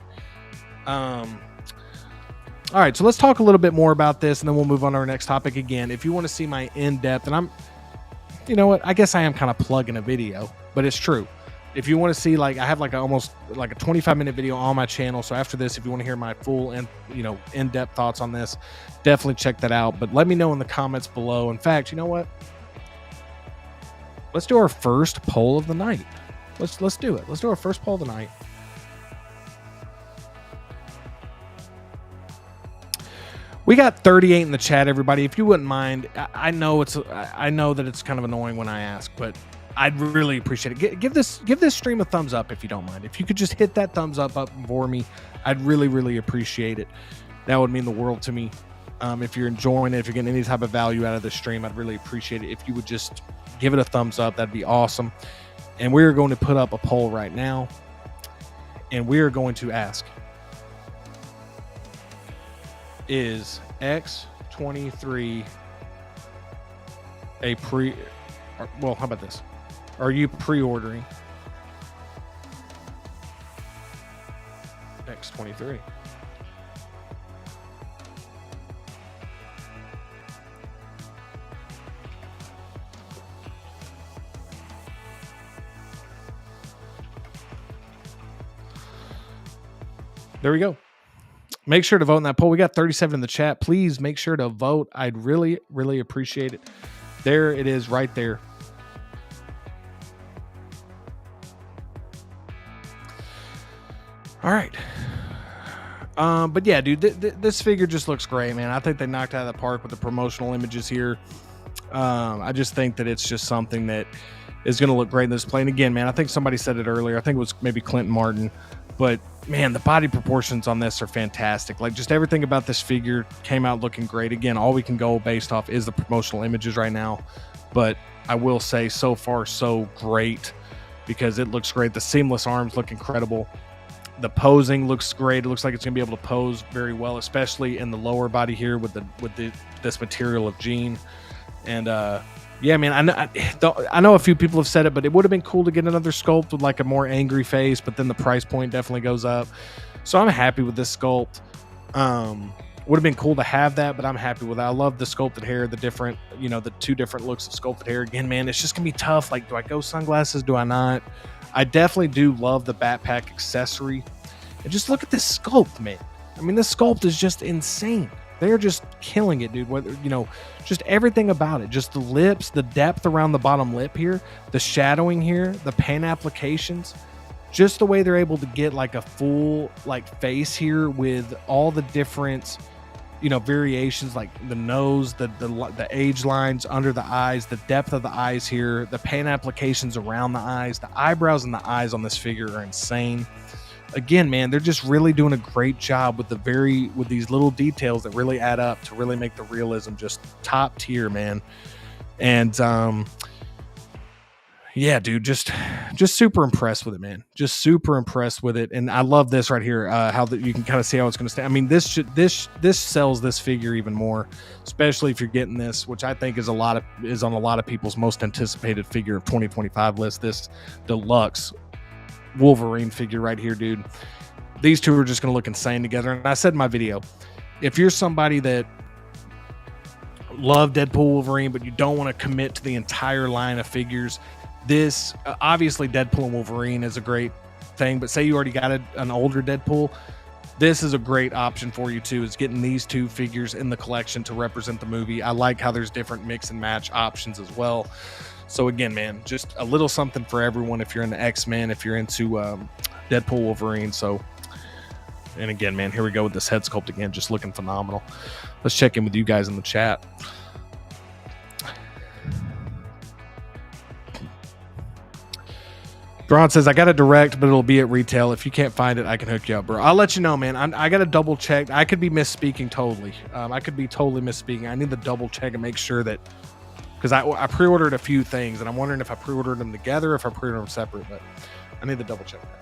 All right, so let's talk a little bit more about this, and then we'll move on to our next topic again. If you want to see my in-depth, and you know what? I guess I am kind of plugging a video, but it's true. If you want to see, like, I have like almost like a 25-minute video on my channel. So after this, if you want to hear my full and in-depth thoughts on this, definitely check that out. But let me know in the comments below. In fact, you know what? Let's do our first poll of the night. Let's do it. Let's do our first poll of the night. We got 38 in the chat, everybody. If you wouldn't mind, I know that it's kind of annoying when I ask, but I'd really appreciate it. Give this stream a thumbs up if you don't mind. If you could just hit that thumbs up for me, I'd really, really appreciate it. That would mean the world to me. If you're enjoying it, if you're getting any type of value out of the stream, I'd really appreciate it. If you would just give it a thumbs up, that'd be awesome. And we're going to put up a poll right now, and we are going to ask, is X-23 well, how about this? Are you pre-ordering X-23? There we go. Make sure to vote in that poll. We got 37 in the chat. Please make sure to vote. I'd really, really appreciate it. There it is right there. All right. But yeah, dude, this figure just looks great, man. I think they knocked out of the park with the promotional images here. I just think that it's just something that is going to look great in this play. And again, man, I think somebody said it earlier. I think it was maybe Clinton Martin. But man, the body proportions on this are fantastic. Like, just everything about this figure came out looking great. Again, all we can go based off is the promotional images right now. But I will say, so far, so great, because it looks great. The seamless arms look incredible. The posing looks great. It looks like it's going to be able to pose very well, especially in the lower body here with this material of jean. And yeah, man, I know a few people have said it, but it would have been cool to get another sculpt with like a more angry face, but then the price point definitely goes up. So I'm happy with this sculpt. Would have been cool to have that, but I'm happy with it. I love the sculpted hair, the different, the two different looks of sculpted hair. Again, man, it's just gonna be tough. Like, do I go sunglasses? Do I not? I definitely do love the backpack accessory. And just look at this sculpt, man. I mean, this sculpt is just insane. They're just killing it, dude. Whether, just everything about it. Just the lips, the depth around the bottom lip here, the shadowing here, the paint applications, just the way they're able to get like a full like face here with all the different, variations, like the nose, the age lines under the eyes, the depth of the eyes here, the paint applications around the eyes, the eyebrows and the eyes on this figure are insane. Again, man, they're just really doing a great job with these little details that really add up to really make the realism just top tier, man. And yeah, dude, just super impressed with it, man. Just super impressed with it. And I love this right here, how that you can kind of see how it's going to stay. I mean, this sells this figure even more, especially if you're getting this, which I think is on a lot of people's most anticipated figure of 2025 list. This deluxe Wolverine figure right here, dude. These two are just going to look insane together. And I said in my video, if you're somebody that love Deadpool Wolverine, but you don't want to commit to the entire line of figures, this obviously Deadpool and Wolverine is a great thing. But say you already got an older Deadpool, this is a great option for you too, is getting these two figures in the collection to represent the movie. I like how there's different mix and match options as well. So again, man, just a little something for everyone if you're into X-Men, if you're into Deadpool, Wolverine. So, and again, man, here we go with this head sculpt again, just looking phenomenal. Let's check in with you guys in the chat. Braun says, I got it direct, but it'll be at retail. If you can't find it, I can hook you up, bro. I'll let you know, man. I got to double check. I could be misspeaking totally. I could be totally misspeaking. I need to double check and make sure that, because I pre-ordered a few things, and I'm wondering if I pre-ordered them together or if I pre-ordered them separate, but I need to double check that.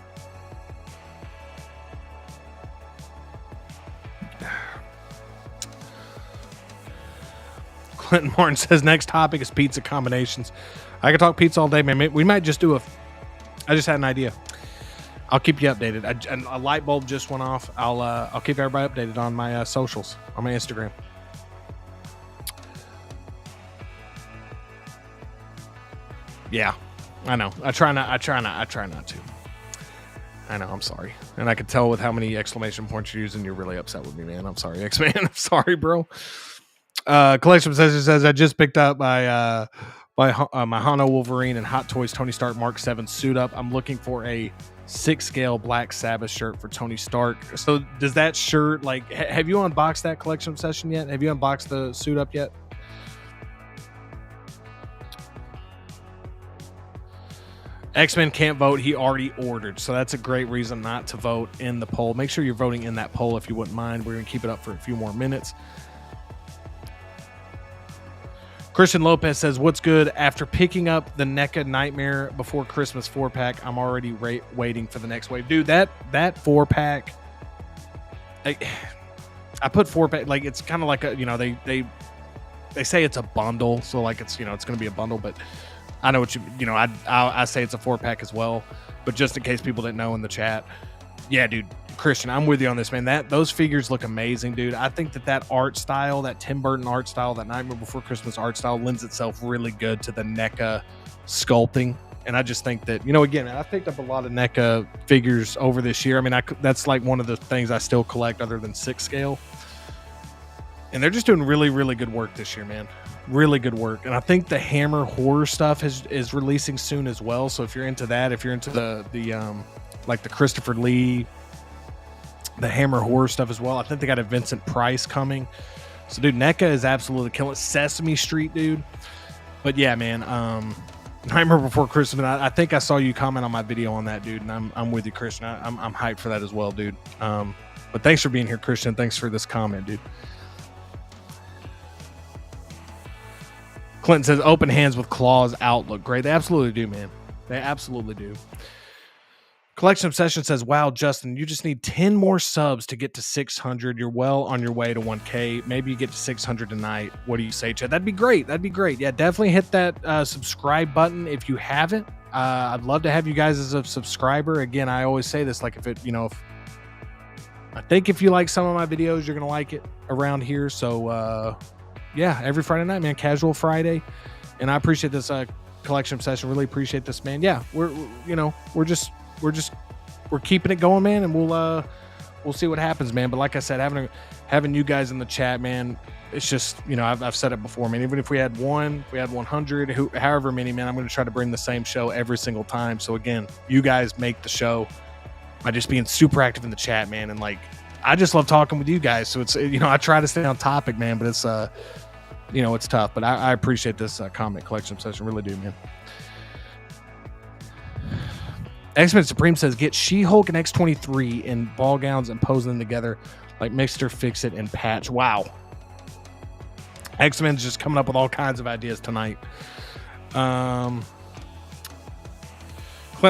Clinton Martin says, next topic is pizza combinations. I could talk pizza all day, man. We might just do I just had an idea. I'll keep you updated. A light bulb just went off. I'll keep everybody updated on my socials, on my Instagram. Yeah, I know. I try not to. I know. I'm sorry, and I could tell with how many exclamation points you're using. You're really upset with me, man. I'm sorry, X-Man. I'm sorry, bro. Collection says I just picked up my Hano Wolverine and Hot Toys Tony Stark Mark 7 suit up. I'm looking for a 6-scale Black Sabbath shirt for Tony Stark. So does that shirt, like, have you unboxed that collection session yet? Have you unboxed the suit up yet? X-Men can't vote. He already ordered. So that's a great reason not to vote in the poll. Make sure you're voting in that poll if you wouldn't mind. We're going to keep it up for a few more minutes. Christian Lopez says, what's good? After picking up the NECA Nightmare Before Christmas 4-pack, I'm already waiting for the next wave. Dude, that 4-pack, I put 4-pack, like, it's kind of like a, they say it's a bundle. So, like, it's, it's going to be a bundle, but I know what I say it's a 4-pack as well. But just in case people didn't know in the chat, yeah, dude. Christian, I'm with you on this, man. Those figures look amazing, dude. I think that art style, that Tim Burton art style, that Nightmare Before Christmas art style lends itself really good to the NECA sculpting. And I just think that, again, I picked up a lot of NECA figures over this year. I mean, that's like one of the things I still collect other than 6-scale. And they're just doing really, really good work this year, man. Really good work. And I think the Hammer horror stuff is releasing soon as well. So if you're into that, if you're into the like the Christopher Lee, the Hammer horror stuff as well. I think they got a Vincent Price coming. So, dude, NECA is absolutely killing. Sesame Street, dude. But yeah, man. Nightmare Before Christmas. I think I saw you comment on my video on that, dude. And I'm with you, Christian. I'm hyped for that as well, dude. But thanks for being here, Christian. Thanks for this comment, dude. Clinton says, open hands with claws out look great. They absolutely do, man. They absolutely do. Collection Obsession says, wow, Justin, you just need 10 more subs to get to 600. You're well on your way to 1K. Maybe you get to 600 tonight. What do you say, Chad? That'd be great. That'd be great. Yeah, definitely hit that subscribe button if you haven't. I'd love to have you guys as a subscriber. Again, I always say this, like if I think if you like some of my videos, you're going to like it around here. So, yeah, every Friday night, man, Casual Friday. And I appreciate this Collection Obsession. Really appreciate this, man. Yeah, we're keeping it going, man, and we'll see what happens, man. But like I said, having you guys in the chat, man, it's just, I've said it before, man. Even if we had 100, however many, man, I'm going to try to bring the same show every single time. So again, you guys make the show by just being super active in the chat, man. And like, I just love talking with you guys. So it's, I try to stay on topic, man, but it's, it's tough. But I appreciate this comment collection session. Really do, man. X-Men Supreme says, get She-Hulk and X-23 in ball gowns and pose them together like Mixter, Fix-It, and Patch. Wow. X-Men's just coming up with all kinds of ideas tonight. Clint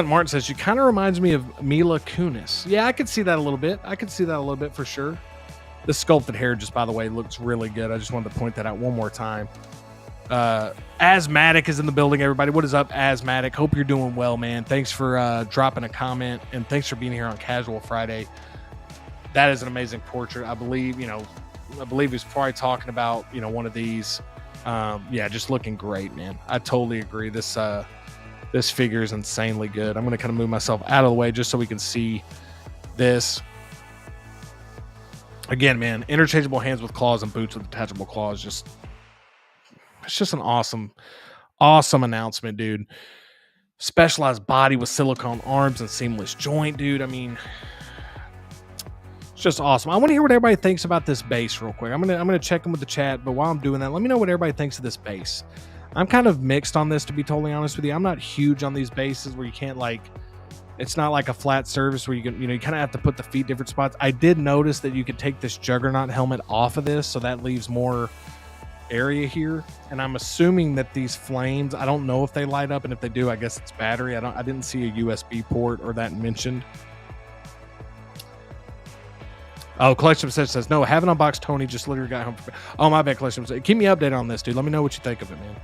Martin says, she kind of reminds me of Mila Kunis. Yeah, I could see that a little bit. For sure. The sculpted hair, just by the way, looks really good. I just wanted to point that out one more time. Asthmatic is in the building, everybody. What is up, Asthmatic? Hope you're doing well, man. Thanks for dropping a comment, and thanks for being here on Casual Friday. That is an amazing portrait. I believe he's probably talking about, one of these. Yeah, just looking great, man. I totally agree. This figure is insanely good. I'm going to kind of move myself out of the way just so we can see this. Again, man, interchangeable hands with claws and boots with detachable claws. It's just an awesome announcement, dude. Specialized body with silicone arms and seamless joint, dude. I mean, it's just awesome. I want to hear what everybody thinks about this base real quick. I'm gonna check in with the chat, but while I'm doing that, let me know what everybody thinks of this base. I'm kind of mixed on this, to be totally honest with you. I'm not huge on these bases where you can't, like, it's not like a flat surface where you can, you kind of have to put the feet different spots. I did notice that you could take this Juggernaut helmet off of this, so that leaves more area here. And I'm assuming that these flames, I don't know if they light up, and if they do, I guess it's battery. I didn't see a USB port or that mentioned. Oh, Collection says no. Haven't unboxed Tony. Just literally got home. Oh, my bad, Collection. Keep me updated on this, dude. Let me know what you think of it, man.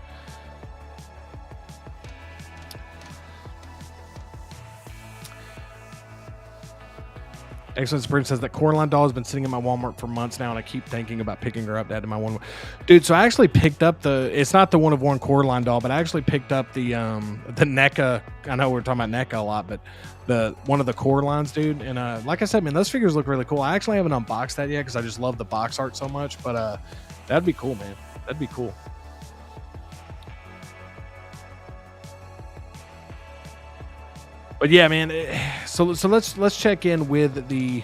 Excellent Sprint says that Coraline doll has been sitting in my Walmart for months now, and I keep thinking about picking her up to add to my one. Dude, so I actually picked up it's not the one of one Coraline doll, but I actually picked up the NECA. I know we're talking about NECA a lot, but one of the Coralines, dude. And like I said, man, those figures look really cool. I actually haven't unboxed that yet because I just love the box art so much, but that'd be cool, man. That'd be cool. But yeah, man. So let's check in with the.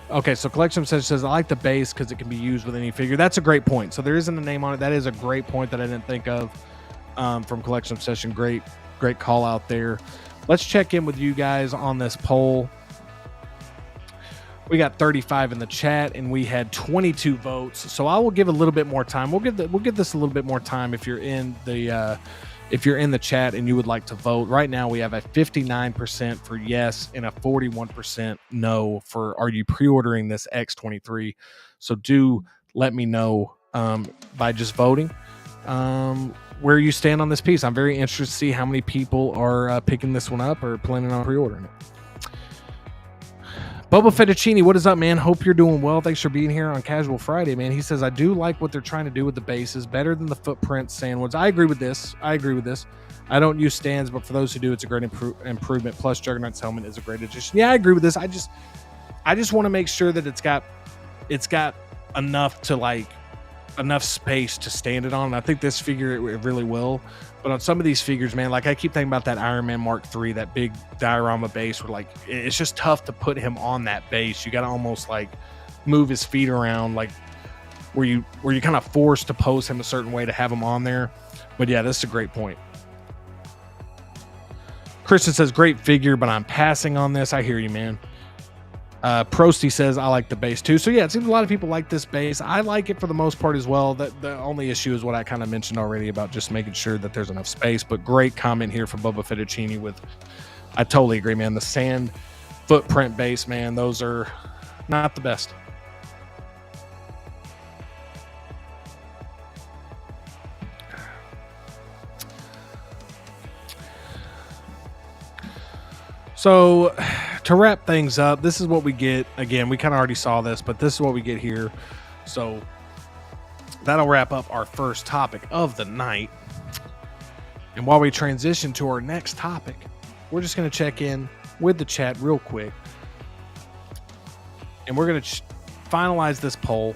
Okay, so Collection says I like the base because it can be used with any figure. That's a great point. So there isn't a name on it. That is a great point that I didn't think of from Collection Obsession. Great call out there. Let's check in with you guys on this poll. We got 35 in the chat, and we had 22 votes. So I will give a little bit more time. We'll give this a little bit more time if you're in the chat and you would like to vote. Right now we have a 59% for yes and a 41% no for are you pre-ordering this X-23. So do let me know by just voting where you stand on this piece. I'm very interested to see how many people are picking this one up or planning on pre-ordering it. Boba Fettuccini, what is up, man? Hope you're doing well. Thanks for being here on Casual Friday, man. He says, I do like what they're trying to do with the bases, better than the footprint sandwich. I agree with this. I don't use stands, but for those who do, it's a great improvement. Plus, Juggernaut's helmet is a great addition. Yeah, I agree with this. I just want to make sure that it's got enough to, like, enough space to stand it on. And I think this figure it really will. But on some of these figures, man, like I keep thinking about that Iron Man Mark III, that big diorama base where, like, it's just tough to put him on that base. You got to almost, like, move his feet around, like where you kind of forced to pose him a certain way to have him on there. But yeah, this is a great point. Christian says, great figure, but I'm passing on this. I hear you, man. Prosty says, I like the base too. So yeah, it seems a lot of people like this base. I like it for the most part as well. The only issue is what I kind of mentioned already about just making sure that there's enough space. But great comment here from Boba Fettuccini I totally agree, man. The sand footprint base, man, those are not the best. So to wrap things up, this is what we get. Again, we kind of already saw this, but this is what we get here. So that'll wrap up our first topic of the night. And while we transition to our next topic, we're just going to check in with the chat real quick. And we're going to finalize this poll.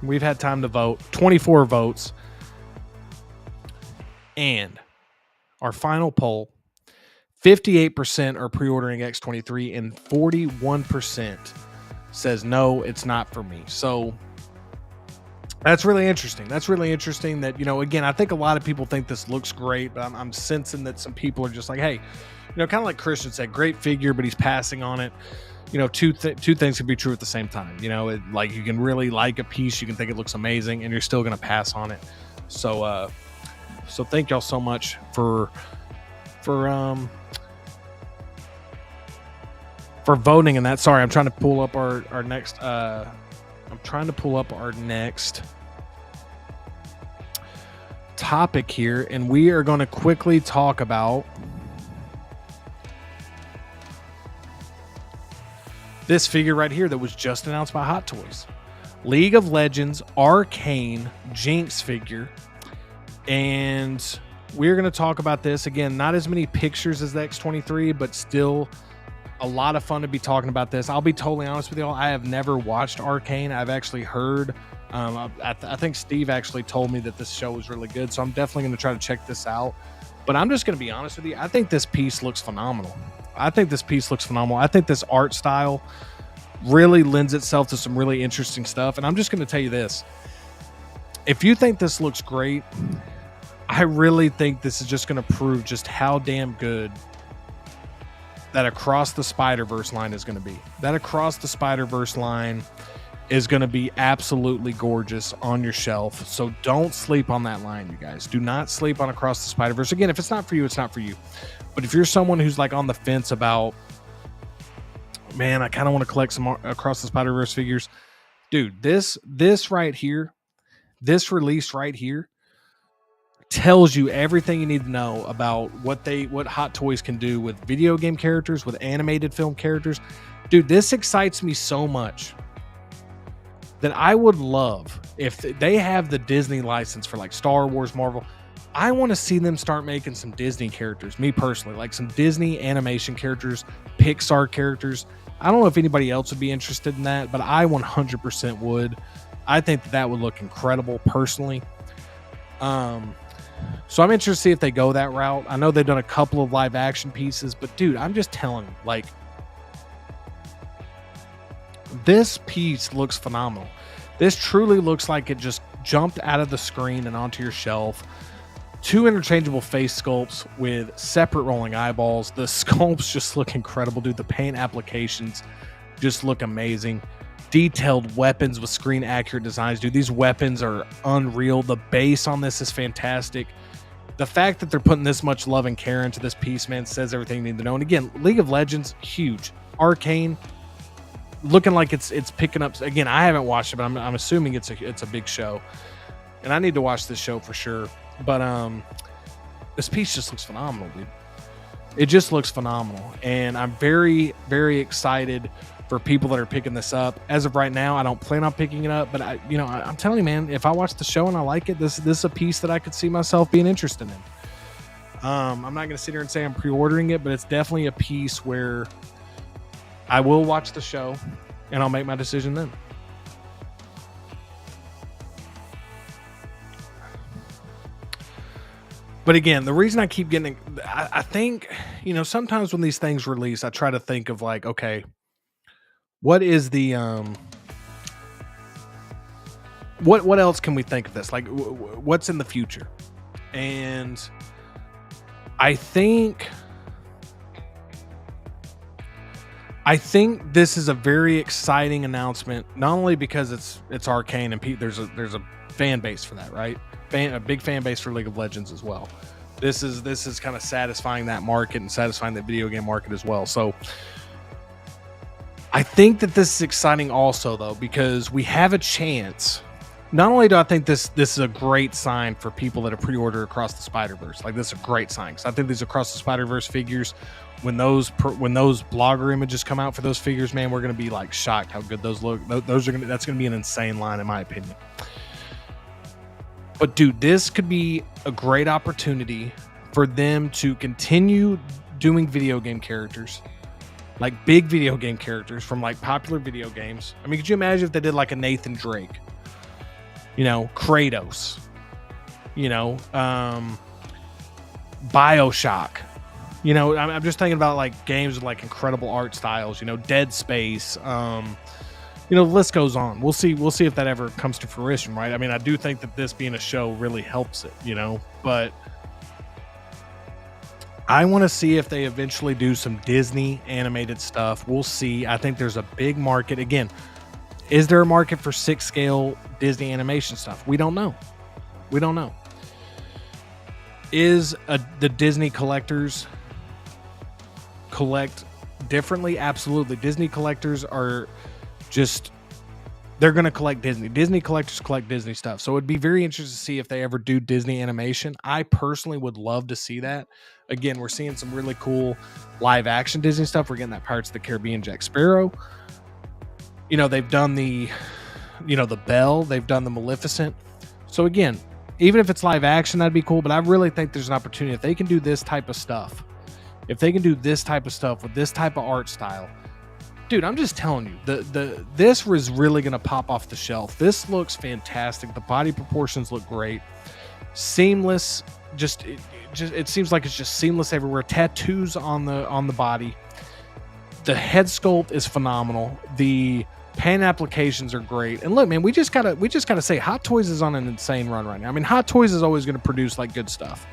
We've had time to vote. 24 votes. And our final poll, 58% are pre-ordering X-23 and 41% says no, it's not for me. So that's really interesting. That, again, I think a lot of people think this looks great, but I'm sensing that some people are just like, hey, kind of like Christian said, great figure, but he's passing on it. Two things can be true at the same time. Like you can really like a piece, you can think it looks amazing, and you're still going to pass on it. So thank y'all so much for voting in that. Sorry, I'm trying to pull up our next topic here, and we are going to quickly talk about this figure right here that was just announced by Hot Toys. League of Legends Arcane Jinx figure. And we're going to talk about this. Again, not as many pictures as the X-23, but still a lot of fun to be talking about this. I'll be totally honest with y'all. I have never watched Arcane. I've actually heard. I think Steve actually told me that this show was really good, so I'm definitely going to try to check this out. But I'm just going to be honest with you. I think this piece looks phenomenal. I think this art style really lends itself to some really interesting stuff. And I'm just going to tell you this. If you think this looks great, I really think this is just going to prove just how damn good that Across the Spider-Verse line is going to be. That Across the Spider-Verse line is going to be absolutely gorgeous on your shelf. So don't sleep on that line, you guys. Do not sleep on Across the Spider-Verse. Again, if it's not for you, it's not for you. But if you're someone who's like on the fence about, man, I kind of want to collect some Across the Spider-Verse figures, dude, this right here, this release right here tells you everything you need to know about what Hot Toys can do with video game characters, with animated film characters. Dude, this excites me so much that I would love if they have the Disney license for like Star Wars, Marvel. I want to see them start making some Disney characters, me personally, like some Disney animation characters, Pixar characters. I don't know if anybody else would be interested in that, but I 100% would. I think that would look incredible personally. So I'm interested to see if they go that route. I know they've done a couple of live action pieces, but dude, I'm just telling you, like, this piece looks phenomenal. This truly looks like it just jumped out of the screen and onto your shelf. 2 interchangeable face sculpts with separate rolling eyeballs. The sculpts just look incredible, dude. The paint applications just look amazing. Detailed weapons with screen accurate designs, dude. These weapons are unreal. The base on this is fantastic. The fact that they're putting this much love and care into this piece, man, says everything you need to know. And again, League of Legends, huge. Arcane, looking like it's picking up. Again, I haven't watched it, but I'm assuming it's a big show, and I need to watch this show for sure. But this piece just looks phenomenal, dude. It just looks phenomenal, and I'm very, very excited for people that are picking this up. As of right now, I don't plan on picking it up, but I'm telling you, man, if I watch the show and I like it, this is a piece that I could see myself being interested in. I'm not going to sit here and say I'm pre-ordering it, but it's definitely a piece where I will watch the show and I'll make my decision then. But again, the reason I keep getting, I think, sometimes when these things release, I try to think of like, okay, what is the, what else can we think of this? Like, what's in the future? And I think this is a very exciting announcement, not only because it's Arcane and there's a fan base for that, right? A big fan base for League of Legends as well. This is kind of satisfying that market and satisfying the video game market as well. So I think that this is exciting also, though, because we have a chance. Not only do I think this is a great sign for people that have pre-ordered Across the Spider-Verse, like this is a great sign, because I think these Across the Spider-Verse figures, when those blogger images come out for those figures, man, we're going to be like shocked how good those look. That's going to be an insane line, in my opinion. But dude, this could be a great opportunity for them to continue doing video game characters, like big video game characters from like popular video games. I mean, could you imagine if they did like a Nathan Drake, Kratos, BioShock, I'm just thinking about like games with like incredible art styles, Dead Space, the list goes on. We'll see if that ever comes to fruition, right? I mean, I do think that this being a show really helps it, but I want to see if they eventually do some Disney animated stuff. We'll see. I think there's a big market. Again, is there a market for 6-scale Disney animation stuff? We don't know. Is the Disney collectors collect differently? Absolutely. Disney collectors are they're going to collect Disney. Disney collectors collect Disney stuff. So it'd be very interesting to see if they ever do Disney animation. I personally would love to see that. Again, we're seeing some really cool live action Disney stuff. We're getting that Pirates of the Caribbean Jack Sparrow. They've done the Belle. They've done the Maleficent. So again, even if it's live action, that'd be cool. But I really think there's an opportunity if they can do this type of stuff if they can do this type of stuff with this type of art style, dude, I'm just telling you, this was really going to pop off the shelf. This looks fantastic. The body proportions look great. Seamless. It seems like it's just seamless everywhere. Tattoos on the body. The head sculpt is phenomenal. The paint applications are great. And look, man, we just gotta say Hot Toys is on an insane run right now. I mean, Hot Toys is always going to produce like good stuff.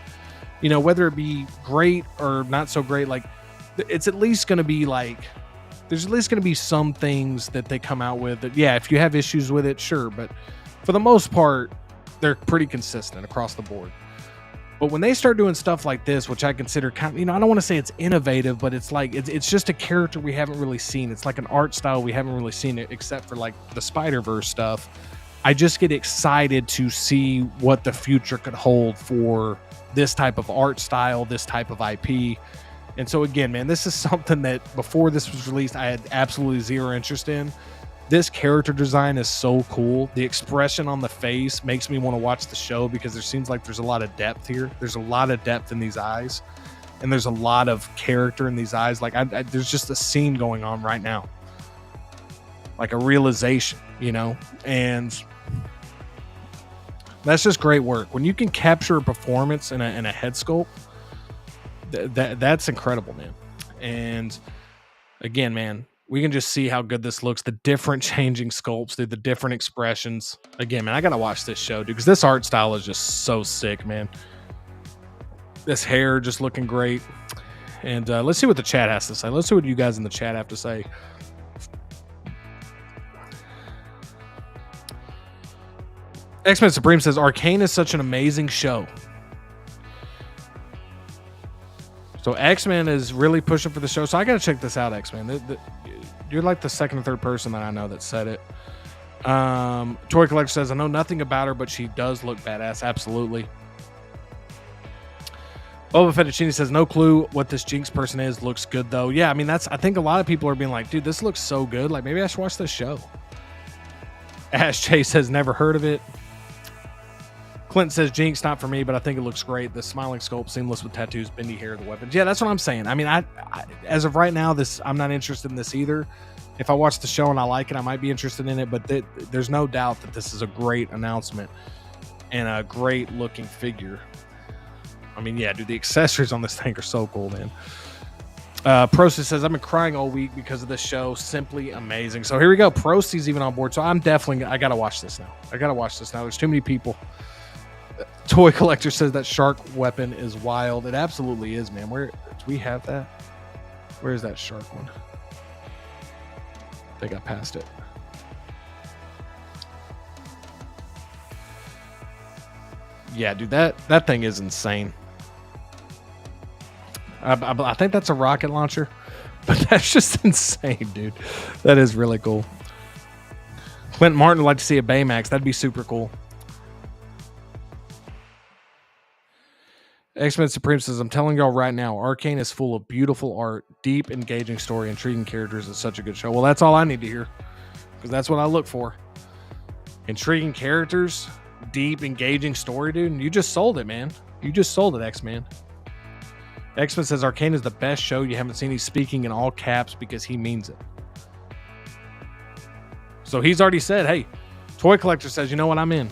You know, whether it be great or not so great, like it's at least going to be like, there's at least going to be some things that they come out with that, yeah, if you have issues with it, sure. But for the most part, they're pretty consistent across the board. But when they start doing stuff like this, which I consider kind of, you know, I don't want to say it's innovative, but it's like, it's just a character we haven't really seen. It's like an art style we haven't really seen it, except for like the Spider-Verse stuff. I just get excited to see what the future could hold for this type of art style, this type of IP. And so again, man, this is something that before this was released, I had absolutely zero interest in. This character design is so cool. The expression on the face makes me want to watch the show because there seems like there's a lot of depth here. There's a lot of depth in these eyes, and there's a lot of character in these eyes. Like there's just a scene going on right now, like a realization, you know, and that's just great work. When you can capture a performance in a head sculpt, that's incredible, man. And again, man, we can just see how good this looks. The different changing sculpts, dude, the different expressions. Again, man, I gotta watch this show, dude, because this art style is just so sick, man. This hair just looking great. And let's see what the chat has to say. Let's see what you guys in the chat have to say. X-Men Supreme says, Arcane is such an amazing show. So X-Men is really pushing for the show. So I got to check this out, X-Men. You're like the second or third person that I know that said it. Toy Collector says, I know nothing about her, but she does look badass. Absolutely. Boba Fettuccine says, no clue what this Jinx person is. Looks good, though. Yeah, I mean, I think a lot of people are being like, dude, this looks so good. Like, maybe I should watch this show. Ash Chase says, never heard of it. Clint says, Jinx, not for me, but I think it looks great. The smiling sculpt, seamless with tattoos, bendy hair, the weapons. Yeah, that's what I'm saying. I mean, I as of right now, I'm not interested in this either. If I watch the show and I like it, I might be interested in it, but there's no doubt that this is a great announcement and a great looking figure. I mean, yeah, dude, the accessories on this thing are so cool, man. Procy says, I've been crying all week because of this show. Simply amazing. So here we go. Procy's even on board. So I got to watch this now. There's too many people. Toy Collector says that shark weapon is wild. It absolutely is, man. Where do we have that? Where is that shark one? I think I passed it. Yeah, dude, that thing is insane. I think that's a rocket launcher, but that's just insane, dude. That is really cool. Quentin Martin would like to see a Baymax. That'd be super cool. X-Men Supreme says, I'm telling y'all right now, Arcane is full of beautiful art, deep, engaging story, intriguing characters. It's such a good show. Well, that's all I need to hear, because that's what I look for. Intriguing characters, deep, engaging story, dude. And you just sold it, man. You just sold it, X-Men. X-Men says, Arcane is the best show you haven't seen. He's speaking in all caps because he means it. So he's already said, hey, Toy Collector says, you know what, I'm in.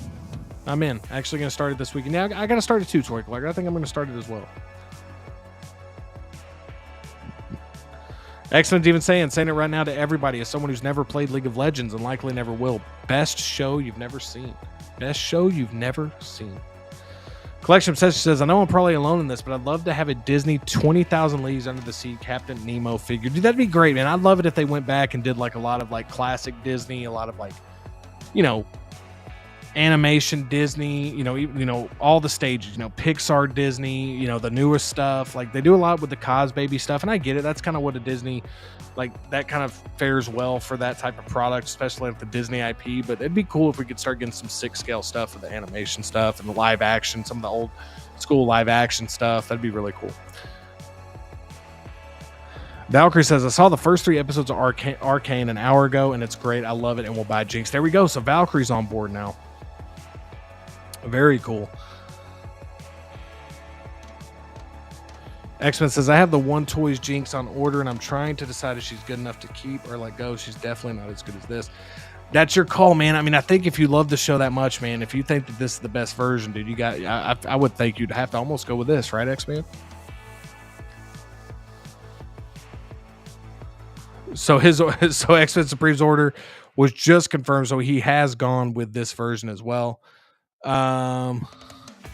Actually going to start it this weekend. Now I got to start it too, Toy Collector. I think I'm going to start it as well. X-Men's even saying it right now to everybody as someone who's never played League of Legends and likely never will. Best show you've never seen. Best show you've never seen. Collection Obsession says, I know I'm probably alone in this, but I'd love to have a Disney 20,000 Leagues Under the Sea Captain Nemo figure. Dude, that'd be great, man. I'd love it if they went back and did like a lot of like classic Disney, a lot of like, you know, animation Disney, all the stages, Pixar, Disney, the newest stuff. Like they do a lot with the Cos Baby stuff, and I get it. That's kind of what a Disney, like that kind of fares well for that type of product, especially with the Disney IP. But it'd be cool if we could start getting some 6-scale stuff with the animation stuff and the live action, some of the old school live action stuff. That'd be really cool. Valkyrie says, I saw the first 3 episodes of Arcane an hour ago, and it's great. I love it, and we'll buy Jinx. There we go. So Valkyrie's on board now. Very cool. X-Men says, I have the one Toys Jinx on order, and I'm trying to decide if she's good enough to keep or let go. She's definitely not as good as this. That's your call, man. I mean, I think if you love the show that much, man, if you think that this is the best version, dude, I would think you'd have to almost go with this, right, X-Men? So X-Men Supreme's order was just confirmed, so he has gone with this version as well.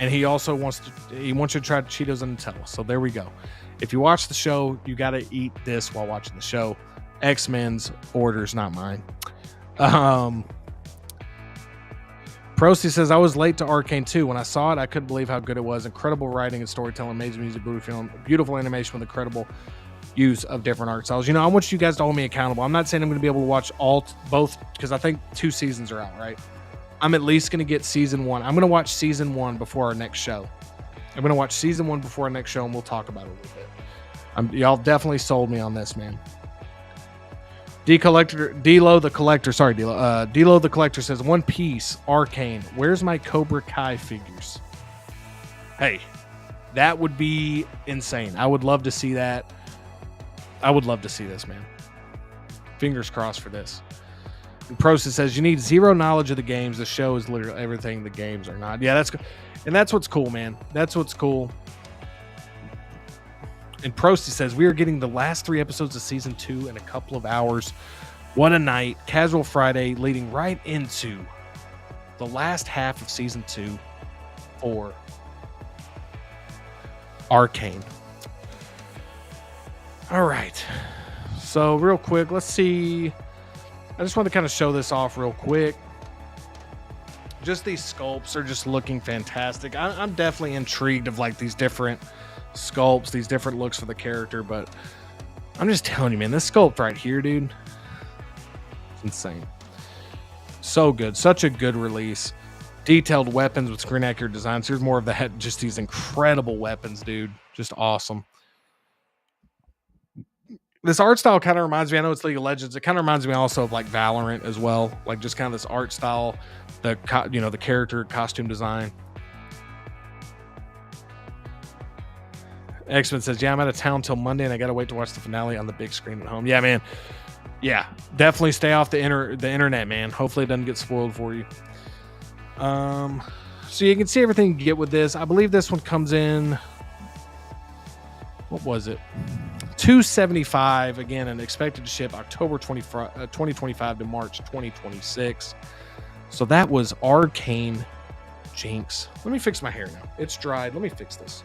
And he also wants you to try Cheetos and Nutella. So there we go. If you watch the show, you got to eat this while watching the show. X-Men's orders, not mine. Prosty says, I was late to Arcane 2. When I saw it, I couldn't believe how good it was. Incredible writing and storytelling, amazing music, beautiful animation with incredible use of different art styles. I want you guys to hold me accountable. I'm not saying I'm going to be able to watch both, because I think 2 seasons are out, right? I'm at least going to get season 1. I'm going to watch season 1 before our next show. I'm going to watch season 1 before our next show, and we'll talk about it a little bit. Y'all definitely sold me on this, man. D-Lo the Collector says, One Piece, Arcane. Where's my Cobra Kai figures? Hey, that would be insane. I would love to see that. I would love to see this, man. Fingers crossed for this. And Prost says, you need zero knowledge of the games. The show is literally everything the games are not. Yeah, that's what's cool, man. That's what's cool. And Prosty says, we are getting the last 3 episodes of season 2 in a couple of hours. What a night. Casual Friday leading right into the last half of season 2 for Arcane. All right. So real quick, let's see. I just want to kind of show this off real quick. Just these sculpts are just looking fantastic. I'm definitely intrigued of like these different sculpts, these different looks for the character, but I'm just telling you, man, this sculpt right here, dude, it's insane. So good. Such a good release. Detailed weapons with screen accurate designs. Here's more of that. Just these incredible weapons, dude. Just awesome. This art style kind of reminds me, I know it's League of Legends, it kind of reminds me also of like Valorant as well. Like just kind of this art style, the character costume design. X-Men says, yeah, I'm out of town till Monday and I got to wait to watch the finale on the big screen at home. Yeah, man. Yeah, definitely stay off the internet, man. Hopefully it doesn't get spoiled for you. So you can see everything you get with this. I believe this one comes in, what was it? $275 again, and expected to ship October 2025 to March 2026. So that was Arcane Jinx. Let me fix my hair now. It's dried. Let me fix this.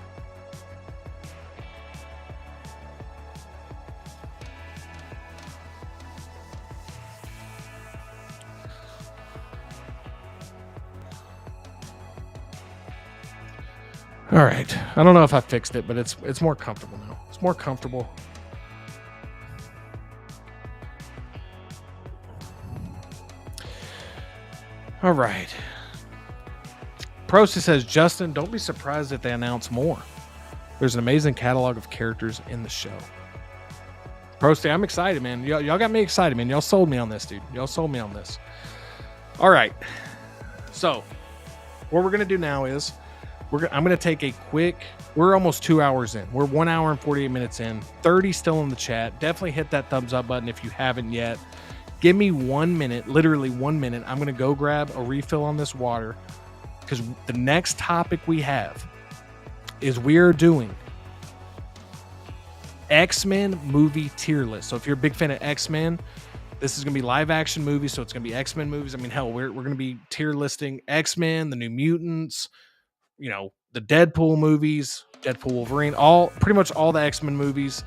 All right. I don't know if I fixed it, but it's more comfortable now. It's more comfortable. All right. Prosty says, Justin, don't be surprised if they announce more. There's an amazing catalog of characters in the show. Prosty, I'm excited, man. Y'all got me excited, man. Y'all sold me on this, dude. Y'all sold me on this. All right. So what we're going to do now is I'm going to take a quick, we're almost 2 hours in. We're 1 hour and 48 minutes in, 30 still in the chat. Definitely hit that thumbs up button if you haven't yet. Give me 1 minute, literally 1 minute. I'm going to go grab a refill on this water because the next topic we have is we're doing X-Men movie tier list. So if you're a big fan of X-Men, this is going to be live action movies. So it's going to be X-Men movies. I mean, hell, we're going to be tier listing X-Men, the New Mutants, the Deadpool movies, Deadpool Wolverine, pretty much all the X-Men movies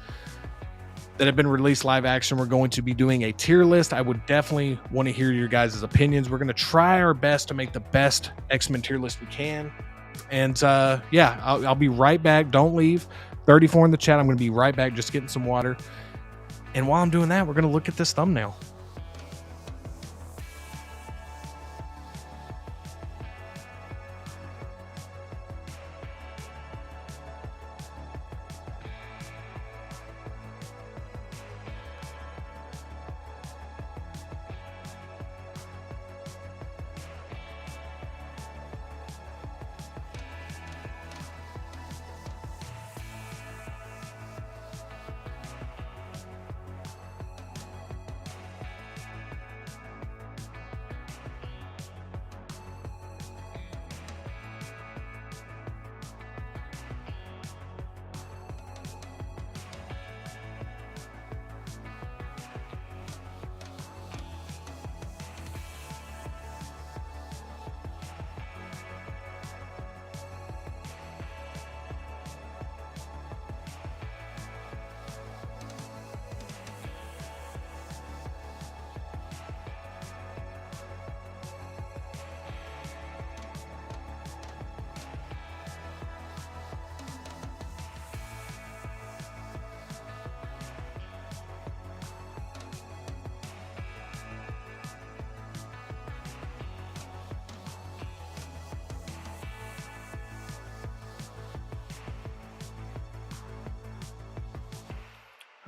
that have been released live action. We're going to be doing a tier list. I would definitely want to hear your guys' opinions. We're going to try our best to make the best X-Men tier list we can. And yeah, I'll be right back. Don't leave. 34 in the chat. I'm going to be right back, just getting some water. And while I'm doing that, we're going to look at this thumbnail.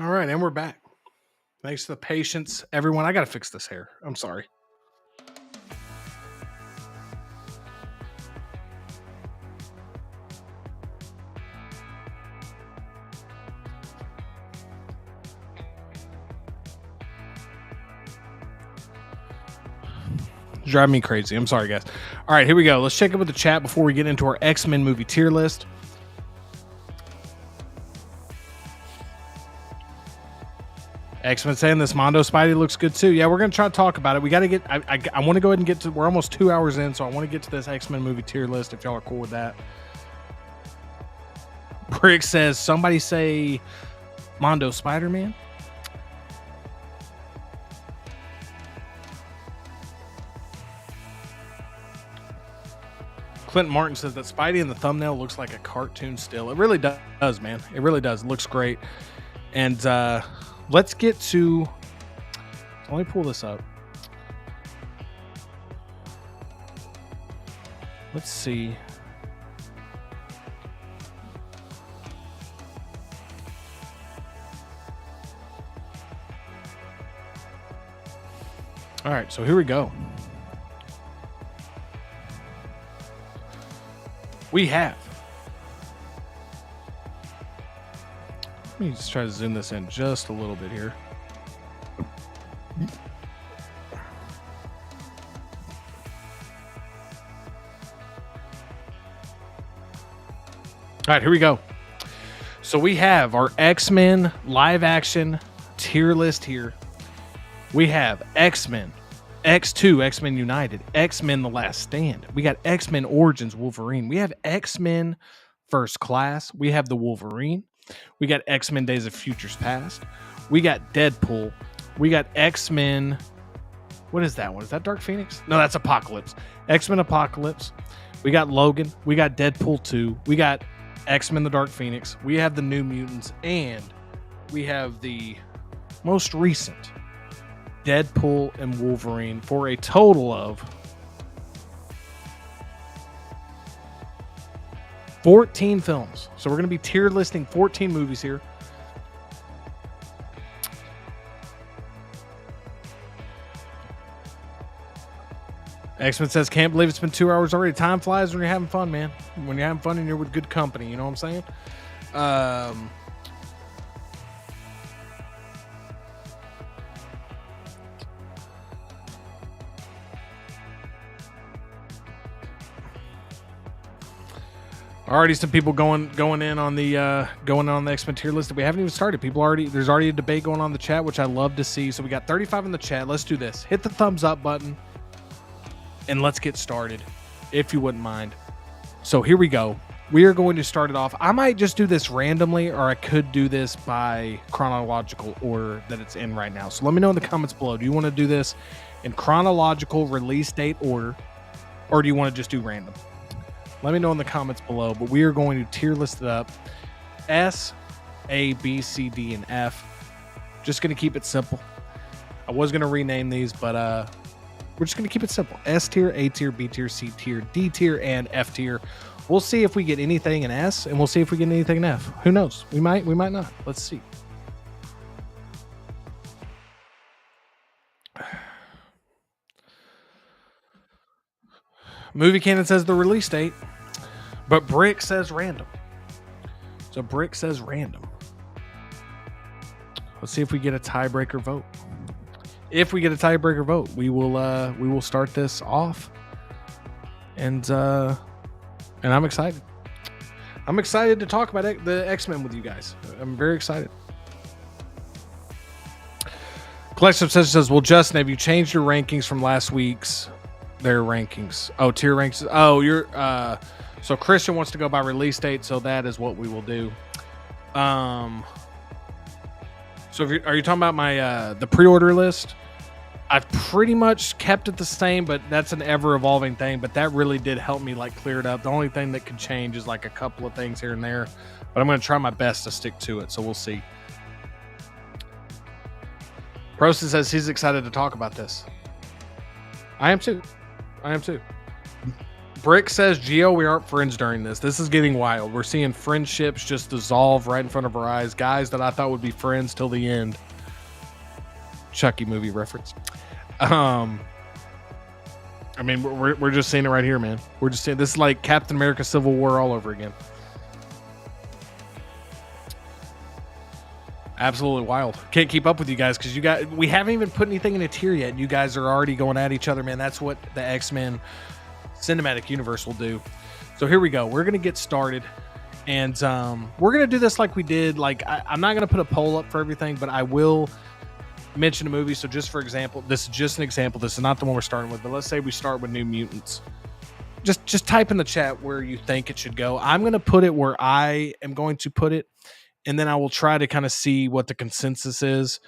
All right, and we're back. Thanks for the patience, everyone. I got to fix this hair. I'm sorry. Drive me crazy. I'm sorry, guys. All right, here we go. Let's check in with the chat before we get into our X-Men movie tier list. X-Men saying this Mondo Spidey looks good too. Yeah, we're gonna try to talk about it. We got to get. I want to go ahead and get to. We're almost 2 hours in, so I want to get to this X-Men movie tier list. If y'all are cool with that. Brick says somebody say Mondo Spider-Man. Clint Martin says that Spidey in the thumbnail looks like a cartoon still. It really does, man. It really does. It looks great. And let's get to... Let me pull this up. Let's see. All right, so here we go. We have. Let me just try to zoom this in just a little bit here. All right, here we go. So we have our X-Men live action tier list here. We have X-Men, X2, X-Men United, X-Men The Last Stand. We got X-Men Origins Wolverine. We have X-Men First Class. We have the Wolverine. We got X-Men Days of Futures Past. We got Deadpool. We got X-Men. What is that one? Is that Dark Phoenix? No, that's Apocalypse. X-Men Apocalypse. We got Logan. We got Deadpool 2. We got X-Men The Dark Phoenix. We have the New Mutants. And we have the most recent Deadpool and Wolverine for a total of 14 films. So we're going to be tier listing 14 movies here. X-Men says, can't believe it's been 2 hours already. Time flies when you're having fun, man. When you're having fun and you're with good company, you know what I'm saying? Already some people going in on the X-Men tier list that we haven't even started. There's already a debate going on in the chat, which I love to see. So we got 35 in the chat. Let's do this. Hit the thumbs up button and let's get started, if you wouldn't mind. So here we go. We are going to start it off. I might just do this randomly, or I could do this by chronological order that it's in right now. So let me know in the comments below. Do you want to do this in chronological release date order, or do you want to just do random? Let me know in the comments below, but we are going to tier list it up. S, A, B, C, D, and F. Just going to keep it simple. I was going to rename these, but we're just going to keep it simple. S tier, A tier, B tier, C tier, D tier, and F tier. We'll see if we get anything in S, and we'll see if we get anything in F. Who knows? We might not. Let's see. Movie Canon says the release date, but Brick says random. So Brick says random. Let's see if we get a tiebreaker vote. If we get a tiebreaker vote, we will start this off. And I'm excited. I'm excited to talk about the X-Men with you guys. I'm very excited. Collective says, well, Justin, have you changed your rankings from last week's? Their rankings. Oh, tier ranks. Oh, you're so Christian wants to go by release date, so that is what we will do. So are you talking about my the pre-order list? I've pretty much kept it the same, but that's an ever-evolving thing. But that really did help me clear it up. The only thing that could change is a couple of things here and there, but I'm going to try my best to stick to it. So we'll see. Proston says he's excited to talk about this. I am too. Brick says, Geo, we aren't friends during this. This is getting wild. We're seeing friendships just dissolve right in front of our eyes. Guys that I thought would be friends till the end. Chucky movie reference. I mean, we're just seeing it right here, man. We're just seeing this is like Captain America Civil War all over again. Absolutely wild. Can't keep up with you guys because we haven't even put anything in a tier yet. You guys are already going at each other, man. That's what the X-Men cinematic universe will do. So here we go. We're gonna get started, and we're gonna do this like we did. Like I'm not gonna put a poll up for everything, but I will mention a movie. So just for example, this is just an example. This is not the one we're starting with, but let's say we start with New Mutants. Just type in the chat where you think it should go. I'm gonna put it where I am going to put it, and then I will try to kind of see what the consensus is.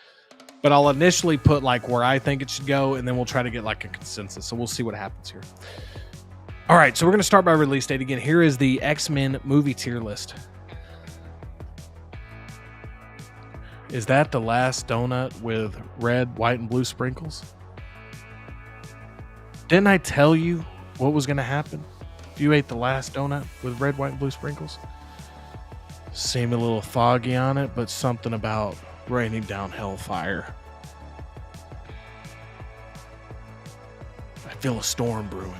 But I'll initially put like where I think it should go, and then we'll try to get like a consensus. So we'll see what happens here. All right, so we're going to start by release date. Again, here is the X-Men movie tier list. Is that the last donut with red, white, and blue sprinkles? Didn't I tell you what was going to happen if you ate the last donut with red, white, and blue sprinkles? Seemed a little foggy on it, but something about raining down hellfire. I feel a storm brewing.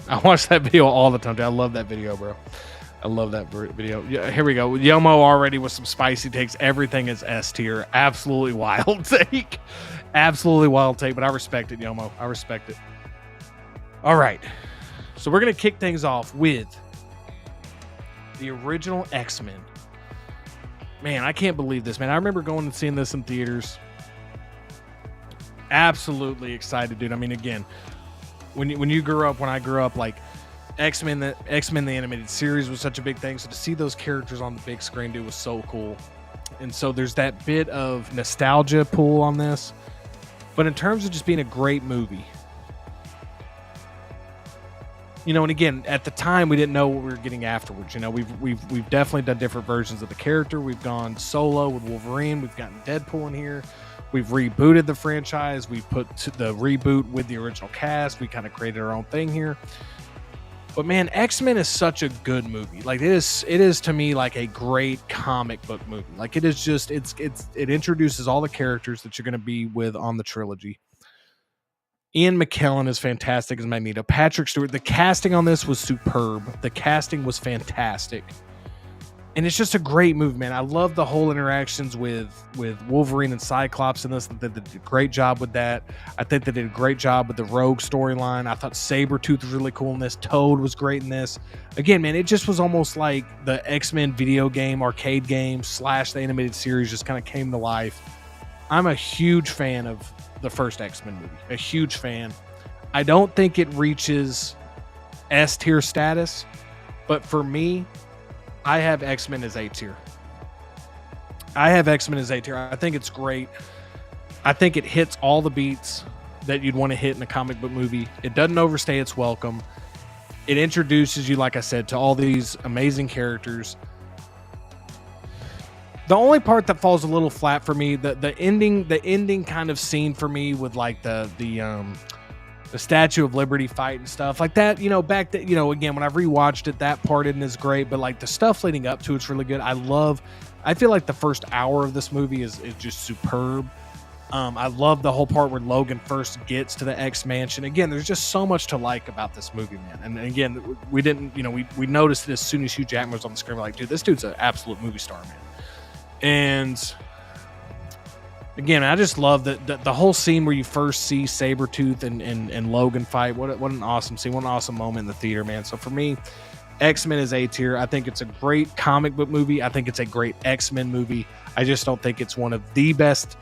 I watch that video all the time, dude. I love that video, bro. I love that video. Yeah, here we go. Yomo already with some spicy takes. Everything is S tier. Absolutely wild take. Absolutely wild take, but I respect it, Yomo. I respect it. All right. So we're going to kick things off with the original X-Men. Man, I can't believe this, man. I remember going and seeing this in theaters. Absolutely excited, dude. I mean, again, when I grew up, like X-Men the animated series was such a big thing. So to see those characters on the big screen, dude, was so cool. And so there's that bit of nostalgia pull on this. But in terms of just being a great movie, you know, and again, at the time we didn't know what we were getting afterwards. You know, we've definitely done different versions of the character. We've gone solo with Wolverine. We've gotten Deadpool in here. We've rebooted the franchise. We've put the reboot with the original cast. We kind of created our own thing here. But man, X-Men is such a good movie. Like it is to me like a great comic book movie. Like it is just it introduces all the characters that you're going to be with on the trilogy. Ian McKellen is fantastic as Magneto. Patrick Stewart, the casting on this was superb. The casting was fantastic. And it's just a great movie, man. I love the whole interactions with Wolverine and Cyclops in this. They did a great job with that. I think they did a great job with the Rogue storyline. I thought Sabretooth was really cool in this. Toad was great in this. Again, man, it just was almost like the X-Men video game, arcade game / the animated series just kind of came to life. I'm a huge fan of the first X-Men movie. A huge fan. I don't think it reaches S tier status, but for me, I have X-Men as A tier. I think it's great. I think it hits all the beats that you'd want to hit in a comic book movie. It doesn't overstay its welcome. It introduces you, like I said, to all these amazing characters. The only part that falls a little flat for me, the ending kind of scene for me with like the Statue of Liberty fight and stuff like that, you know, back that, you know, again, when I've rewatched it, that part isn't as great, but like the stuff leading up to it's really good. I feel like the first hour of this movie is just superb. I love the whole part where Logan first gets to the X Mansion. Again, there's just so much to like about this movie, man. And again, we didn't, you know, we noticed it as soon as Hugh Jackman was on the screen. We're like, dude, this dude's an absolute movie star, man. And again, I just love the whole scene where you first see Sabretooth and Logan fight. What an awesome scene. What an awesome moment in the theater, man. So for me, X-Men is A tier. I think it's a great comic book movie. I think it's a great X-Men movie. I just don't think it's one of the best.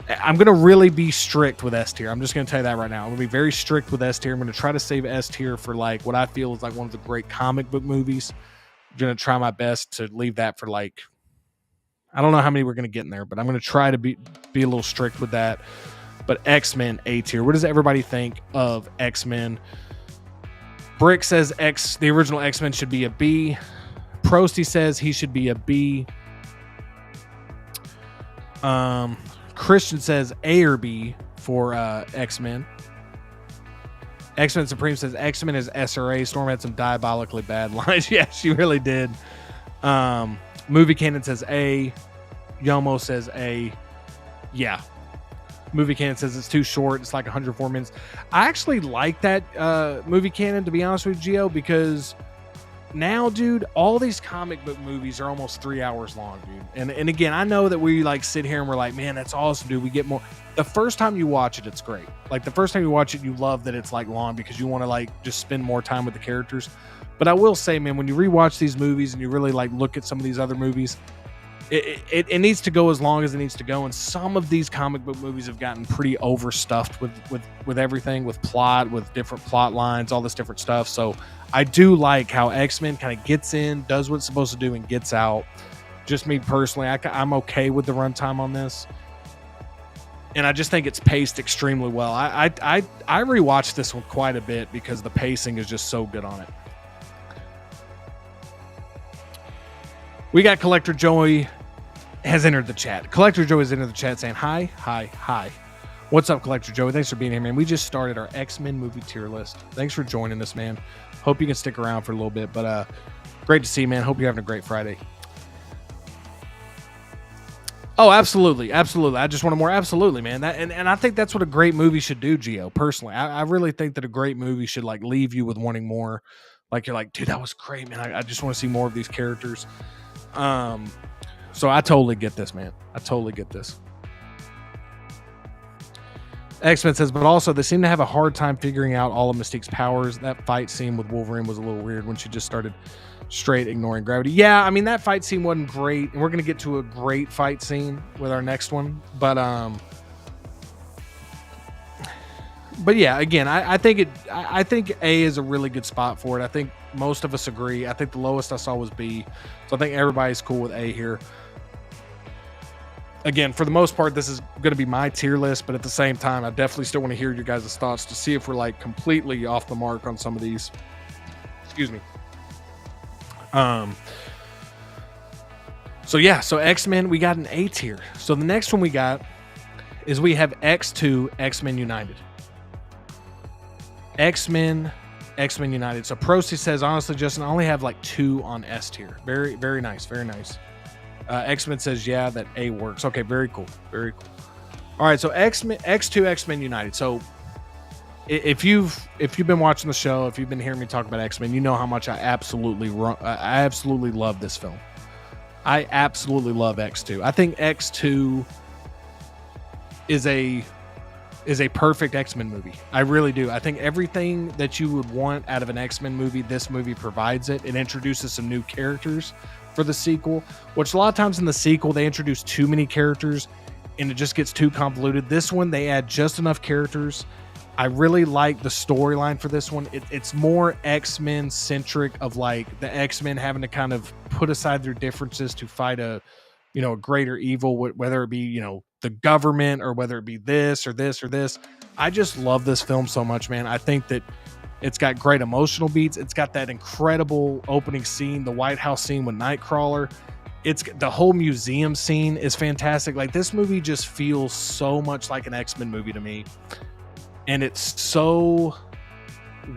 I'm going to really be strict with S tier. I'm just going to tell you that right now. I'm going to be very strict with S tier. I'm going to try to save S tier for like what I feel is like one of the great comic book movies. I'm going to try my best to leave that for like, I don't know how many we're going to get in there, but I'm going to try to be a little strict with that. But X-Men A tier. What does everybody think of X-Men? Brick says the original X-Men should be a B. Prosty says he should be a B. Christian says A or B for X-Men. X-Men Supreme says X-Men is SRA. Storm had some diabolically bad lines. Yeah, she really did. Movie Canon says A. Yomo says A. Yeah. Movie Canon says it's too short. It's like 104 minutes. I actually like that Movie Canon, to be honest with you, Gio, because now, dude, all these comic book movies are almost 3 hours long, dude. And again, I know that we like sit here and we're like, man, that's awesome, dude. We get more. The first time you watch it, it's great. Like the first time you watch it, you love that it's like long because you want to like just spend more time with the characters. But I will say, man, when you rewatch these movies and you really like look at some of these other movies, it needs to go as long as it needs to go. And some of these comic book movies have gotten pretty overstuffed with everything, with plot, with different plot lines, all this different stuff. So I do like how X-Men kind of gets in, does what it's supposed to do, and gets out. Just me personally, I'm okay with the runtime on this. And I just think it's paced extremely well. I rewatched this one quite a bit because the pacing is just so good on it. We got Collector Joey has entered the chat. Collector Joey has entered the chat saying, hi. What's up, Collector Joey? Thanks for being here, man. We just started our X-Men movie tier list. Thanks for joining us, man. Hope you can stick around for a little bit, but great to see you, man. Hope you're having a great Friday. Oh, absolutely. I just wanted more. Absolutely, man. And I think that's what a great movie should do, Gio, personally. I really think that a great movie should like leave you with wanting more. Like you're like, dude, that was great, man. I just want to see more of these characters. So I totally get this, man. I totally get this. X-Men says, but also they seem to have a hard time figuring out all of Mystique's powers. That fight scene with Wolverine was a little weird when she just started straight ignoring gravity. Yeah, I mean, that fight scene wasn't great, and we're going to get to a great fight scene with our next one. But yeah, again, I think A is a really good spot for it. I think most of us agree. I think the lowest I saw was B. So I think everybody's cool with A here. Again, for the most part, this is going to be my tier list, but at the same time, I definitely still want to hear your guys' thoughts to see if we're like completely off the mark on some of these. Excuse me. So yeah, so X-Men, we got an A tier. So the next one we got is we have X2, X-Men United. X-Men United. So Prosty says, honestly, Justin, I only have like 2 on S tier. Very, very nice. Very nice. X-Men says, yeah, that A works. Okay, very cool. Very cool. All right, so X2, X-Men United. So if you've been watching the show, if you've been hearing me talk about X-Men, you know how much I absolutely love this film. I absolutely love X2. I think X2 is a perfect X-Men movie. I really do. I think everything that you would want out of an X-Men movie, this movie provides it. It introduces some new characters for the sequel, which a lot of times in the sequel, they introduce too many characters and it just gets too convoluted. This one, they add just enough characters. I really like the storyline for this one. It's more X-Men centric, of like the X-Men having to kind of put aside their differences to fight a greater evil, whether it be, the government or whether it be this or this or this. I just love this film so much, man. I think that it's got great emotional beats. It's got that incredible opening scene, the White House scene with Nightcrawler. It's the whole museum scene is fantastic. Like, this movie just feels so much like an X-Men movie to me. And it's so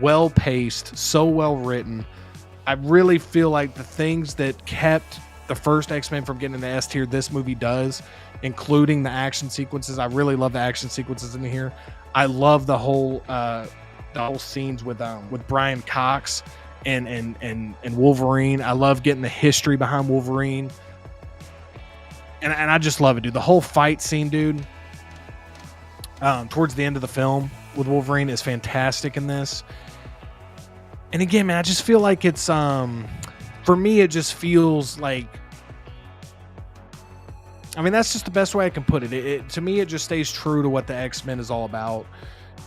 well paced, so well written. I really feel like the things that kept the first X-Men from getting in the S tier, this movie does, including the action sequences. I really love the action sequences in here. I love the whole scenes with Brian Cox and Wolverine. I love getting the history behind Wolverine. And I just love it, dude. The whole fight scene, dude, towards the end of the film with Wolverine is fantastic in this. And again, man, I just feel like it's for me, it just feels like, I mean, that's just the best way I can put it. To me, it just stays true to what the X-Men is all about.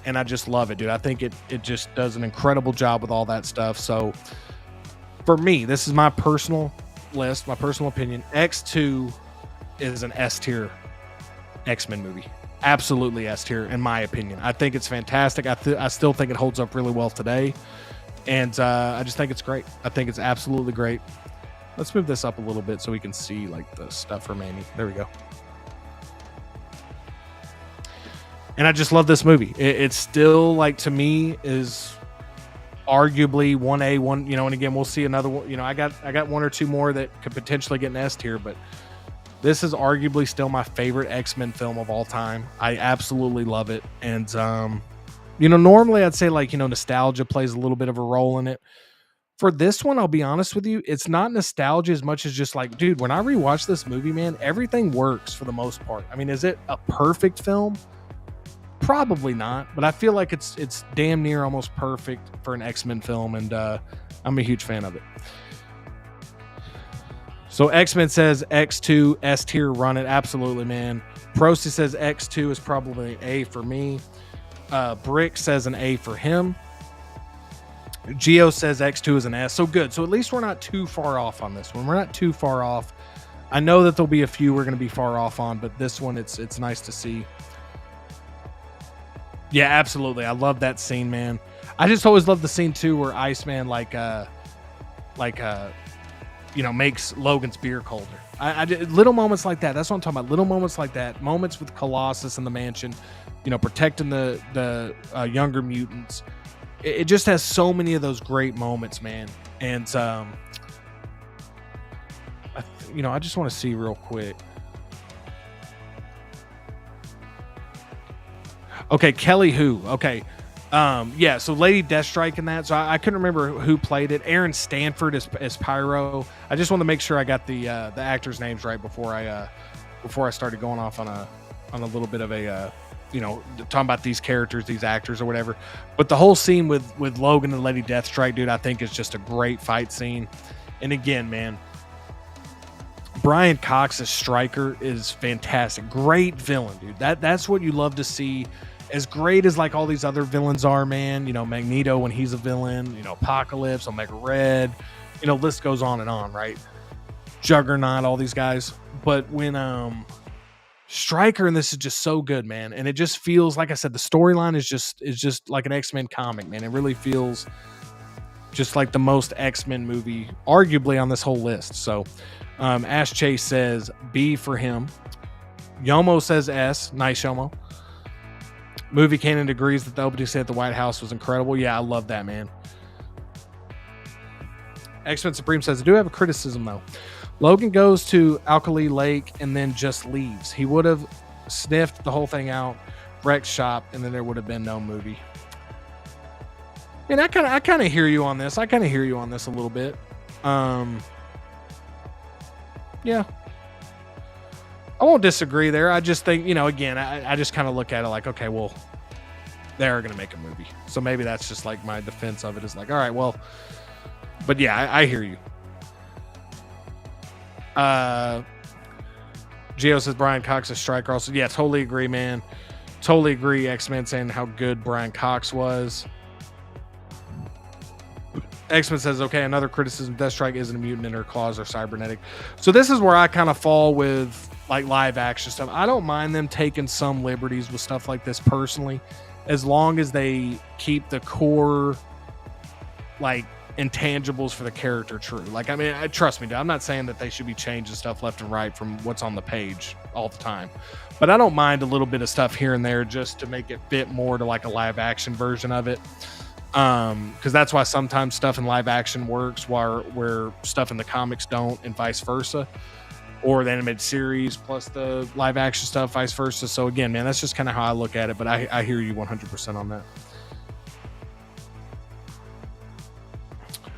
And I just love it, dude. I think it just does an incredible job with all that stuff. So for me, this is my personal list, my personal opinion. X2 is an S tier X-Men movie. Absolutely S tier, in my opinion. I think it's fantastic. I still think it holds up really well today. And I just think it's great. I think it's absolutely great. Let's move this up a little bit so we can see like the stuff remaining. There we go. And I just love this movie. It's still like, to me, is arguably 1A, one, and again, we'll see another one. I got one or two more that could potentially get an S tier, but this is arguably still my favorite X-Men film of all time. I absolutely love it. And normally I'd say like, nostalgia plays a little bit of a role in it. For this one, I'll be honest with you, it's not nostalgia as much as just like, dude, when I rewatch this movie, man, everything works for the most part. I mean, is it a perfect film? Probably not, but I feel like it's damn near almost perfect for an X-Men film, and I'm a huge fan of it. So X-Men says X2 S tier, run it. Absolutely, man. Prosty says X2 is probably an A for me. Brick says an A for him. Geo says X2 is an S. So good. So at least we're not too far off on this one. We're not too far off. I know that there'll be a few we're going to be far off on, but this one, it's nice to see. Yeah, absolutely. I love that scene, man. I just always love the scene too where Iceman makes Logan's beer colder. I little moments like that. That's what I'm talking about. Little moments like that. Moments with Colossus in the mansion, protecting the younger mutants. It just has so many of those great moments, man. And I just want to see real quick. Okay, Kelly Who. Okay. Yeah, so Lady Deathstrike in that. So I couldn't remember who played it. Aaron Stanford as Pyro. I just want to make sure I got the actors' names right before I started going off on a little bit of a talking about these characters, these actors or whatever. But the whole scene with Logan and Lady Deathstrike, dude, I think is just a great fight scene. And again, man, Brian Cox's Stryker is fantastic. Great villain, dude. That's what you love to see. As great as like all these other villains are, man, Magneto when he's a villain, Apocalypse, Omega Red, list goes on and on, right? Juggernaut, all these guys. But when Stryker, and this is just so good, man. And it just feels, like I said, the storyline is just like an X-Men comic, man. It really feels just like the most X-Men movie, arguably, on this whole list. So Ash Chase says B for him. Yomo says S. Nice, Yomo. Movie Canon agrees that the opening scene at the White House was incredible. Yeah, I love that, man. X-Men Supreme says, I do have a criticism, though. Logan goes to Alkali Lake and then just leaves. He would have sniffed the whole thing out, wrecked shop, and then there would have been no movie. And I kind of hear you on this. I kind of hear you on this a little bit. Yeah. I won't disagree there. I just think, again, I just kind of look at it like, okay, well, they're going to make a movie. So maybe that's just like my defense of it is like, all right, well, but yeah, I hear you. Geo says Brian Cox is Stryker also. Yeah, totally agree, man. Totally agree. X-Men saying how good Brian Cox was. X-Men says, okay, another criticism, Deathstrike isn't a mutant and her claws are cybernetic. So this is where I kind of fall with like live action stuff. I don't mind them taking some liberties with stuff like this personally, as long as they keep the core like intangibles for the character true. Like, I mean, trust me, dude, I'm not saying that they should be changing stuff left and right from what's on the page all the time, but I don't mind a little bit of stuff here and there just to make it fit more to like a live action version of it. Because that's why sometimes stuff in live action works where stuff in the comics don't, and vice versa, or the animated series plus the live action stuff, vice versa. So again, man, that's just kind of how I look at it, but I hear you 100% on that.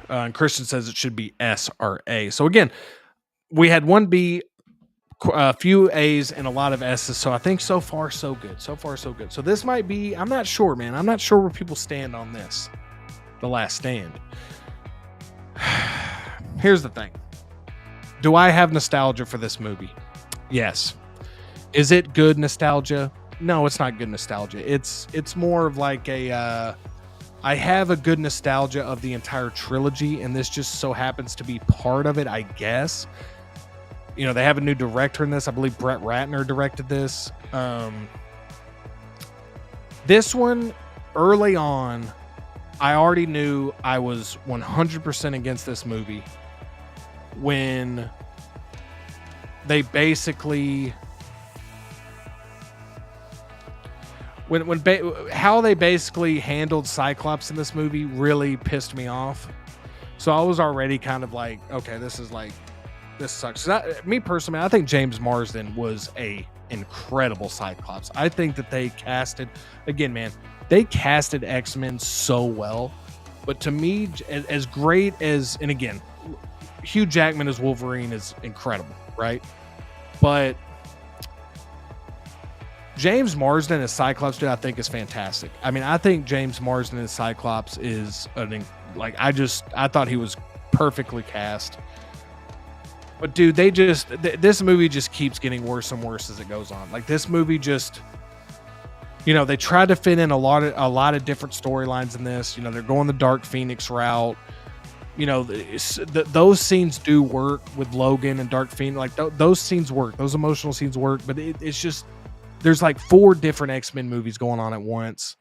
And Christian says it should be S or A. So again, we had one B, a few A's, and a lot of S's. So I think so far, so good. So far, so good. So this might be, I'm not sure, man. I'm not sure where people stand on this. The Last Stand. Here's the thing. Do I have nostalgia for this movie? Yes. Is it good nostalgia? No, it's not good nostalgia. It's more of like a, I have a good nostalgia of the entire trilogy, and this just so happens to be part of it, I guess. They have a new director in this. I believe Brett Ratner directed this. This one, early on, I already knew I was 100% against this movie when they basically, how they basically handled Cyclops in this movie really pissed me off. So I was already kind of like, okay, this sucks. Me personally, I think James Marsden was a incredible Cyclops. I think that they casted X-Men so well. But to me, as great as, and again, Hugh Jackman as Wolverine is incredible, right? But James Marsden as Cyclops, dude, I think is fantastic. I mean, I think James Marsden as Cyclops is I thought he was perfectly cast. But dude, this movie just keeps getting worse and worse as it goes on. Like this movie just, they tried to fit in a lot of different storylines in this. They're going the Dark Phoenix route. Those scenes do work with Logan and Dark Phoenix. Like those scenes work. Those emotional scenes work. But it's just, there's like 4 different X-Men movies going on at once.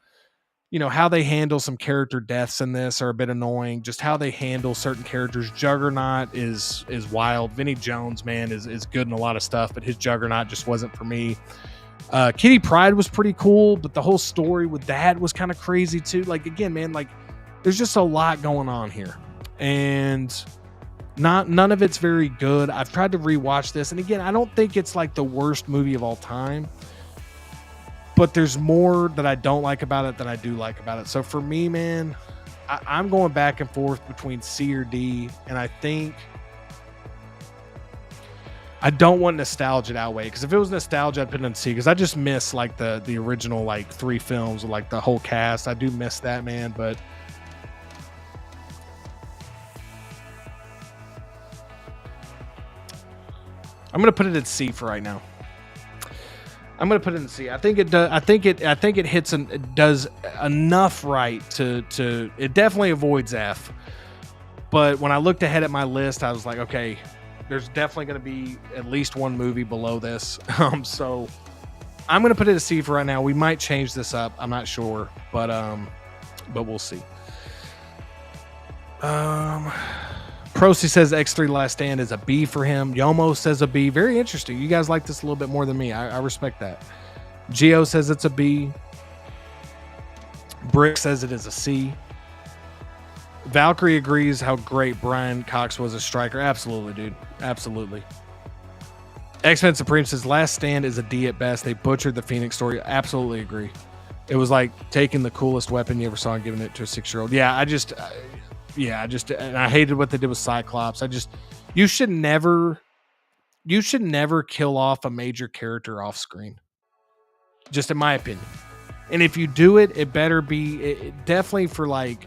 How they handle some character deaths in this are a bit annoying. Just how they handle certain characters. Juggernaut is wild. Vinnie Jones, man, is good in a lot of stuff, but his Juggernaut just wasn't for me. Kitty Pryde was pretty cool, but the whole story with that was kind of crazy too. Like again, man, like there's just a lot going on here, and none of it's very good. I've tried to rewatch this, and again, I don't think it's like the worst movie of all time. But there's more that I don't like about it than I do like about it. So for me, man, I'm going back and forth between C or D. And I think I don't want nostalgia to outweigh. Because if it was nostalgia, I'd put it in C. Because I just miss like the original like 3 films with like the whole cast. I do miss that, man. But I'm going to put it at C for right now. I'm going to put it in C. I think it does. I think it hits and it does enough right to it definitely avoids F. But when I looked ahead at my list, I was like, okay, there's definitely going to be at least one movie below this. So I'm going to put it at C for right now. We might change this up. I'm not sure, but we'll see. Prosy says X3 Last Stand is a B for him. Yomo says a B. Very interesting. You guys like this a little bit more than me. I respect that. Geo says it's a B. Brick says it is a C. Valkyrie agrees how great Brian Cox was as Stryker. Absolutely, dude. Absolutely. X-Men Supreme says Last Stand is a D at best. They butchered the Phoenix story. Absolutely agree. It was like taking the coolest weapon you ever saw and giving it to a 6-year-old. And I hated what they did with Cyclops. You should never kill off a major character off screen. Just in my opinion. And if you do it, it better be definitely for like,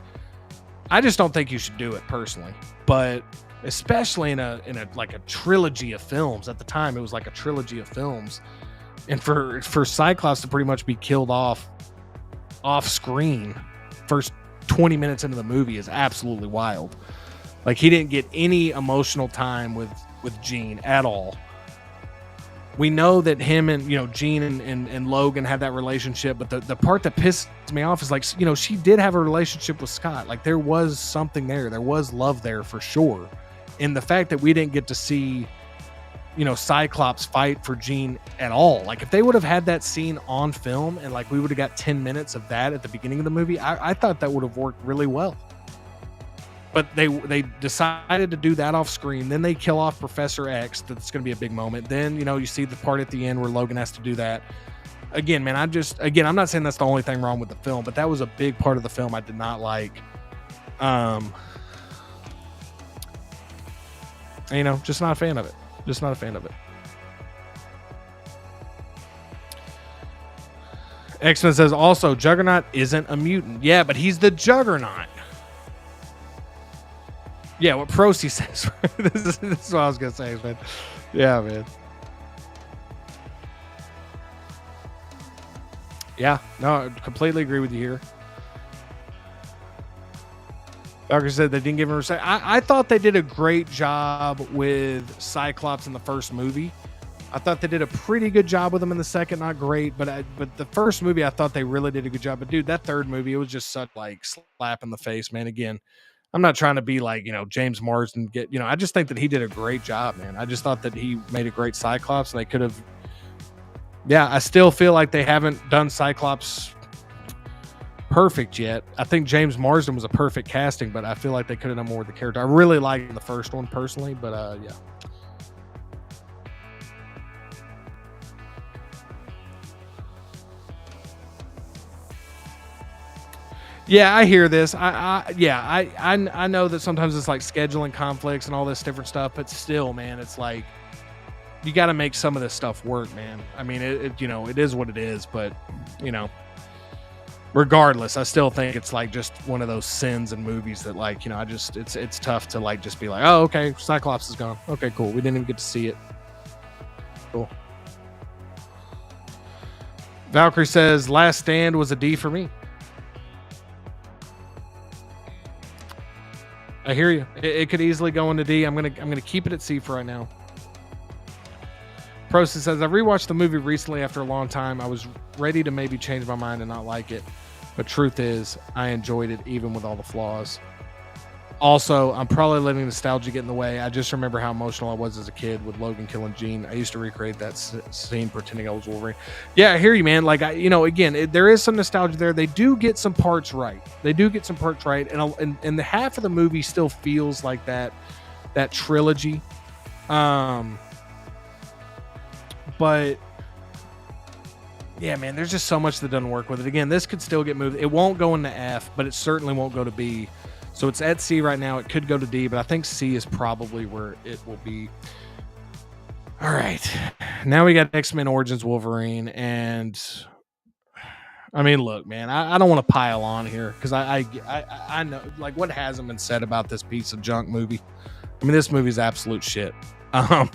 I just don't think you should do it personally, but especially in a like a trilogy of films. At the time, it was like a trilogy of films. And for Cyclops to pretty much be killed off screen first 20 minutes into the movie is absolutely wild. Like he didn't get any emotional time with Jean at all. We know that him and Jean and Logan had that relationship, but the part that pisses me off is like, she did have a relationship with Scott. Like there was something there. There was love there for sure. And the fact that we didn't get to see Cyclops fight for Jean at all. Like if they would have had that scene on film and like we would have got 10 minutes of that at the beginning of the movie, I thought that would have worked really well. But they decided to do that off screen. Then they kill off Professor X. That's going to be a big moment. Then, you see the part at the end where Logan has to do that. Again, man, I'm not saying that's the only thing wrong with the film, but that was a big part of the film I did not like. Just not a fan of it. Just not a fan of it. X-Men says also Juggernaut isn't a mutant. Yeah, but he's the Juggernaut. Yeah, what Prosy says. This is what I was going to say, man. Yeah, man. Yeah, no, I completely agree with you here. Doctor said they didn't give him respect. I thought they did a great job with Cyclops in the first movie. I thought they did a pretty good job with him in the second. Not great, but the first movie, I thought they really did a good job. But dude, that third movie, it was just such like slap in the face, man. Again, I'm not trying to be like, James Marsden I just think that he did a great job, man. I just thought that he made a great Cyclops and they could have Yeah, I still feel like they haven't done Cyclops perfect yet. I think James Marsden was a perfect casting, but I feel like they could have done more with the character. I really liked the first one personally, but yeah. Yeah, I hear this. I know that sometimes it's like scheduling conflicts and all this different stuff, but still, man, it's like you got to make some of this stuff work, man. I mean, it is what it is, but regardless, I still think it's like just one of those sins in movies that like, it's tough to like just be like, oh, okay, Cyclops is gone. Okay, cool. We didn't even get to see it. Cool. Valkyrie says, Last Stand was a D for me. I hear you. It could easily go into D. I'm gonna keep it at C for right now. Prost says, I rewatched the movie recently after a long time. I was ready to maybe change my mind and not like it, but truth is, I enjoyed it even with all the flaws. Also, I'm probably letting nostalgia get in the way. I just remember how emotional I was as a kid with Logan killing Jean. I used to recreate that scene pretending I was Wolverine. Yeah, I hear you, man. Like, again, there is some nostalgia there. They do get some parts right. And the half of the movie still feels like that trilogy. But yeah, man, there's just so much that doesn't work with it. Again, this could still get moved. It won't go into F, but it certainly won't go to B. So it's at C right now. It could go to D, but I think C is probably where it will be. All right. Now we got X-Men Origins Wolverine. And I mean, look, man, I don't want to pile on here because I know like what hasn't been said about this piece of junk movie. I mean, this movie's absolute shit. I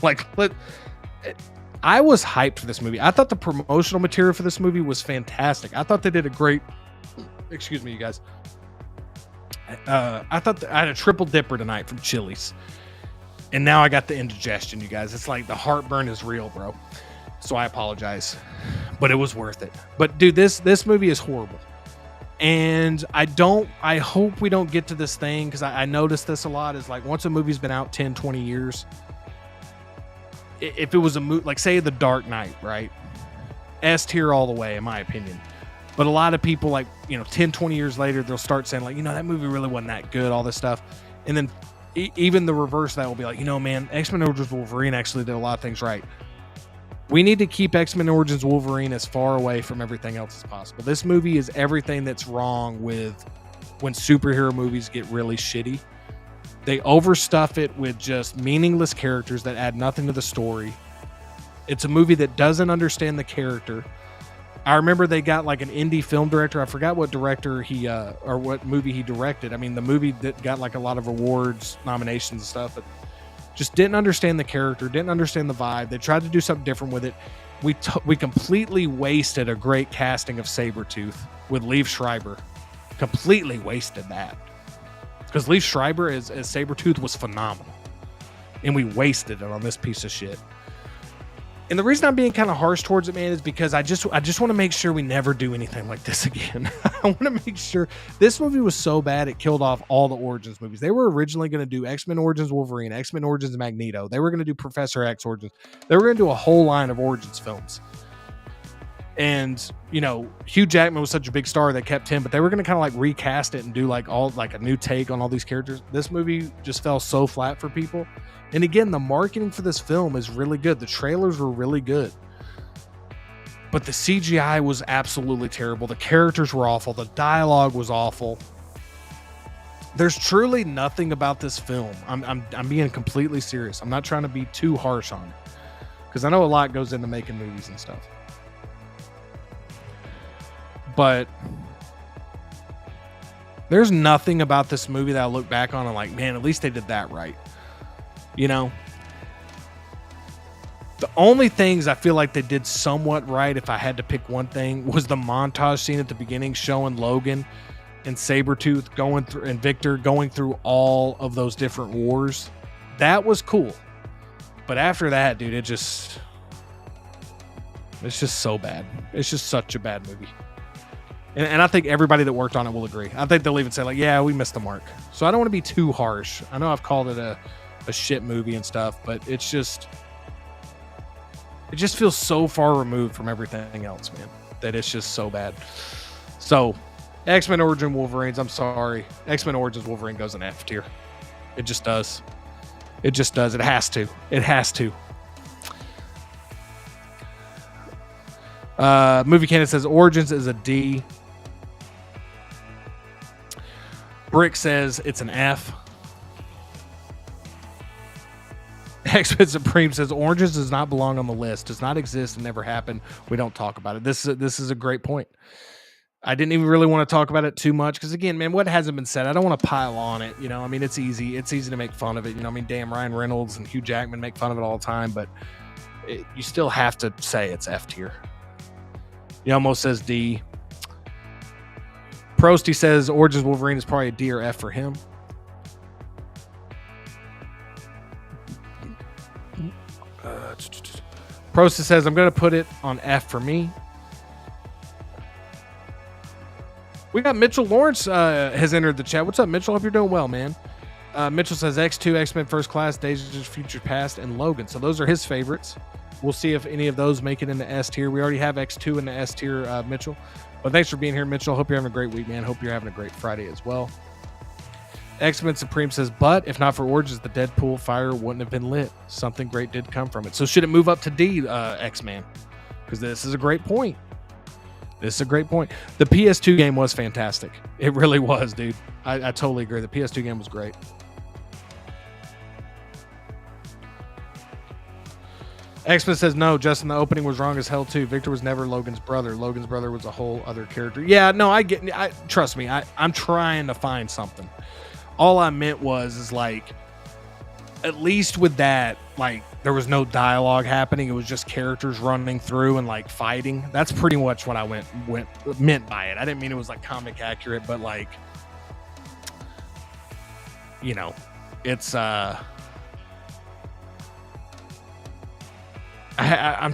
was hyped for this movie. I thought the promotional material for this movie was fantastic. I thought they did a great, excuse me, you guys. I thought I had a triple dipper tonight from Chili's, and now I got the indigestion, you guys. It's like the heartburn is real, bro. So I apologize, but it was worth it. But dude, this movie is horrible, and I hope we don't get to this thing because I noticed this a lot. Is like once a movie's been out 10, 20 years, if it was a movie like say The Dark Knight, right? S tier all the way, in my opinion. But a lot of people, like, 10, 20 years later, they'll start saying, like, that movie really wasn't that good, all this stuff. And then even the reverse of that will be like, man, X-Men Origins Wolverine actually did a lot of things right. We need to keep X-Men Origins Wolverine as far away from everything else as possible. This movie is everything that's wrong with when superhero movies get really shitty. They overstuff it with just meaningless characters that add nothing to the story. It's a movie that doesn't understand the character. I remember they got like an indie film director. I forgot what director or what movie he directed. I mean, the movie that got like a lot of awards, nominations and stuff, but just didn't understand the character, didn't understand the vibe. They tried to do something different with it. We completely wasted a great casting of Sabretooth with Liev Schreiber. Completely wasted that. Because Liev Schreiber as Sabretooth was phenomenal. And we wasted it on this piece of shit. And the reason I'm being kind of harsh towards it, man, is because I just want to make sure we never do anything like this again. I want to make sure this movie was so bad it killed off all the Origins movies. They were originally going to do X-Men Origins Wolverine, X-Men Origins Magneto. They were going to do Professor X Origins. They were going to do a whole line of Origins films. And, Hugh Jackman was such a big star they kept him, but they were going to kind of like recast it and do like a new take on all these characters. This movie just fell so flat for people. And again, the marketing for this film is really good. The trailers were really good. But the CGI was absolutely terrible. The characters were awful. The dialogue was awful. There's truly nothing about this film. I'm being completely serious. I'm not trying to be too harsh on it. Because I know a lot goes into making movies and stuff. But there's nothing about this movie that I look back on and like, man, at least they did that right. The only things I feel like they did somewhat right, if I had to pick one thing, was the montage scene at the beginning showing Logan and Sabretooth going through and Victor going through all of those different wars. That was cool. But after that, dude, it's just so bad. It's just such a bad movie. And I think everybody that worked on it will agree. I think they'll even say like, yeah, we missed the mark. So I don't want to be too harsh. I know I've called it a shit movie and stuff, but it's just It just feels so far removed from everything else, man, that it's just so bad. So, X-Men Origin Wolverines, I'm sorry. X-Men Origins Wolverine goes in F tier. It just does. It just does. It has to. It has to. Movie Canon says Origins is a D. Brick says it's an F. X-Men Supreme says Oranges does not belong on the list. Does not exist and never happened. We don't talk about it. This is a great point. I didn't even really want to talk about it too much because, again, man, what hasn't been said, I don't want to pile on it. You know, I mean, it's easy. It's easy to make fun of it. You know, I mean, damn, Ryan Reynolds and Hugh Jackman make fun of it all the time, but you still have to say it's F tier. He almost says D. Prosty says Origins Wolverine is probably a D or F for him. Prosty says I'm going to put it on F for me. We got Mitchell Lawrence has entered the chat. What's up, Mitchell? Hope you're doing well, man. Mitchell says X2, X-Men First Class, Days of Future Past, and Logan. So those are his favorites. We'll see if any of those make it into S tier. We already have X2 in the S tier, Mitchell. But thanks for being here, Mitchell. Hope you're having a great week, man. Hope you're having a great Friday as well. X-Men Supreme says, but if not for Origins, the Deadpool fire wouldn't have been lit. Something great did come from it. So should it move up to D, X-Man? Because this is a great point. This is a great point. The PS2 game was fantastic. It really was, dude. I totally agree. The PS2 game was great. X-Men says, no, Justin, the opening was wrong as hell, too. Victor was never Logan's brother. Logan's brother was a whole other character. Yeah, no, trust me. I'm trying to find something. All I meant is like, at least with that, like, there was no dialogue happening. It was just characters running through and like fighting. That's pretty much what I meant by it. I didn't mean it was like comic accurate, but like, you know, it's I'm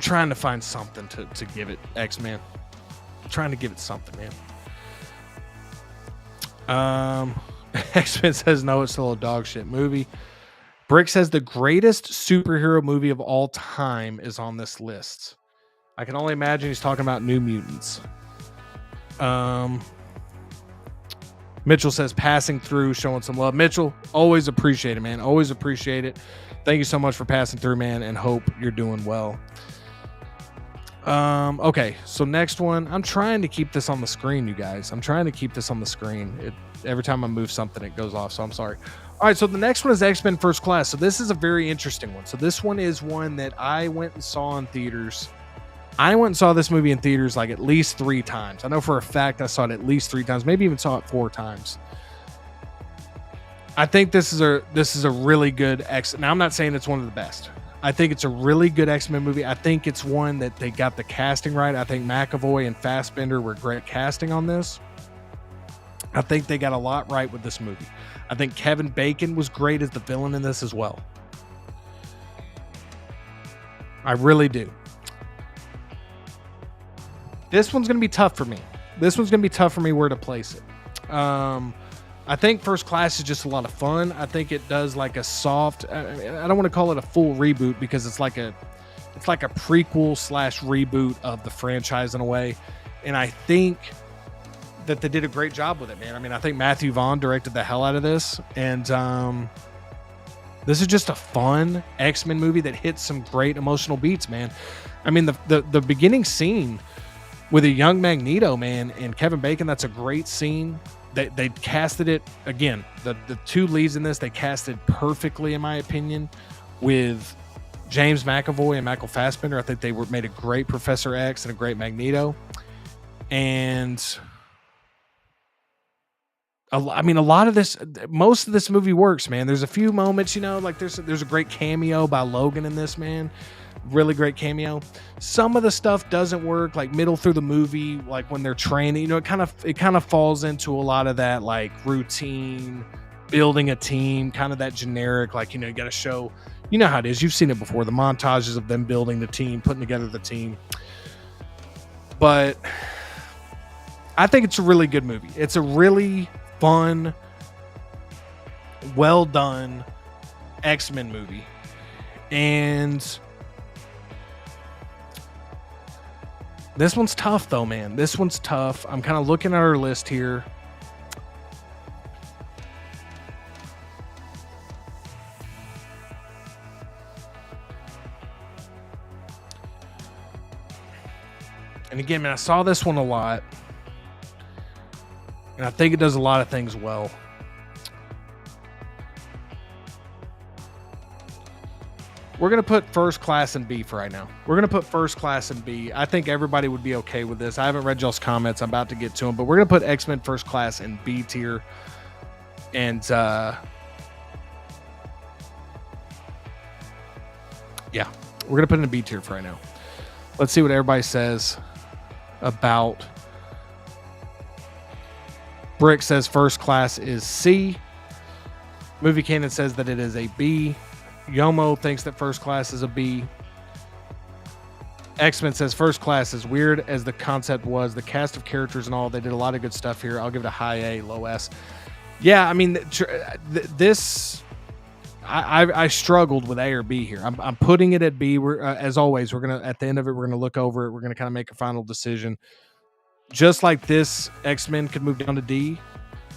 trying to find something to give it, X-Men. I'm trying to give it something, man. X-Men says no, it's still a dog shit movie. Brick says the greatest superhero movie of all time is on this list. I can only imagine he's talking about New Mutants. Mitchell says passing through, showing some love. Mitchell, always appreciate it, man. Always appreciate it. Thank you so much for passing through, man, and hope you're doing well. Okay, so next one. I'm trying to keep this on the screen, you guys. I'm trying to keep this on the screen. Every time I move something, it goes off, so I'm sorry. All right, so the next one is X-Men First Class. So this is a very interesting one. So this one is one that I went and saw in theaters. I went and saw this movie in theaters like at least 3 times. I know for a fact I saw it at least 3 times, maybe even saw it 4 times. I think this is a really good Now, I'm not saying it's one of the best. I think it's a really good X-Men movie. I think it's one that they got the casting right. I think McAvoy and Fassbender were great casting on this. I think they got a lot right with this movie. I think Kevin Bacon was great as the villain in this as well. I really do. This one's going to be tough for me. Where to place it. I think First Class is just a lot of fun. I think it does like a soft, I don't want to call it a full reboot because it's like a prequel / reboot of the franchise in a way. And I think that they did a great job with it, man. I mean, I think Matthew Vaughn directed the hell out of this. And this is just a fun X-Men movie that hits some great emotional beats, man. I mean, the beginning scene with a young Magneto, man, and Kevin Bacon, that's a great scene. They casted it, again, the 2 leads in this, they casted perfectly, in my opinion, with James McAvoy and Michael Fassbender. I think they made a great Professor X and a great Magneto. And I mean, most of this movie works, man. There's a few moments, you know, like there's a great cameo by Logan in this, man. Really great cameo. Some of the stuff doesn't work, like middle through the movie, like when they're training, you know, it kind of falls into a lot of that like routine, building a team, kind of that generic, like, you know, you got to show, you know how it is. You've seen it before, the montages of them building the team, putting together the team. But I think it's a really good movie. It's a really fun, well done X-Men movie. And This one's tough though, man. This one's tough. I'm kind of looking at our list here. And again, man, I saw this one a lot. And I think it does a lot of things well. We're going to put First Class in B for right now. We're going to put First Class in B. I think everybody would be okay with this. I haven't read y'all's comments. I'm about to get to them. But we're going to put X-Men First Class in B tier. And, yeah, we're going to put it in B tier for right now. Let's see what everybody says about. Brick says First Class is C. Movie Canon says that it is a B. Yomo thinks that First Class is a B. X-Men says First Class is weird as the concept was. The cast of characters and all, they did a lot of good stuff here. I'll give it a high A, low S. Yeah, I mean, this... I struggled with A or B here. I'm putting it at B. We're as always, we're gonna at the end of it, we're gonna look over it. We're gonna kind of make a final decision. Just like this, X-Men could move down to D.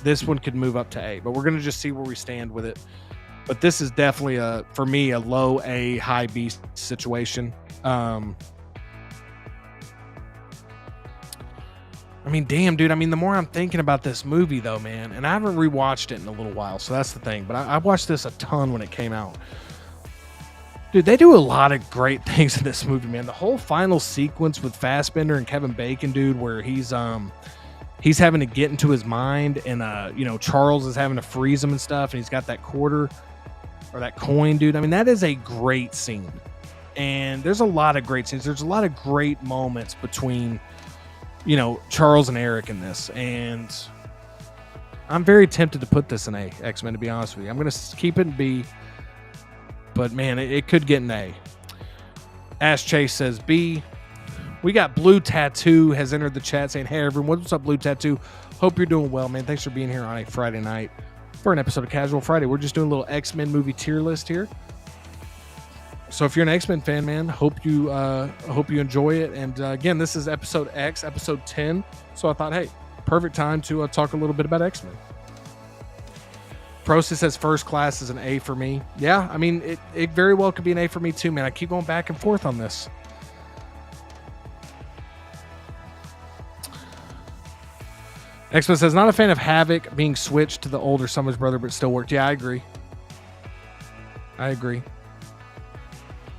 This one could move up to A. But we're gonna just see where we stand with it. But this is definitely for me a low A, high B situation. I mean, damn, dude. I mean, the more I'm thinking about this movie, though, man, and I haven't rewatched it in a little while, so that's the thing. But I watched this a ton when it came out. Dude, they do a lot of great things in this movie, man. The whole final sequence with Fassbender and Kevin Bacon, dude, where he's having to get into his mind, and Charles is having to freeze him and stuff, and he's got that quarter or that coin, dude. I mean, that is a great scene, and there's a lot of great scenes. There's a lot of great moments between Charles and Eric in this, and I'm very tempted to put this in A, X-Men, to be honest with you. I'm going to keep it in B, but man, it could get an A. Ash Chase says B. We got Blue Tattoo has entered the chat saying, hey everyone, what's up, Blue Tattoo? Hope you're doing well, man. Thanks for being here on a Friday night for an episode of Casual Friday. We're just doing a little X-Men movie tier list here. So if you're an X-Men fan, man, hope you enjoy it. And again, this is episode X, episode 10. So I thought, hey, perfect time to talk a little bit about X-Men. Prosis says First Class is an A for me. Yeah, I mean, it very well could be an A for me too, man. I keep going back and forth on this. X-Men says, not a fan of Havoc being switched to the older Summers brother, but still worked. Yeah, I agree.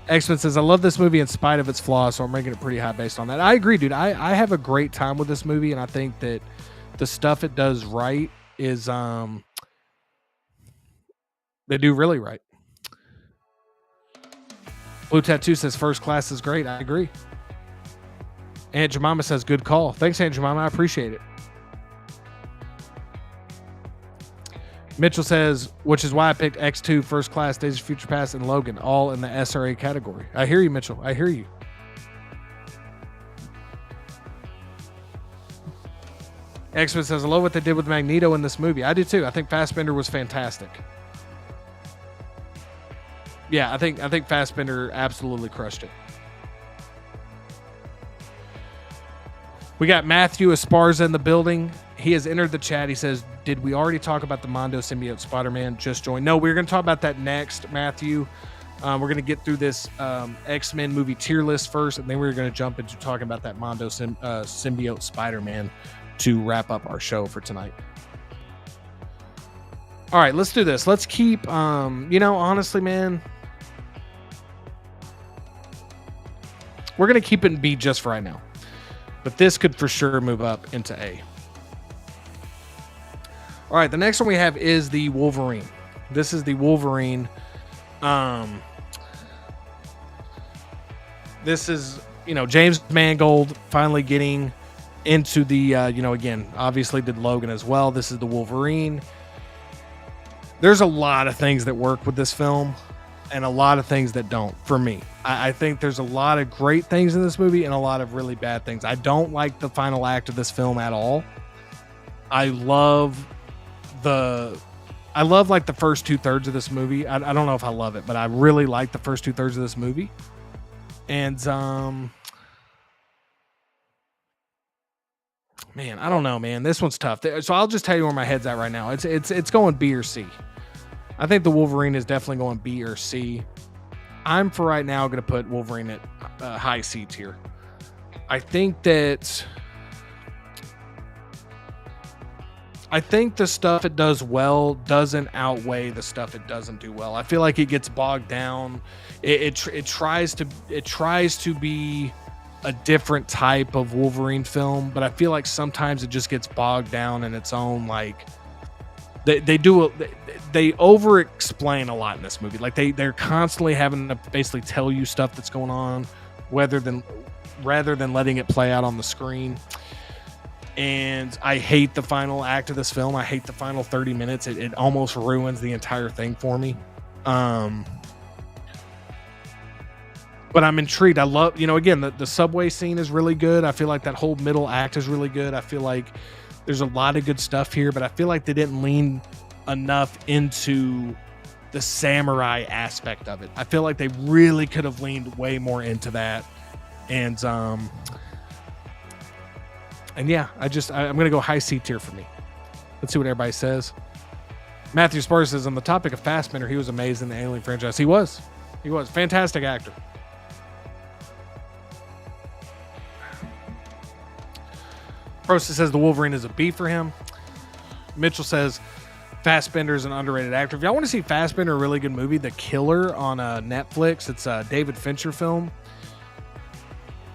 X-Men says, I love this movie in spite of its flaws, so I'm ranking it pretty high based on that. I agree, dude. I have a great time with this movie, and I think that the stuff it does right is they do really right. Blue Tattoo says First Class is great. I agree. Aunt Jemima says good call. Thanks, Aunt Jemima. I appreciate it. Mitchell says, which is why I picked X2, First Class, Days of Future Past, and Logan, all in the SRA category. I hear you, Mitchell. I hear you. X-Men says, I love what they did with Magneto in this movie. I do too. I think Fassbender was fantastic. Yeah, I think Fassbender absolutely crushed it. We got Matthew Esparza in the building. He has entered the chat. He says, did we already talk about the Mondo Symbiote Spider-Man? Just joined. No, we're going to talk about that next, Matthew. We're going to get through this X-Men movie tier list first, and then we're going to jump into talking about that Mondo Symbiote Spider-Man to wrap up our show for tonight. All right, let's do this. Let's keep, honestly, man, we're going to keep it in B just for right now. But this could for sure move up into A. All right, the next one we have is the Wolverine. This is the Wolverine. This is, James Mangold finally getting into the, again, obviously did Logan as well. This is the Wolverine. There's a lot of things that work with this film and a lot of things that don't for me. I think there's a lot of great things in this movie and a lot of really bad things. I don't like the final act of this film at all. I love like the first 2/3 of this movie. I don't know if I love it, but I really like the first 2/3 of this movie. And Man, I don't know, man. This one's tough. So I'll just tell you where my head's at right now. It's going B or C. I think the Wolverine is definitely going B or C. I'm for right now going to put Wolverine at high C tier. I think the stuff it does well doesn't outweigh the stuff it doesn't do well. I feel like it gets bogged down. It tries to be a different type of Wolverine film, but I feel like sometimes it just gets bogged down in its own, like they over explain a lot in this movie. Like they're constantly having to basically tell you stuff that's going on rather than letting it play out on the screen. And I hate the final act of this film. I hate the final 30 minutes. It almost ruins the entire thing for me. But I'm intrigued. I love, again, the subway scene is really good. I feel like that whole middle act is really good. I feel like there's a lot of good stuff here, but I feel like they didn't lean enough into the samurai aspect of it. I feel like they really could have leaned way more into that. And yeah, I'm going to go high C tier for me. Let's see what everybody says. Matthew Sparks says, on the topic of Fassbender, he was amazing in the Alien franchise. He was. Fantastic actor. Prost says the Wolverine is a B for him. Mitchell says Fassbender is an underrated actor. If y'all want to see Fassbender, a really good movie, The Killer on Netflix. It's a David Fincher film.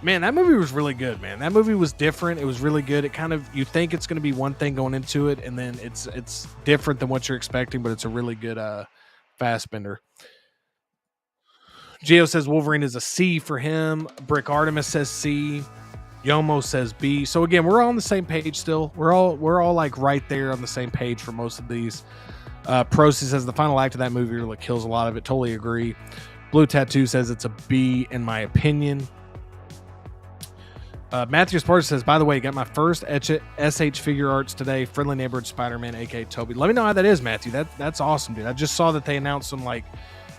Man, that movie was really good, man. That movie was different. It was really good. It kind of, you think it's going to be one thing going into it, and then it's different than what you're expecting, but it's a really good Fassbender. Gio says Wolverine is a C for him. Brick Artemis says C. Yomo says B. So again, we're all on the same page still. We're all like right there on the same page for most of these. Procy says the final act of that movie really kills a lot of it. Totally agree. Blue Tattoo says it's a B in my opinion. Matthew Sparks says, by the way, got my first SH figure arts today. Friendly Neighborhood Spider-Man, aka Toby. Let me know how that is, Matthew. That's awesome, dude. I just saw that they announced some like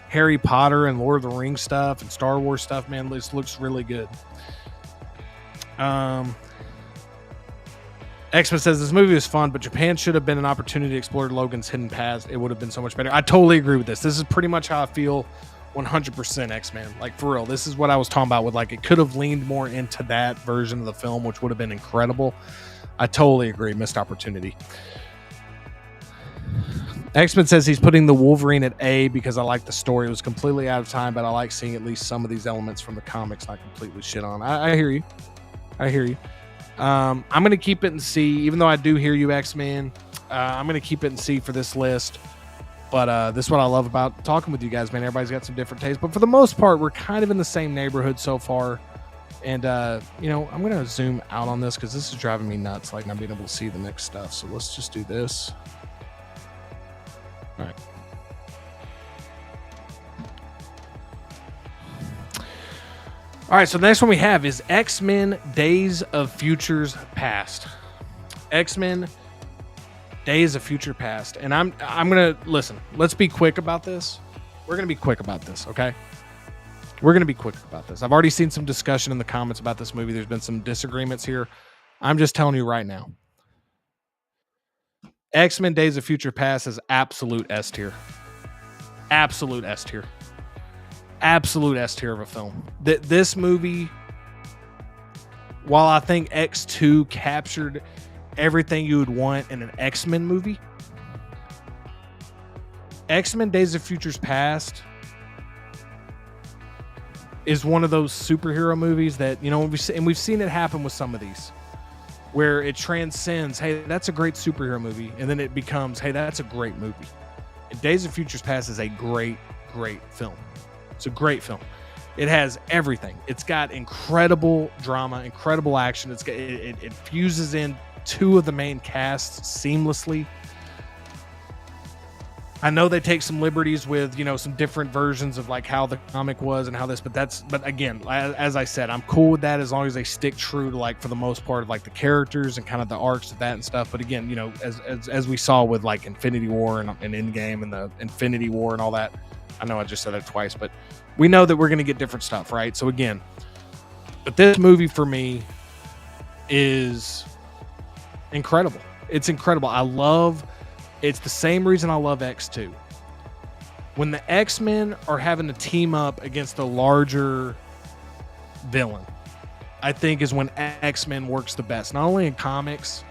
Harry Potter and Lord of the Rings stuff and Star Wars stuff. Man, this looks really good. X-Men says this movie was fun, but Japan should have been an opportunity to explore Logan's hidden past. It would have been so much better. I totally agree with this. This is pretty much how I feel 100% X-Men. Like, for real, this is what I was talking about with, like, it could have leaned more into that version of the film, which would have been incredible. I totally agree. Missed opportunity. X-Men says he's putting the Wolverine at A because I like the story. It was completely out of time, but I like seeing at least some of these elements from the comics not completely shit on. I hear you. I'm going to keep it in C, even though I do hear you, X-Man. I'm going to keep it in C for this list. But this is what I love about talking with you guys, man. Everybody's got some different tastes. But for the most part, we're kind of in the same neighborhood so far. And, I'm going to zoom out on this because this is driving me nuts, like not being able to see the next stuff. So let's just do this. All right. All right, so the next one we have is X-Men Days of Futures Past. X-Men Days of Future Past. And I'm going to, listen, let's be quick about this. We're going to be quick about this, okay? We're going to be quick about this. I've already seen some discussion in the comments about this movie. There's been some disagreements here. I'm just telling you right now. X-Men Days of Future Past is absolute S tier. Absolute S tier. Absolute S tier of a film. This movie, while I think X2 captured everything you would want in an X-Men movie, X-Men Days of Futures Past is one of those superhero movies that, we've seen it happen with some of these, where it transcends, hey, that's a great superhero movie, and then it becomes, hey, that's a great movie. And Days of Futures Past is a great, great film. It's a great film. It has everything. It's got incredible drama, incredible action. It fuses in two of the main casts seamlessly. I know they take some liberties with, some different versions of like how the comic was and how this, but again, as I said, I'm cool with that as long as they stick true to, like, for the most part, of like the characters and kind of the arcs of that and stuff. But again, as we saw with like Infinity War and Endgame and the Infinity War and all that, I know I just said that twice, but we know that we're going to get different stuff, right? So again, but this movie for me is incredible. It's incredible. It's the same reason I love X2. When the X-Men are having to team up against a larger villain, I think is when X-Men works the best. Not only in comics,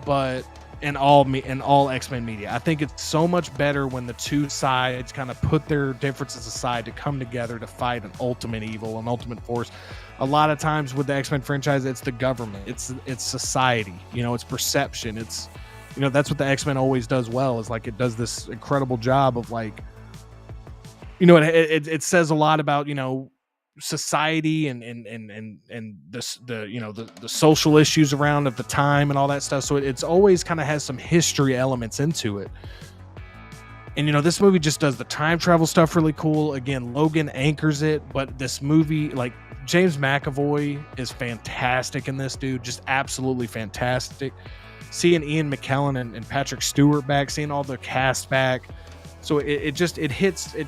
but in all X-Men media. I think it's so much better when the two sides kind of put their differences aside to come together to fight an ultimate evil, an ultimate force. A lot of times with the X-Men franchise, it's the government, it's society, it's perception. It's, that's what the X-Men always does well, is like it does this incredible job of like, it says a lot about, society and this, the social issues around at the time and all that stuff. So it's always kind of has some history elements into it. And this movie just does the time travel stuff really cool. Again, Logan anchors it, but this movie, like, James McAvoy is fantastic in this, dude. Just absolutely fantastic. Seeing Ian McKellen and Patrick Stewart back, seeing all the cast back. So it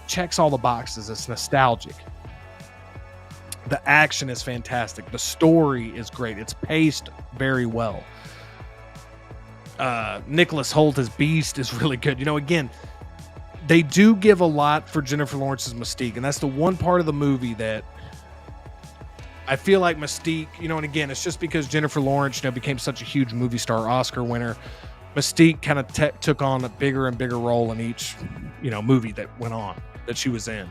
checks all the boxes. It's nostalgic. The action is fantastic. The story is great. It's paced very well. Nicholas Hoult as Beast is really good. Again, they do give a lot for Jennifer Lawrence's Mystique, and that's the one part of the movie that I feel like Mystique, and again, it's just because Jennifer Lawrence, became such a huge movie star, Oscar winner. Mystique kind of took on a bigger and bigger role in each, movie that went on, that she was in.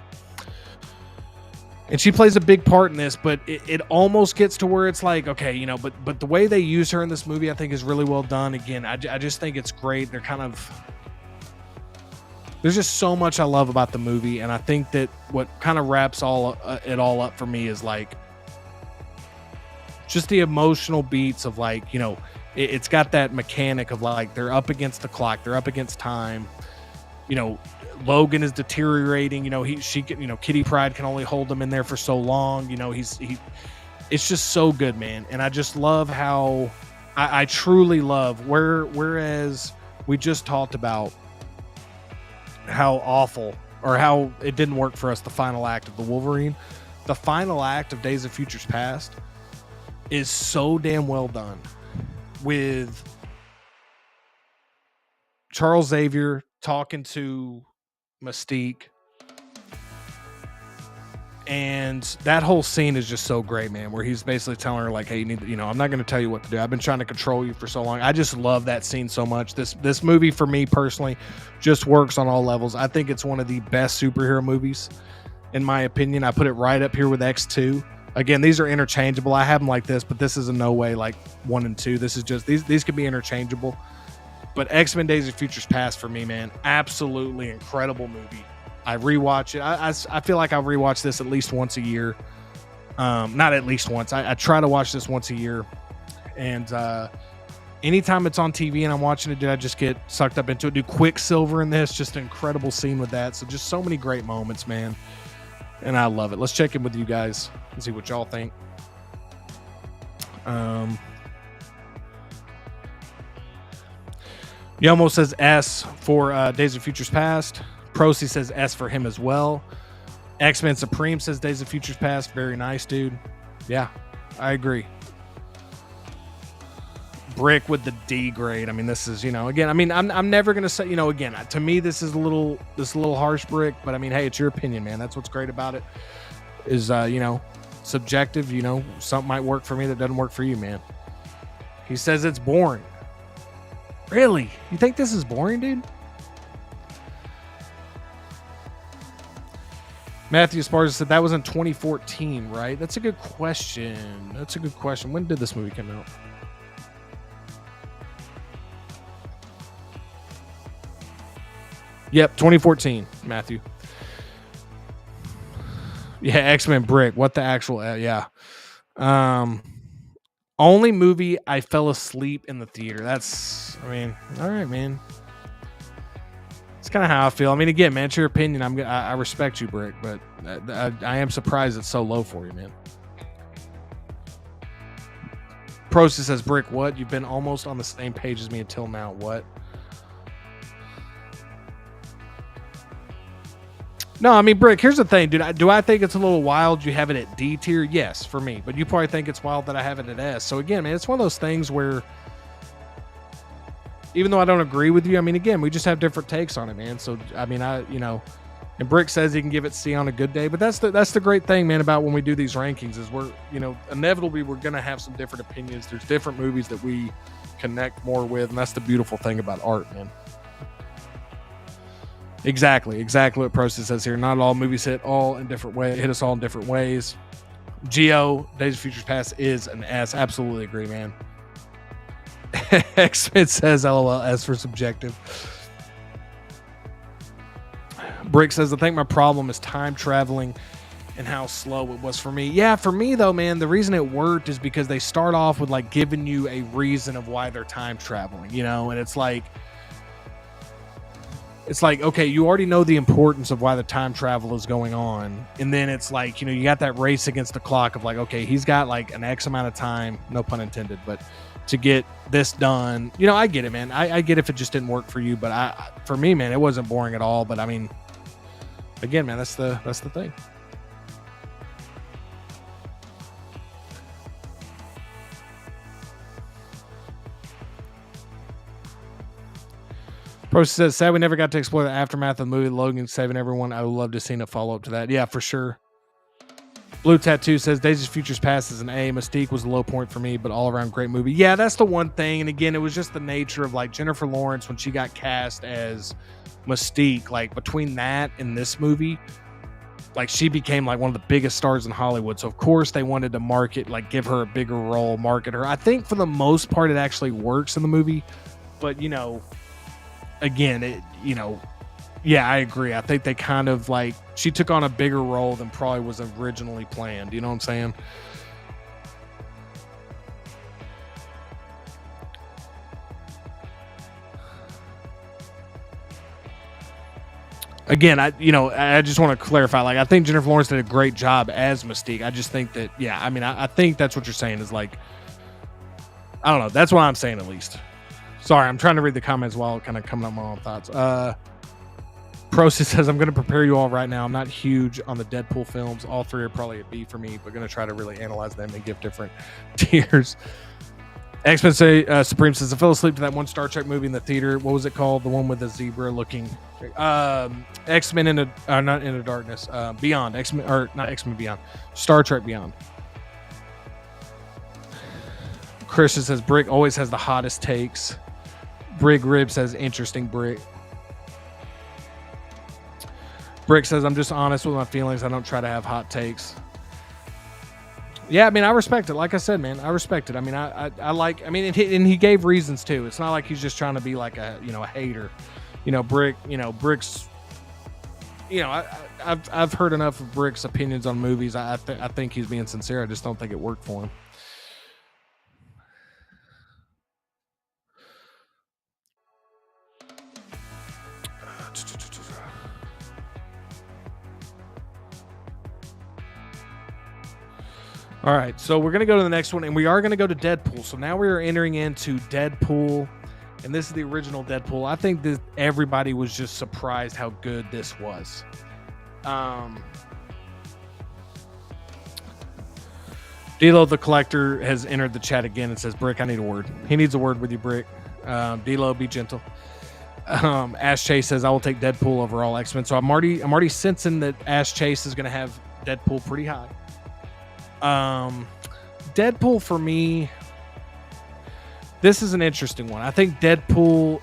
And she plays a big part in this, but it almost gets to where it's like, okay, but the way they use her in this movie, I think is really well done. Again, I just think it's great. There's just so much I love about the movie. And I think that what kind of wraps it all up for me is like, just the emotional beats of like, it's got that mechanic of like, they're up against the clock, they're up against time. Logan is deteriorating. Kitty Pryde can only hold him in there for so long. It's just so good, man. And I just love how I truly love whereas we just talked about how awful or how it didn't work for us, the final act of the Wolverine, the final act of Days of Futures Past is so damn well done, with Charles Xavier talking to Mystique, and that whole scene is just so great, man, where he's basically telling her like, hey, you need to, I'm not going to tell you what to do. I've been trying to control you for so long. I just love that scene so much. This movie for me personally just works on all levels. I think it's one of the best superhero movies in my opinion. I put it right up here with X2. Again, these are interchangeable. I have them like this, but this is in no way like 1 and 2. This is just these could be interchangeable. But X-Men Days of Futures Past for me, man, absolutely incredible movie. I rewatch it. I feel like I'll rewatch this at least once a year. Not at least once. I try to watch this once a year. And anytime it's on TV and I'm watching it, dude, I just get sucked up into it. Dude, Quicksilver in this, just an incredible scene with that. So just so many great moments, man. And I love it. Let's check in with you guys and see what y'all think. Yomo says S for Days of Futures Past. Prosy says S for him as well. X-Men Supreme says Days of Futures Past. Very nice, dude. Yeah, I agree. Brick with the D grade. I mean, this is, again, I mean, I'm never going to say, again, to me, this is a little harsh, Brick, but I mean, hey, it's your opinion, man. That's what's great about it is, subjective, something might work for me that doesn't work for you, man. He says it's boring. Really? You think this is boring, dude? Matthew Esparza said that was in 2014, right? That's a good question. When did this movie come out? Yep, 2014, Matthew. Yeah, X-Men Brick. What the actual... yeah. Only movie I fell asleep in the theater. That's... I mean, all right, man. It's kind of how I feel. I mean, again, man, it's your opinion. I respect you, Brick, but I am surprised it's so low for you, man. Prost says, Brick, what? You've been almost on the same page as me until now. What? No, I mean, Brick, here's the thing, dude. Do I think it's a little wild you have it at D tier? Yes, for me. But you probably think it's wild that I have it at S. So, again, man, it's one of those things where even though I don't agree with you, I mean, again, we just have different takes on it, man. So, I mean, and Brick says he can give it C on a good day, but that's the great thing, man, about when we do these rankings is we're, inevitably we're going to have some different opinions. There's different movies that we connect more with, and that's the beautiful thing about art, man. Exactly what Process says here. Not all movies hit us all in different ways. Geo, Days of Futures Past is an S. Absolutely agree, man. X-Men says LOL, S for subjective. Brick says, I think my problem is time traveling and how slow it was for me. Yeah, for me though, man, the reason it worked is because they start off with like giving you a reason of why they're time traveling, and it's like, okay, you already know the importance of why the time travel is going on. And then it's like, you got that race against the clock of like, okay, he's got like an X amount of time, no pun intended, but to get this done. I get it, man. I get if it just didn't work for you, but for me, man, it wasn't boring at all. But I mean, again, man, that's the thing. Process says, sad we never got to explore the aftermath of the movie Logan saving everyone. I would love to see a follow-up to that. Yeah, for sure. Blue Tattoo says, Days of Futures Past is an A. Mystique was a low point for me, but all-around great movie. Yeah, that's the one thing. And again, it was just the nature of like Jennifer Lawrence when she got cast as Mystique. Like between that and this movie, like she became like one of the biggest stars in Hollywood. So of course they wanted to market, like give her a bigger role, market her. I think for the most part it actually works in the movie. But again, yeah, I agree. I think they kind of like, she took on a bigger role than probably was originally planned. You know what I'm saying? Again, I just want to clarify. Like, I think Jennifer Lawrence did a great job as Mystique. I just think that, yeah, I mean, I think that's what you're saying is like, I don't know. That's what I'm saying at least. Sorry, I'm trying to read the comments while kind of coming up with my own thoughts. Process says, I'm going to prepare you all right now. I'm not huge on the Deadpool films. All three are probably a B for me, but going to try to really analyze them and give different tiers. X-Men say, Supreme says, I fell asleep to that one Star Trek movie in the theater. What was it called? The one with the zebra looking. X-Men not Into Darkness. Beyond. X-Men, or not X-Men Beyond. Star Trek Beyond. Christian says, Brick always has the hottest takes. Brig Rib says, interesting, Brick. Brick says, I'm just honest with my feelings. I don't try to have hot takes. Yeah, I mean, I respect it. Like I said, man, I respect it. I mean, I like, I mean, and he gave reasons too. It's not like he's just trying to be like a hater. Brick's, I've heard enough of Brick's opinions on movies. I think he's being sincere. I just don't think it worked for him. All right, so we're going to go to the next one, and we are going to go to Deadpool. So now we are entering into Deadpool, and this is the original Deadpool. I think that everybody was just surprised how good this was. D'Lo the Collector has entered the chat again and says, Brick, I need a word. He needs a word with you, Brick. D'Lo, be gentle. Ash Chase says, I will take Deadpool over all X-Men. So I'm already sensing that Ash Chase is going to have Deadpool pretty high. Deadpool for me, this is an interesting one. I think Deadpool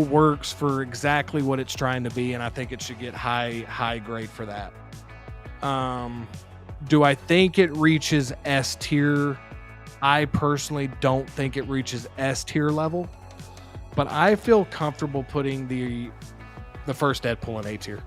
works for exactly what it's trying to be, and I think it should get high grade for that. Do I think it reaches S tier? I personally don't think it reaches S tier level, but I feel comfortable putting the first Deadpool in A tier.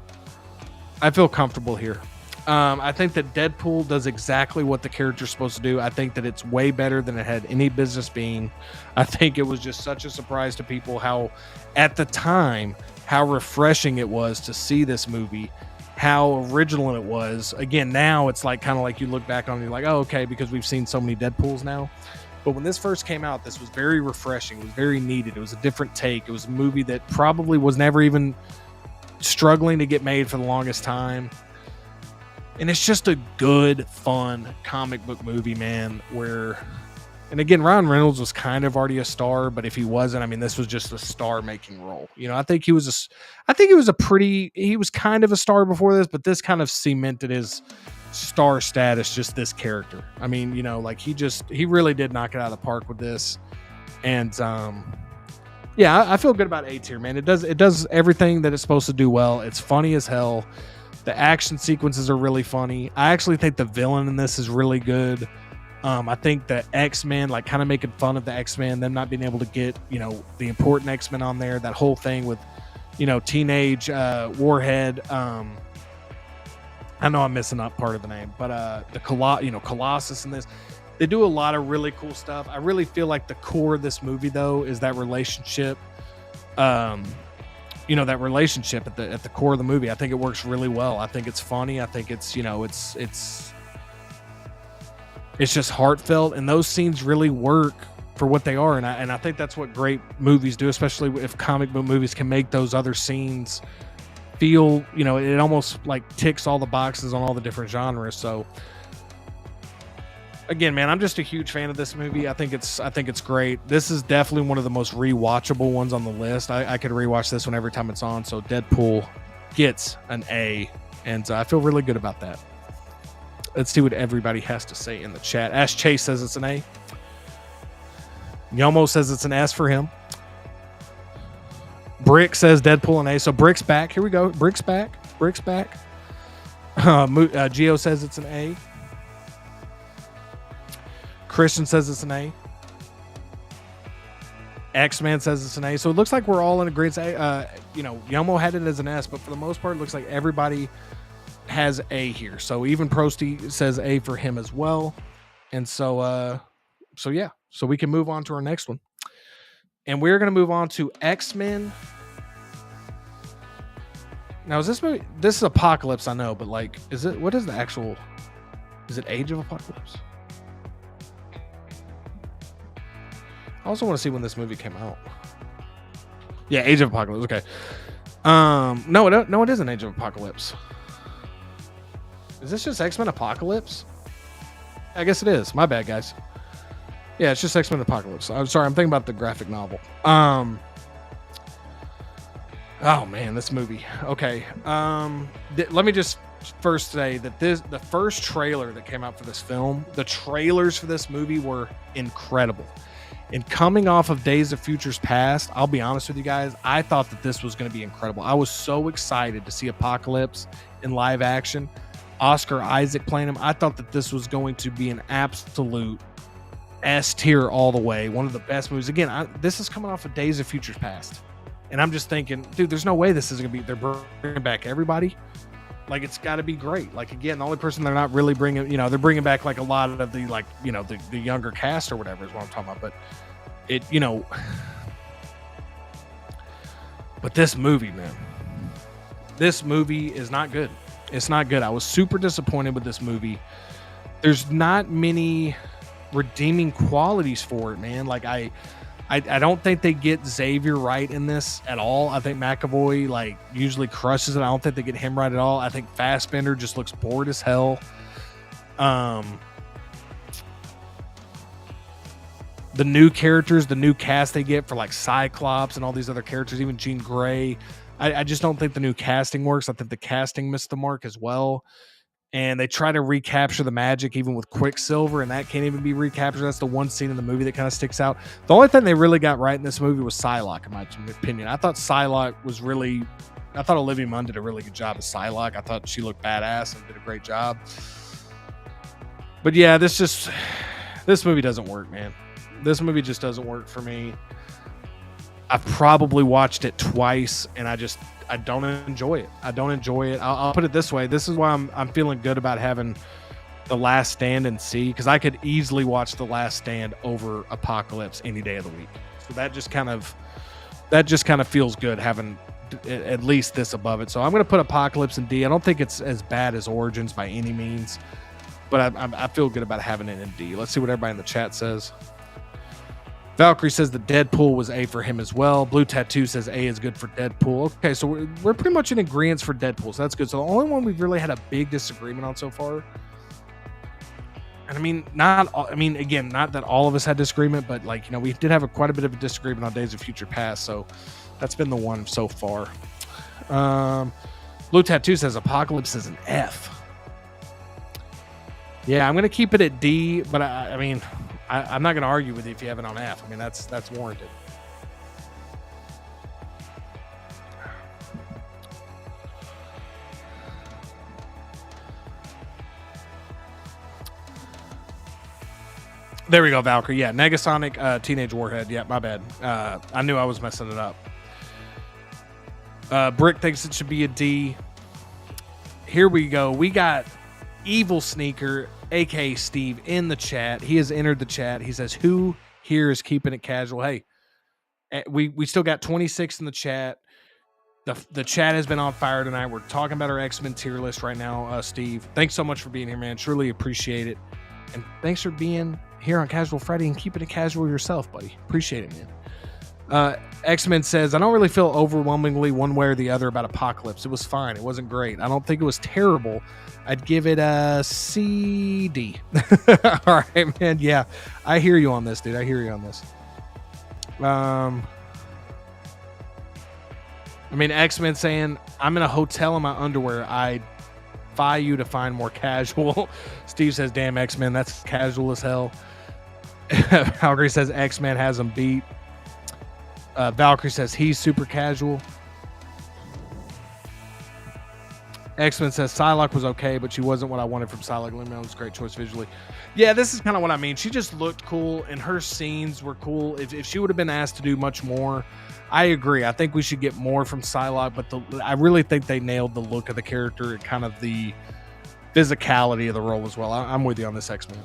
I feel comfortable here. I think that Deadpool does exactly what the character's supposed to do. I think that it's way better than it had any business being. I think it was just such a surprise to people how, at the time, how refreshing it was to see this movie, how original it was. Again, now it's like kind of like you look back on it and you're like, oh, okay, because we've seen so many Deadpools now. But when this first came out, this was very refreshing. It was very needed. It was a different take. It was a movie that probably was never even struggling to get made for the longest time. And it's just a good, fun comic book movie, man, where And again, Ryan Reynolds was kind of already a star, but if he wasn't, I mean, this was just a star-making role. You know, I think he was he was kind of a star before this, but this kind of cemented his star status, just this character. I mean, you know, like he really did knock it out of the park with this. And yeah, I feel good about A tier, man. It does everything that it's supposed to do well. It's funny as hell. The action sequences are really funny. I actually think the villain in this is really good. I think the X-Men, like kind of making fun of the X-Men, them not being able to get, you know, the important X-Men on there, that whole thing with, you know, teenage Warhead. I know I'm missing up part of the name, but the Colossus in this, they do a lot of really cool stuff. I really feel like the core of this movie, though, is that relationship. You know, that relationship at the core of the movie. I think it works really well. I think it's funny. I think it's, you know, it's just heartfelt, and those scenes really work for what they are. And I think that's what great movies do, especially if comic book movies can make those other scenes feel, you know, it almost like ticks all the boxes on all the different genres. So again, man, I'm just a huge fan of this movie. I think it's great. This is definitely one of the most rewatchable ones on the list. I could rewatch this one every time it's on. So Deadpool gets an A, and I feel really good about that. Let's see what everybody has to say in the chat. Ash Chase says it's an A. Yomo says it's an S for him. Brick says Deadpool an A. So Brick's back. Here we go. Brick's back. Geo says it's an A. Christian says it's an A. X-Man says it's an A. So it looks like we're all in agreement. You know, Yomo had it as an S, but for the most part, it looks like everybody has A here. So even Prosty says A for him as well. And so yeah. So we can move on to our next one. And we're going to move on to X-Men. Now, is this movie? This is Apocalypse, I know, but like, is it Age of Apocalypse? I also want to see when this movie came out. Yeah, Age of Apocalypse. Okay. No, it isn't Age of Apocalypse. Is this just X-Men Apocalypse? I guess it is. My bad, guys. Yeah, it's just X-Men Apocalypse. I'm sorry, I'm thinking about the graphic novel. Oh man, this movie. Okay. Let me just first say that the first trailer that came out for this film, the trailers for this movie were incredible. And coming off of Days of Futures Past, I'll be honest with you guys, I thought that this was going to be incredible. I was so excited to see Apocalypse in live action. Oscar Isaac playing him. I thought that this was going to be an absolute S tier all the way. One of the best movies. Again, this is coming off of Days of Futures Past. And I'm just thinking, dude, there's no way this is going to be, they're bringing back everybody. Like, it's got to be great. Like, again, the only person they're not really bringing, you know, they're bringing back like a lot of the, like, you know, the younger cast or whatever is what I'm talking about. But it, you know, but this movie, man, this movie is not good. It's not good. I was super disappointed with this movie. There's not many redeeming qualities for it, man. Like, I don't think they get Xavier right in this at all. I think McAvoy like usually crushes it. I don't think they get him right at all. I think Fassbender just looks bored as hell. The new characters, the new cast they get for like Cyclops and all these other characters, even Jean Grey, I just don't think the new casting works. I think the casting missed the mark as well. And they try to recapture the magic even with Quicksilver, and that can't even be recaptured. That's the one scene in the movie that kind of sticks out. The only thing they really got right in this movie was Psylocke, in my opinion. I thought Olivia Munn did a really good job as Psylocke. I thought she looked badass and did a great job. But yeah, this movie doesn't work, man. This movie just doesn't work for me. I've probably watched it twice, and I don't enjoy it. I'll put it this way. This is why I'm feeling good about having The Last Stand and C, because I could easily watch The Last Stand over Apocalypse any day of the week. So that just kind of feels good having at least this above it. So I'm going to put Apocalypse in D. I don't think it's as bad as Origins by any means, but I feel good about having it in D. Let's see what everybody in the chat says. Valkyrie says the Deadpool was A for him as well. Blue Tattoo says A is good for Deadpool. Okay, so we're pretty much in agreement for Deadpool, so that's good. So the only one we've really had a big disagreement on so far And again, not that all of us had disagreement, but like, we did have quite a bit of a disagreement on Days of Future Past. So that's been the one so far. Blue Tattoo says Apocalypse is an F. Yeah, I'm going to keep it at D, but I'm not going to argue with you if you have it on F. I mean, that's warranted. There we go, Valkyrie. Yeah, Negasonic, Teenage Warhead. Yeah, my bad. I knew I was messing it up. Brick thinks it should be a D. Here we go. We got Evil Sneaker, aka Steve, in the chat. He has entered the chat. He says, "Who here is keeping it casual?" Hey, we still got 26 in the chat. The chat has been on fire tonight. We're talking about our X-Men tier list right now. Steve, thanks so much for being here, man. Truly appreciate it. And thanks for being here on Casual Friday and keeping it casual yourself, buddy. Appreciate it, man. X-Men says, I don't really feel overwhelmingly one way or the other about Apocalypse. It was fine. It wasn't great. I don't think it was terrible. I'd give it a CD. All right, man. Yeah, I hear you on this, dude. I hear you on this. X-Men saying, I'm in a hotel in my underwear. I defy you to find more casual. Steve says, damn, X-Men, that's casual as hell. Valkyrie says, X-Men has him beat. Valkyrie says, he's super casual. X-Men says, Psylocke was okay, but she wasn't what I wanted from Psylocke. It was a great choice visually. Yeah, this is kind of what I mean. She just looked cool, and her scenes were cool. If she would have been asked to do much more, I agree. I think we should get more from Psylocke, but I really think they nailed the look of the character and kind of the physicality of the role as well. I'm with you on this, X-Men.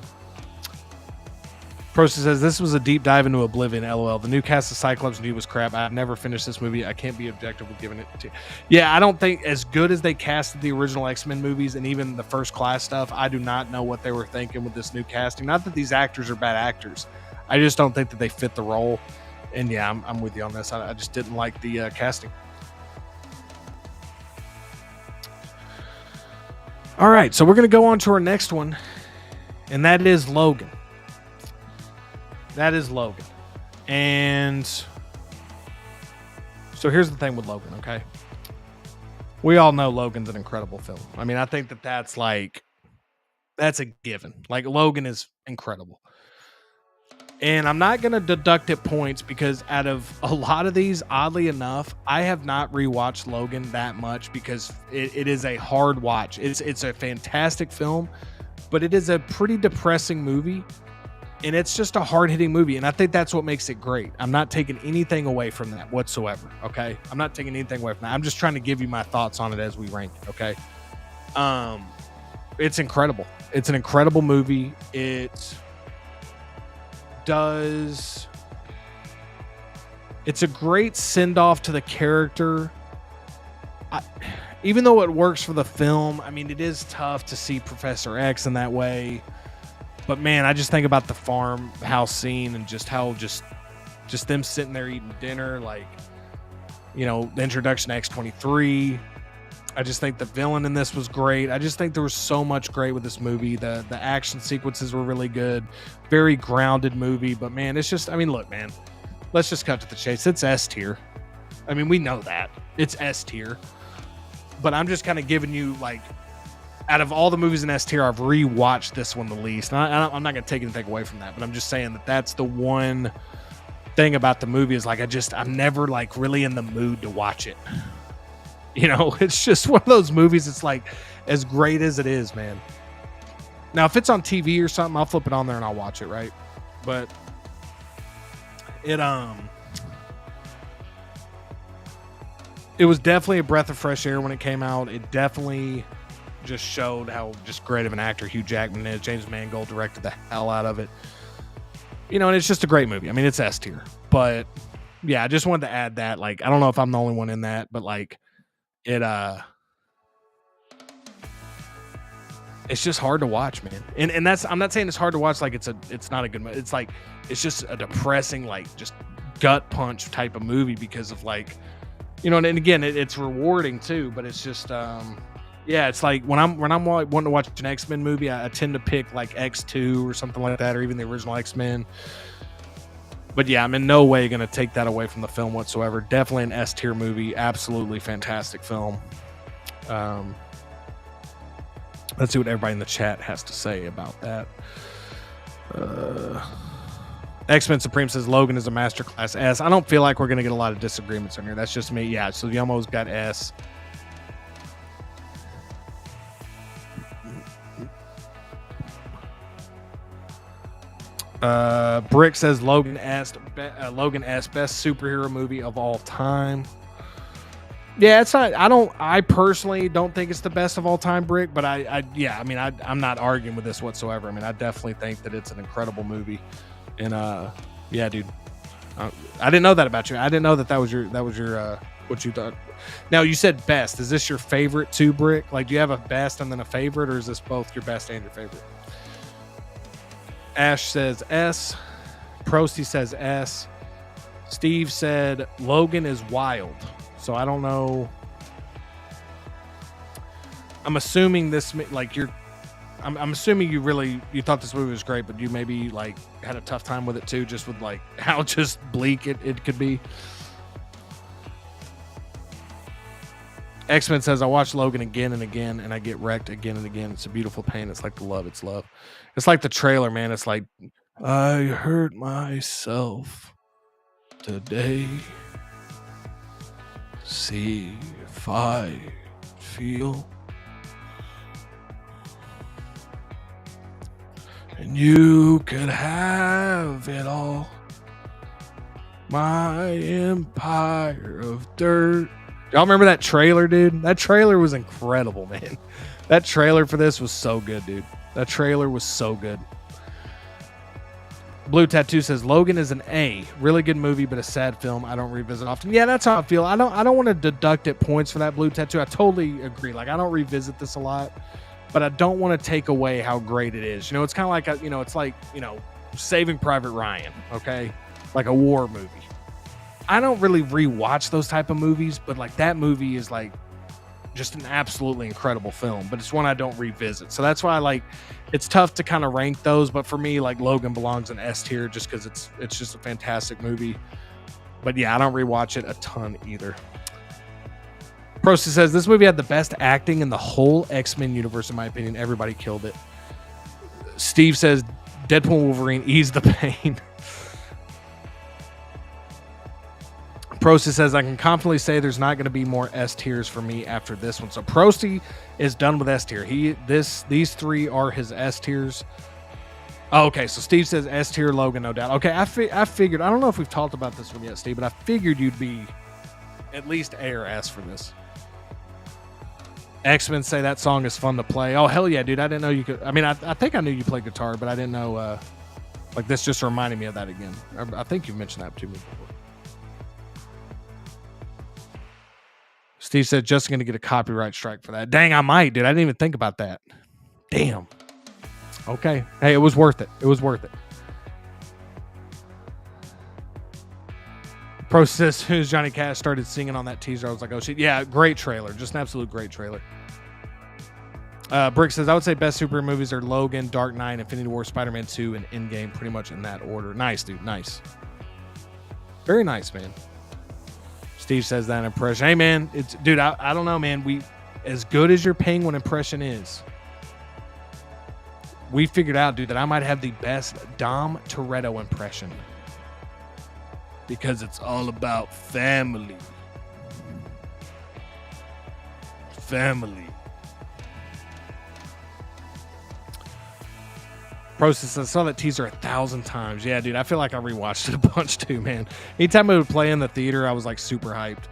Prosta says, this was a deep dive into Oblivion, LOL. The new cast of Cyclops knew was crap. I've never finished this movie. I can't be objective with giving it to you. Yeah, I don't think as good as they casted the original X-Men movies and even the First Class stuff, I do not know what they were thinking with this new casting. Not that these actors are bad actors. I just don't think that they fit the role. And yeah, I'm with you on this. I just didn't like the casting. All right, so we're going to go on to our next one, and that is Logan. That is Logan. And so here's the thing with Logan, okay? We all know Logan's an incredible film. I mean, I think that's a given. Like, Logan is incredible. And I'm not going to deduct it points because out of a lot of these, oddly enough, I have not rewatched Logan that much because it is a hard watch. It's a fantastic film, but it is a pretty depressing movie. And it's just a hard-hitting movie, and I think that's what makes it great. I'm not taking anything away from that whatsoever, okay? I'm not taking anything away from that. I'm just trying to give you my thoughts on it as we rank it, okay? It's incredible. It's an incredible movie. It's a great send-off to the character. Even though it works for the film, I mean, it is tough to see Professor X in that way. But man, I just think about the farmhouse scene and just how just them sitting there eating dinner, like, the introduction to X-23. I just think the villain in this was great. I just think there was so much great with this movie. The action sequences were really good. Very grounded movie. But man, it's just, look, man, let's just cut to the chase. It's S tier. I mean, we know that. It's S tier. But I'm just kind of giving you, like, out of all the movies in S tier, I've rewatched this one the least. And I'm not going to take anything away from that, but I'm just saying that that's the one thing about the movie is like, I'm never like really in the mood to watch it. It's just one of those movies. It's like as great as it is, man. Now, if it's on TV or something, I'll flip it on there and I'll watch it. Right. But it was definitely a breath of fresh air when it came out. It definitely just showed how just great of an actor Hugh Jackman is. James Mangold directed the hell out of it. And it's just a great movie. I mean, it's S tier. But yeah, I just wanted to add that. Like, I don't know if I'm the only one in that, but like it's just hard to watch, man. And that's, I'm not saying it's hard to watch like it's not a good movie. It's like it's just a depressing, like just gut punch type of movie because of like, and again, it's rewarding too, but it's just Yeah, it's like when I'm wanting to watch an X-Men movie, I tend to pick like X2 or something like that, or even the original X-Men. But yeah, I'm in no way going to take that away from the film whatsoever. Definitely an S tier movie. Absolutely fantastic film. Let's see what everybody in the chat has to say about that. X-Men Supreme says Logan is a masterclass S. I don't feel like we're going to get a lot of disagreements on here. That's just me. Yeah, so Yomo's got S. Brick says Logan S, best superhero movie of all time. Yeah, it's not. I personally don't think it's the best of all time, Brick. But I'm not arguing with this whatsoever. I mean, I definitely think that it's an incredible movie. And yeah, dude, I didn't know that about you. I didn't know that was your what you thought. Now you said best. Is this your favorite too, Brick? Like, do you have a best and then a favorite, or is this both your best and your favorite? Ash says S. Prosty says S. Steve said Logan is wild. So I don't know. I'm assuming this, like I'm assuming you thought this movie was great, but you maybe like had a tough time with it too, just with like how just bleak it could be. X-Men says, I watch Logan again and again, and I get wrecked again and again. It's a beautiful pain. It's like the love. It's love. It's like the trailer, man. It's like, I hurt myself today. See if I feel. And you could have it all. My empire of dirt. Y'all remember that trailer, dude? That trailer was incredible, man. That trailer for this was so good, dude. That trailer was so good. Blue Tattoo says Logan is an A. Really good movie, but a sad film. I don't revisit often. Yeah, that's how I feel. I don't want to deduct it points for that Blue Tattoo. I totally agree. Like, I don't revisit this a lot, but I don't want to take away how great it is. You know, it's kind of like it's like, Saving Private Ryan, okay? Like a war movie. I don't really rewatch those type of movies, but like that movie is like just an absolutely incredible film, but it's one I don't revisit. So that's why it's tough to kind of rank those. But for me, like Logan belongs in S tier just because it's just a fantastic movie. But yeah, I don't rewatch it a ton either. Prost says this movie had the best acting in the whole X-Men universe, in my opinion. Everybody killed it. Steve says Deadpool Wolverine ease the pain. Prosty says, I can confidently say there's not going to be more S tiers for me after this one. So Prosty is done with S tier. These three are his S tiers. Oh, okay, so Steve says S tier, Logan, no doubt. Okay, I figured, I don't know if we've talked about this one yet, Steve, but I figured you'd be at least A or S for this. X-Men say that song is fun to play. Oh, hell yeah, dude. I didn't know you could. I mean, I think I knew you played guitar, but I didn't know, this just reminded me of that again. I think you've mentioned that to me before. Steve said, just going to get a copyright strike for that. Dang, I might, dude. I didn't even think about that. Damn. Okay. Hey, it was worth it. It was worth it. Process, as soon as Johnny Cash started singing on that teaser, I was like, oh shit. Yeah, great trailer. Just an absolute great trailer. Brick says, I would say best superhero movies are Logan, Dark Knight, Infinity War, Spider-Man 2, and Endgame, pretty much in that order. Nice, dude. Nice. Very nice, man. Steve says that impression. Hey, man, dude, I don't know, man. As good as your Penguin impression is, we figured out, dude, that I might have the best Dom Toretto impression because it's all about family. Family. Process, I saw that teaser 1,000 times. Yeah, dude, I feel like I rewatched it a bunch too, man. Anytime it would play in the theater, I was like super hyped.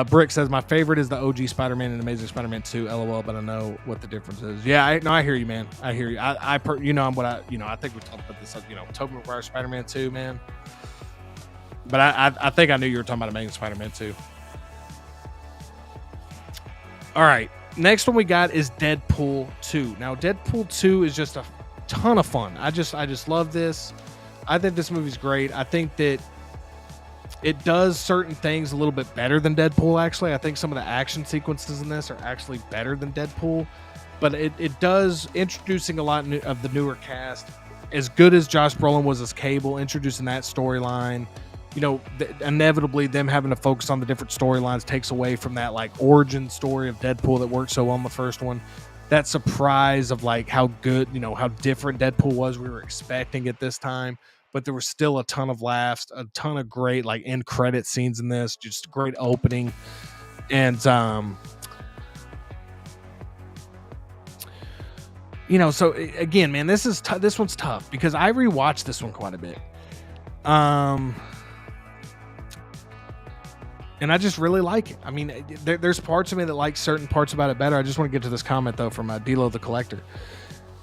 Brick says my favorite is the OG Spider-Man and Amazing Spider-Man 2. LOL, but I know what the difference is. Yeah, I hear you, man. I hear you. I think we talked about this. Tobey Maguire Spider-Man 2, man. But I think I knew you were talking about Amazing Spider-Man 2. All right, next one we got is Deadpool 2. Now, Deadpool 2 is just a ton of fun. I just love this. I think this movie's great. I think that it does certain things a little bit better than Deadpool. Actually, I think some of the action sequences in this are actually better than Deadpool, but it does introducing a lot of the newer cast. As good as Josh Brolin was as Cable, introducing that storyline, you know, inevitably them having to focus on the different storylines takes away from that like origin story of Deadpool that worked so well in the first one. That surprise of like how good, you know, how different Deadpool was. We were expecting it this time, but there was still a ton of laughs, a ton of great like end credit scenes in this, just great opening. And you know, so again, man, this one's tough because I rewatched this one quite a bit. And I just really like it. I mean, there's parts of me that like certain parts about it better. I just want to get to this comment, though, from D-Lo the Collector.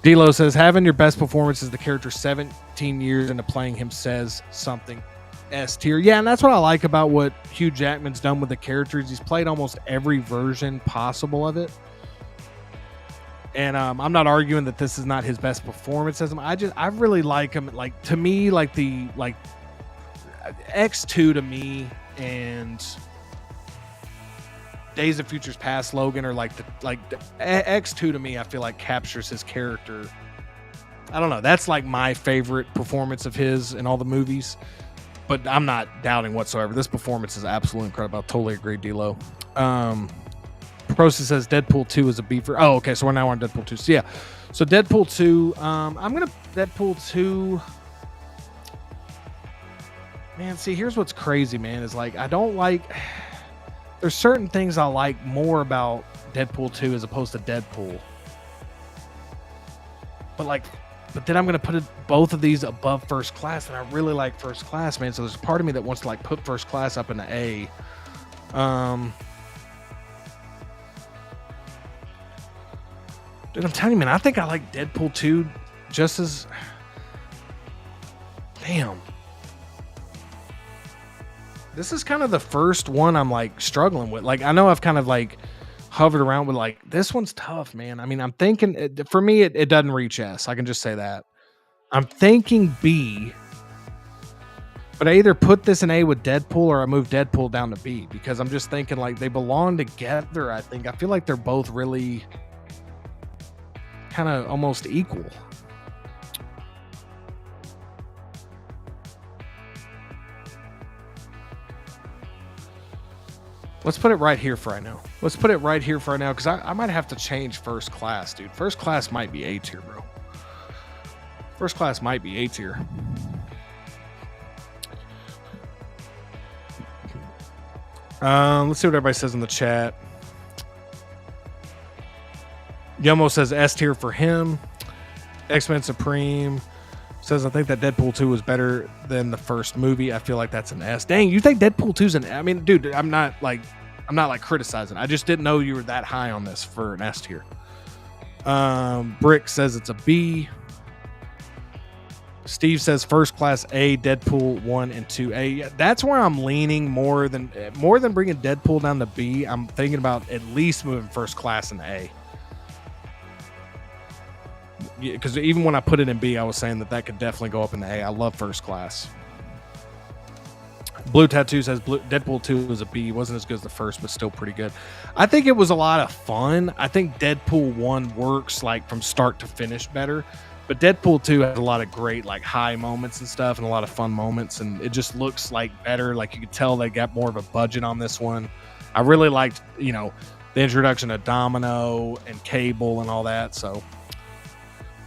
D-Lo says, having your best performance as the character 17 years into playing him says something. S tier. Yeah, and that's what I like about what Hugh Jackman's done with the characters. He's played almost every version possible of it. And I'm not arguing that this is not his best performance as him. I really like him. Like, to me, like X2 to me and Days of Futures Past Logan are like the X2 to me, I feel like captures his character. I don't know. That's like my favorite performance of his in all the movies, but I'm not doubting whatsoever. This performance is absolutely incredible. I totally agree, D-Lo. Prosa says Deadpool 2 is a beefer. Oh, okay. So we're now on Deadpool 2. So yeah. So Deadpool 2, Deadpool 2. Man, see, here's what's crazy, man, is like, I don't like, there's certain things I like more about Deadpool 2 as opposed to Deadpool. But then I'm going to put both of these above First Class, and I really like First Class, man. So there's a part of me that wants to like put First Class up in the A. Dude, I'm telling you, man, I think I like Deadpool 2 just as, damn. This is kind of the first one I'm like struggling with. Like, I know I've kind of like hovered around with like, this one's tough, man. I mean, I'm thinking for me, it doesn't reach S. I can just say that. I'm thinking B, but I either put this in A with Deadpool or I move Deadpool down to B because I'm just thinking like they belong together. I feel like they're both really kind of almost equal. Let's put it right here for right now. Because I might have to change First Class, dude. First Class might be A tier, bro. First Class might be A tier. Let's see what everybody says in the chat. Yomo says S tier for him. X-Men Supreme says, I think that Deadpool 2 was better than the first movie. I feel like that's an S. Dang, you think Deadpool 2's an... I mean, dude, I'm not like criticizing. I just didn't know you were that high on this for an S tier. Brick says it's a B. Steve says First Class A, Deadpool 1 and 2A. Yeah, that's where I'm leaning more than bringing Deadpool down to B. I'm thinking about at least moving First Class in A. Because even when I put it in B, I was saying that could definitely go up in the A. I love First Class. Blue Tattoo says Deadpool 2 was a B. Wasn't as good as the first, but still pretty good. I think it was a lot of fun. I think Deadpool 1 works like from start to finish better. But Deadpool 2 has a lot of great like high moments and stuff and a lot of fun moments. And it just looks like better. Like you could tell they got more of a budget on this one. I really liked, you know, the introduction of Domino and Cable and all that. So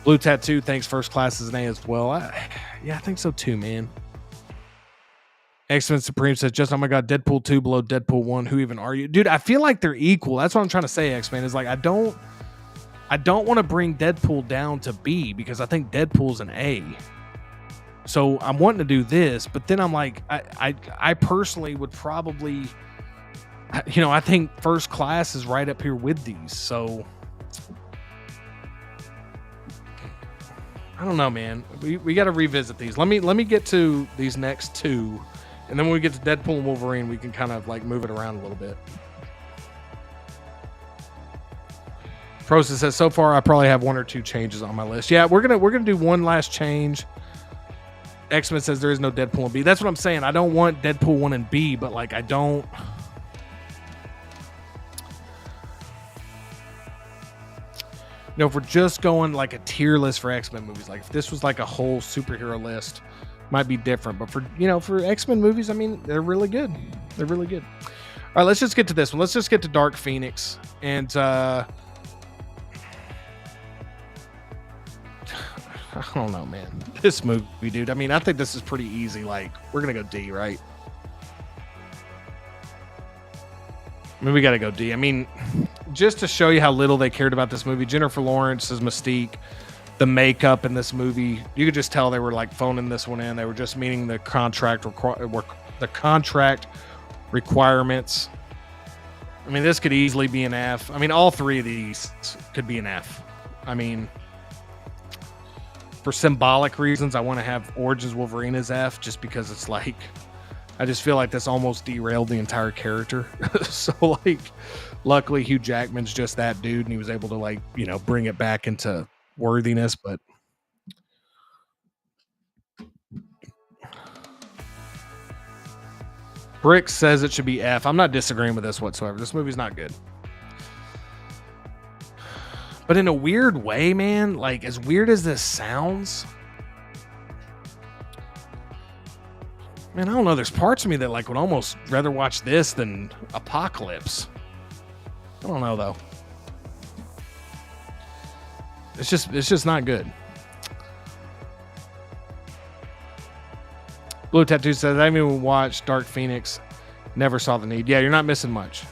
Blue Tattoo thinks First Class is an A as well. Yeah, I think so too, man. X-Men Supreme says, just, oh my God, Deadpool 2 below Deadpool 1. Who even are you? Dude, I feel like they're equal. That's what I'm trying to say, X-Men, is like, I don't want to bring Deadpool down to B because I think Deadpool's an A. So I'm wanting to do this, but then I'm like, I personally would probably, you know, I think First Class is right up here with these. So I don't know, man. We got to revisit these. Let me get to these next two, and then when we get to Deadpool and Wolverine, we can kind of like move it around a little bit. Prosa says, so far I probably have one or two changes on my list. Yeah, we're gonna do one last change, X-Men says there is no Deadpool and B. That's what I'm saying. I don't want Deadpool 1 and B, but like I don't. You know, if we're just going like a tier list for X-Men movies, like if this was like a whole superhero list, might be different. But for, you know, for X-Men movies, I mean, they're really good. They're really good. All right, let's just get to this one. Let's just get to Dark Phoenix. And I don't know, man. This movie, dude. I mean, I think this is pretty easy. Like, we're going to go D, right? I mean, we got to go D. I mean, just to show you how little they cared about this movie, Jennifer Lawrence's Mystique, the makeup in this movie, you could just tell they were like phoning this one in. They were just meeting the contract requirements. I mean, this could easily be an F. I mean, all three of these could be an F. I mean, for symbolic reasons, I want to have Origins Wolverine as F, just because it's like, I just feel like this almost derailed the entire character. So, like, luckily Hugh Jackman's just that dude, and he was able to, like, you know, bring it back into worthiness. But Brick says it should be F. I'm not disagreeing with this whatsoever. This movie's not good. But in a weird way, man, like, as weird as this sounds, man, I don't know. There's parts of me that like would almost rather watch this than Apocalypse. I don't know though. It's just not good. Blue Tattoo says, I haven't even watched Dark Phoenix. Never saw the need. Yeah, you're not missing much.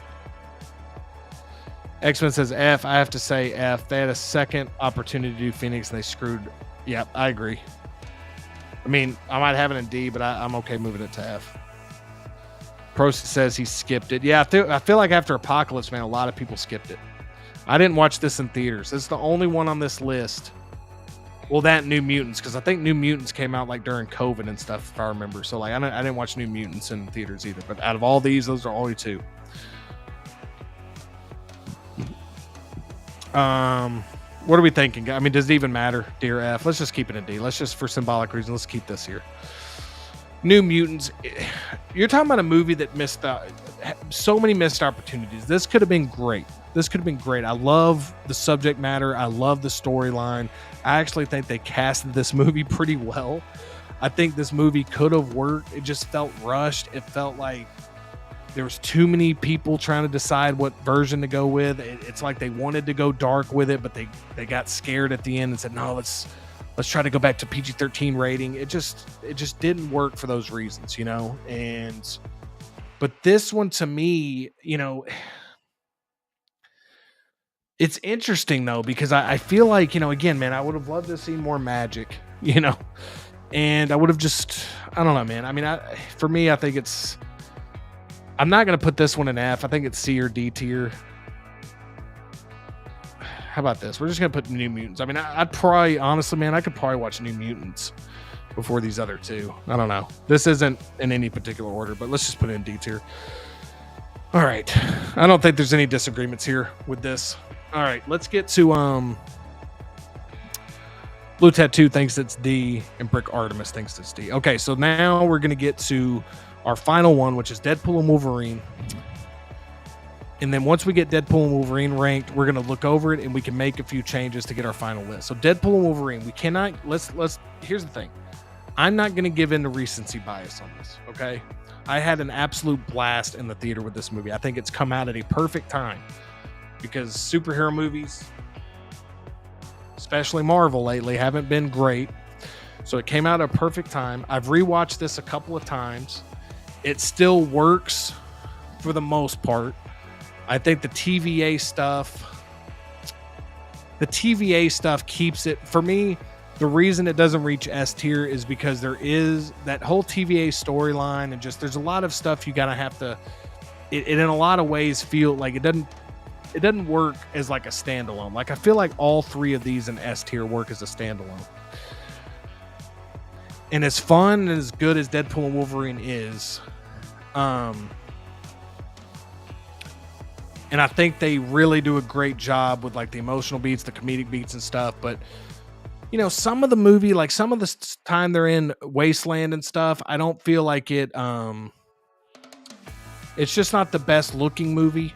X-Men says F. I have to say F. They had a second opportunity to do Phoenix and they screwed. Yep, I agree. I mean, I might have it in D, but I'm okay moving it to F. Prost says he skipped it. Yeah, I feel like after Apocalypse, man, a lot of people skipped it. I didn't watch this in theaters. This is the only one on this list. Well, that New Mutants, because I think New Mutants came out like during COVID and stuff, if I remember. So like, I didn't watch New Mutants in theaters either. But out of all these, those are only two. What are we thinking? I mean, does it even matter? D or F? Let's just keep it in D. Let's just, for symbolic reasons, let's keep this here. New Mutants. You're talking about a movie that missed so many missed opportunities. This could have been great. This could have been great. I love the subject matter. I love the storyline. I actually think they casted this movie pretty well. I think this movie could have worked. It just felt rushed. It felt like there was too many people trying to decide what version to go with. It's like they wanted to go dark with it, but they got scared at the end and said, no, let's try to go back to PG-13 rating. It just didn't work for those reasons, you know? But this one, to me, you know, it's interesting though, because I feel like, you know, again, man, I would have loved to see more magic, you know, and I would have just, I don't know, man. I mean, for me, I think I'm not going to put this one in F. I think it's C or D tier. How about this? We're just going to put New Mutants. I mean, I'd probably, honestly, man, I could probably watch New Mutants before these other two. I don't know. This isn't in any particular order, but let's just put it in D tier. All right. I don't think there's any disagreements here with this. All right. Let's get to Blue Tattoo thinks it's D and Brick Artemis thinks it's D. Okay. So now we're going to get to our final one, which is Deadpool and Wolverine. And then once we get Deadpool and Wolverine ranked, we're going to look over it and we can make a few changes to get our final list. So Deadpool and Wolverine, we cannot, here's the thing. I'm not going to give in to recency bias on this, okay? I had an absolute blast in the theater with this movie. I think it's come out at a perfect time because superhero movies, especially Marvel lately, haven't been great. So it came out at a perfect time. I've rewatched this a couple of times. It still works for the most part. I think the TVA stuff keeps it. For me, the reason it doesn't reach S tier is because there is that whole TVA storyline and just there's a lot of stuff you gotta have to. It in a lot of ways feel like it doesn't work as like a standalone. Like I feel like all three of these in S tier work as a standalone. And as fun and as good as Deadpool and Wolverine is, and I think they really do a great job with like the emotional beats, the comedic beats and stuff, but some of the movie, like some of the time they're in Wasteland and stuff, I don't feel like it's just not the best looking movie.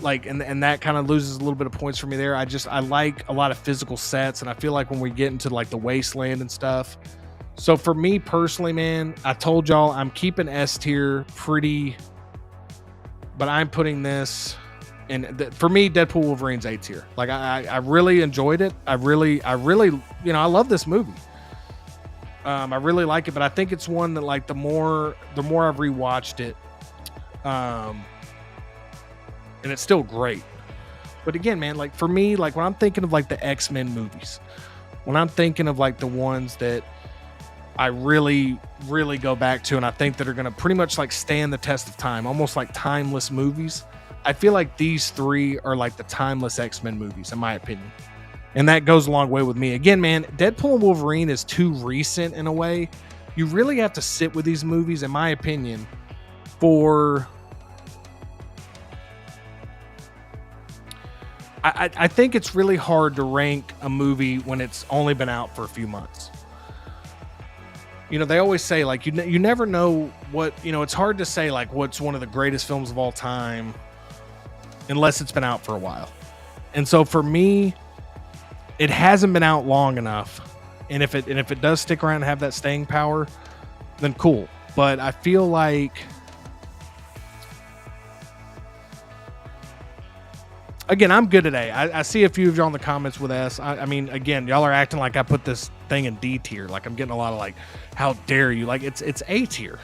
Like, and that kind of loses a little bit of points for me there. I like a lot of physical sets, and I feel like when we get into like the Wasteland and stuff. So for me personally, man, I told y'all I'm keeping S tier pretty, but I'm putting this, and for me, Deadpool Wolverine's A tier. Like I really enjoyed it. I really, I love this movie. I really like it, but I think it's one that like the more I've rewatched it, and it's still great. But again, man, like for me, like when I'm thinking of like the X-Men movies, when I'm thinking of like the ones that I really, really go back to, and I think that are going to pretty much like stand the test of time, almost like timeless movies, I feel like these three are like the timeless X-Men movies, in my opinion. And that goes a long way with me. Again, man, Deadpool and Wolverine is too recent in a way. You really have to sit with these movies, in my opinion, for... I think it's really hard to rank a movie when it's only been out for a few months. They always say like you never know what, it's hard to say like what's one of the greatest films of all time unless it's been out for a while. And so for me, it hasn't been out long enough. And if it does stick around and have that staying power, then cool. But I feel like, again, I'm good today. I see a few of y'all in the comments with S. I mean, again, y'all are acting like I put this thing in D tier. Like I'm getting a lot of like, how dare you? Like it's A tier.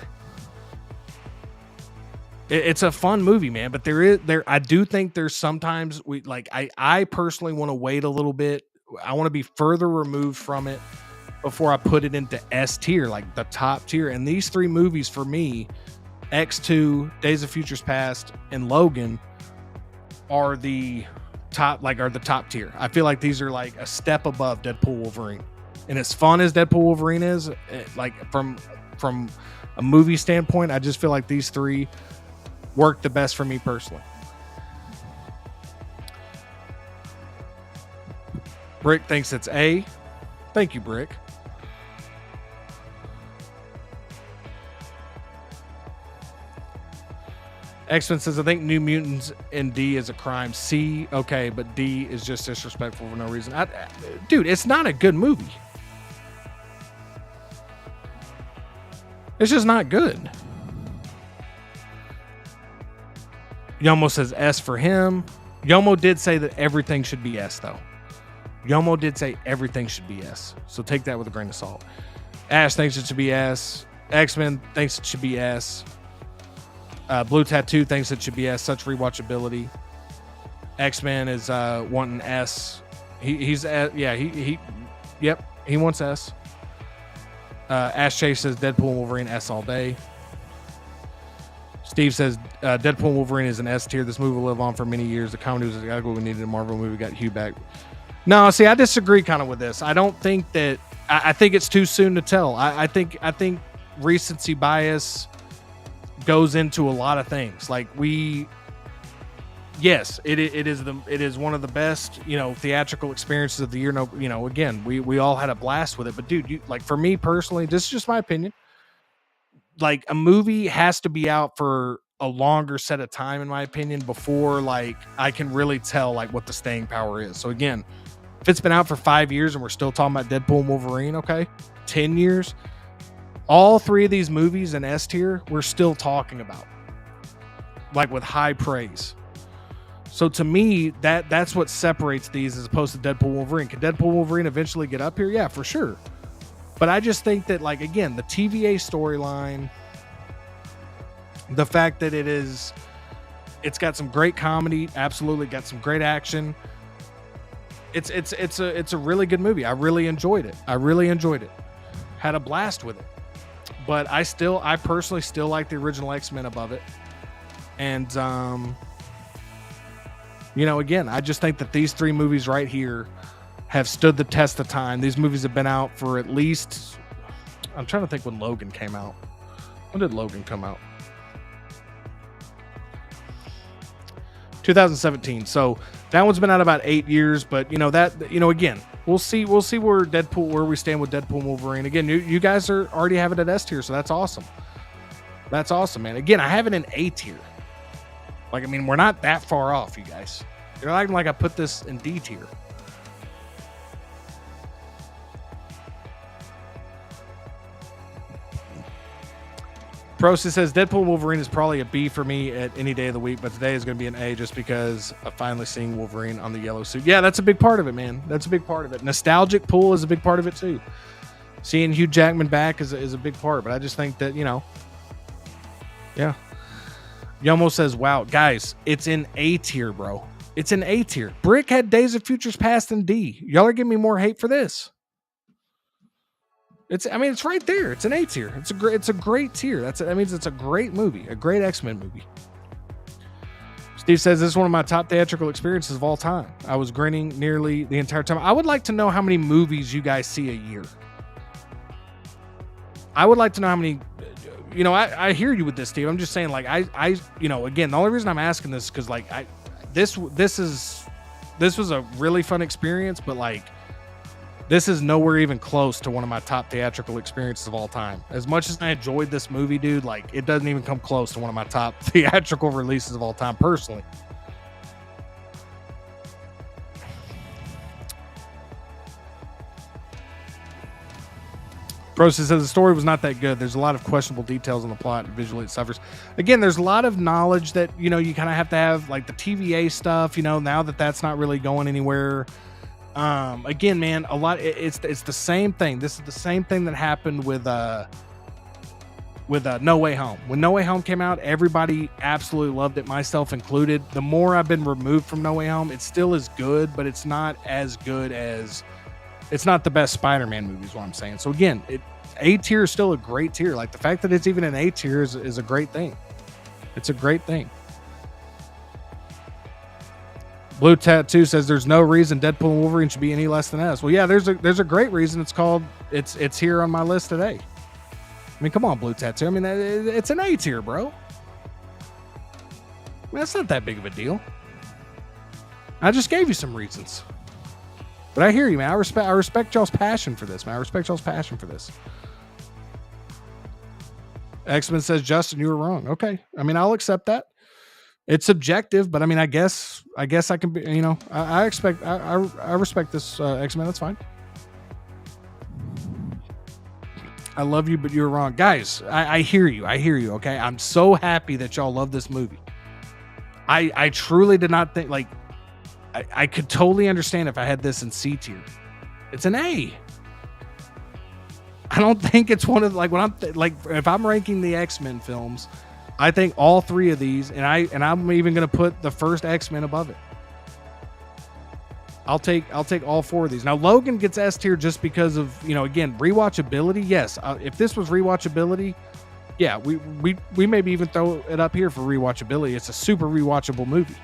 It's a fun movie, man. But I do think there's sometimes I personally want to wait a little bit. I want to be further removed from it before I put it into S tier, like the top tier. And these three movies for me, X2, Days of Futures Past, and Logan, are the top tier. I feel like these are like a step above Deadpool Wolverine. And as fun as Deadpool Wolverine is, like from a movie standpoint, I just feel like these three work the best for me personally. Brick thinks it's A. Thank you, Brick. X-Men says, I think New Mutants in D is a crime. C, okay, but D is just disrespectful for no reason. Dude, it's not a good movie. It's just not good. Yomo says S for him. Yomo did say that everything should be S, though. Yomo did say everything should be S. So take that with a grain of salt. Ash thinks it should be S. X-Men thinks it should be S. Blue Tattoo thinks it should be S. Such rewatchability. X-Men is wanting S. He's yep, he wants S. Ash Chase says Deadpool and Wolverine S all day. Steve says Deadpool and Wolverine is an S tier. This movie will live on for many years. The comedy was exactly what we needed. A Marvel movie got Hugh back. No, see, I disagree kind of with this. I don't think that. I think it's too soon to tell. I think recency bias goes into a lot of things. Like yes, it is one of the best, theatrical experiences of the year. No, again, we all had a blast with it. But dude, for me personally, this is just my opinion. Like a movie has to be out for a longer set of time, in my opinion, before I can really tell what the staying power is. So again, if it's been out for 5 years and we're still talking about Deadpool and Wolverine, okay, 10 years, all three of these movies in S tier, we're still talking about with high praise. So to me, that's what separates these as opposed to Deadpool and Wolverine. Can Deadpool and Wolverine eventually get up here? Yeah, for sure. But I just think that, again, the TVA storyline, the fact that it's got some great comedy, absolutely got some great action. It's a really good movie. I really enjoyed it. Had a blast with it. But I personally still like the original X-Men above it. And again, I just think that these three movies right here have stood the test of time. These movies have been out for at least, I'm trying to think when Logan came out. When did Logan come out? 2017. So that one's been out about 8 years, but again, We'll see where we stand with Deadpool and Wolverine. Again, you guys are already have it at S tier, so that's awesome. That's awesome, man. Again, I have it in A tier. Like, I mean, we're not that far off, you guys. You're acting like I put this in D tier. Prosis says Deadpool and Wolverine is probably a B for me at any day of the week, but today is going to be an A just because of finally seeing Wolverine on the yellow suit. Yeah, that's a big part of it, man. That's a big part of it. Nostalgic pull is a big part of it too. Seeing Hugh Jackman back is a big part, but I just think that, yeah. Yomo says, wow, guys, it's in A tier, bro. It's in A tier. Brick had Days of Futures Past in D. Y'all are giving me more hate for this. It's right there. It's an A tier. It's a great tier. That means it's a great movie, a great X-Men movie. Steve says this is one of my top theatrical experiences of all time. I was grinning nearly the entire time. I would like to know how many movies you guys see a year. I would like to know how many. I hear you with this, Steve. I'm just saying, like, again, the only reason I'm asking this is because, like, this was a really fun experience, but like, this is nowhere even close to one of my top theatrical experiences of all time. As much as I enjoyed this movie, dude, like, it doesn't even come close to one of my top theatrical releases of all time, personally. Process says the story was not that good. There's a lot of questionable details in the plot, and visually it suffers. Again, there's a lot of knowledge that, you kind of have to have, like the TVA stuff, now that that's not really going anywhere. Again, man, a lot. It's the same thing. This is the same thing that happened with No Way Home. When No Way Home came out, everybody absolutely loved it, myself included. The more I've been removed from No Way Home, it still is good, but it's not as good as. It's not the best Spider-Man movie, is what I'm saying. So again, A tier is still a great tier. Like, the fact that it's even an A tier is a great thing. It's a great thing. Blue Tattoo says there's no reason Deadpool and Wolverine should be any less than S. Well, yeah, there's a great reason. It's here on my list today. I mean, come on, Blue Tattoo. I mean, it's an A tier, bro. I mean, that's not that big of a deal. I just gave you some reasons. But I hear you, man. I respect y'all's passion for this, man. I respect y'all's passion for this. X-Men says, Justin, you were wrong. Okay. I mean, I'll accept that. It's subjective, but I mean, I guess I can be, I respect this, X-Men. That's fine. I love you, but you're wrong. Guys, I hear you. Okay. I'm so happy that y'all love this movie. I truly did not think, like, I could totally understand if I had this in C tier. It's an A. I don't think it's one of, like, when I'm if I'm ranking the X-Men films, I think all three of these, and I'm even going to put the first X-Men above it. I'll take all four of these. Now, Logan gets S tier just because of, again, rewatchability. Yes, if this was rewatchability, yeah, we maybe even throw it up here for rewatchability. It's a super rewatchable movie.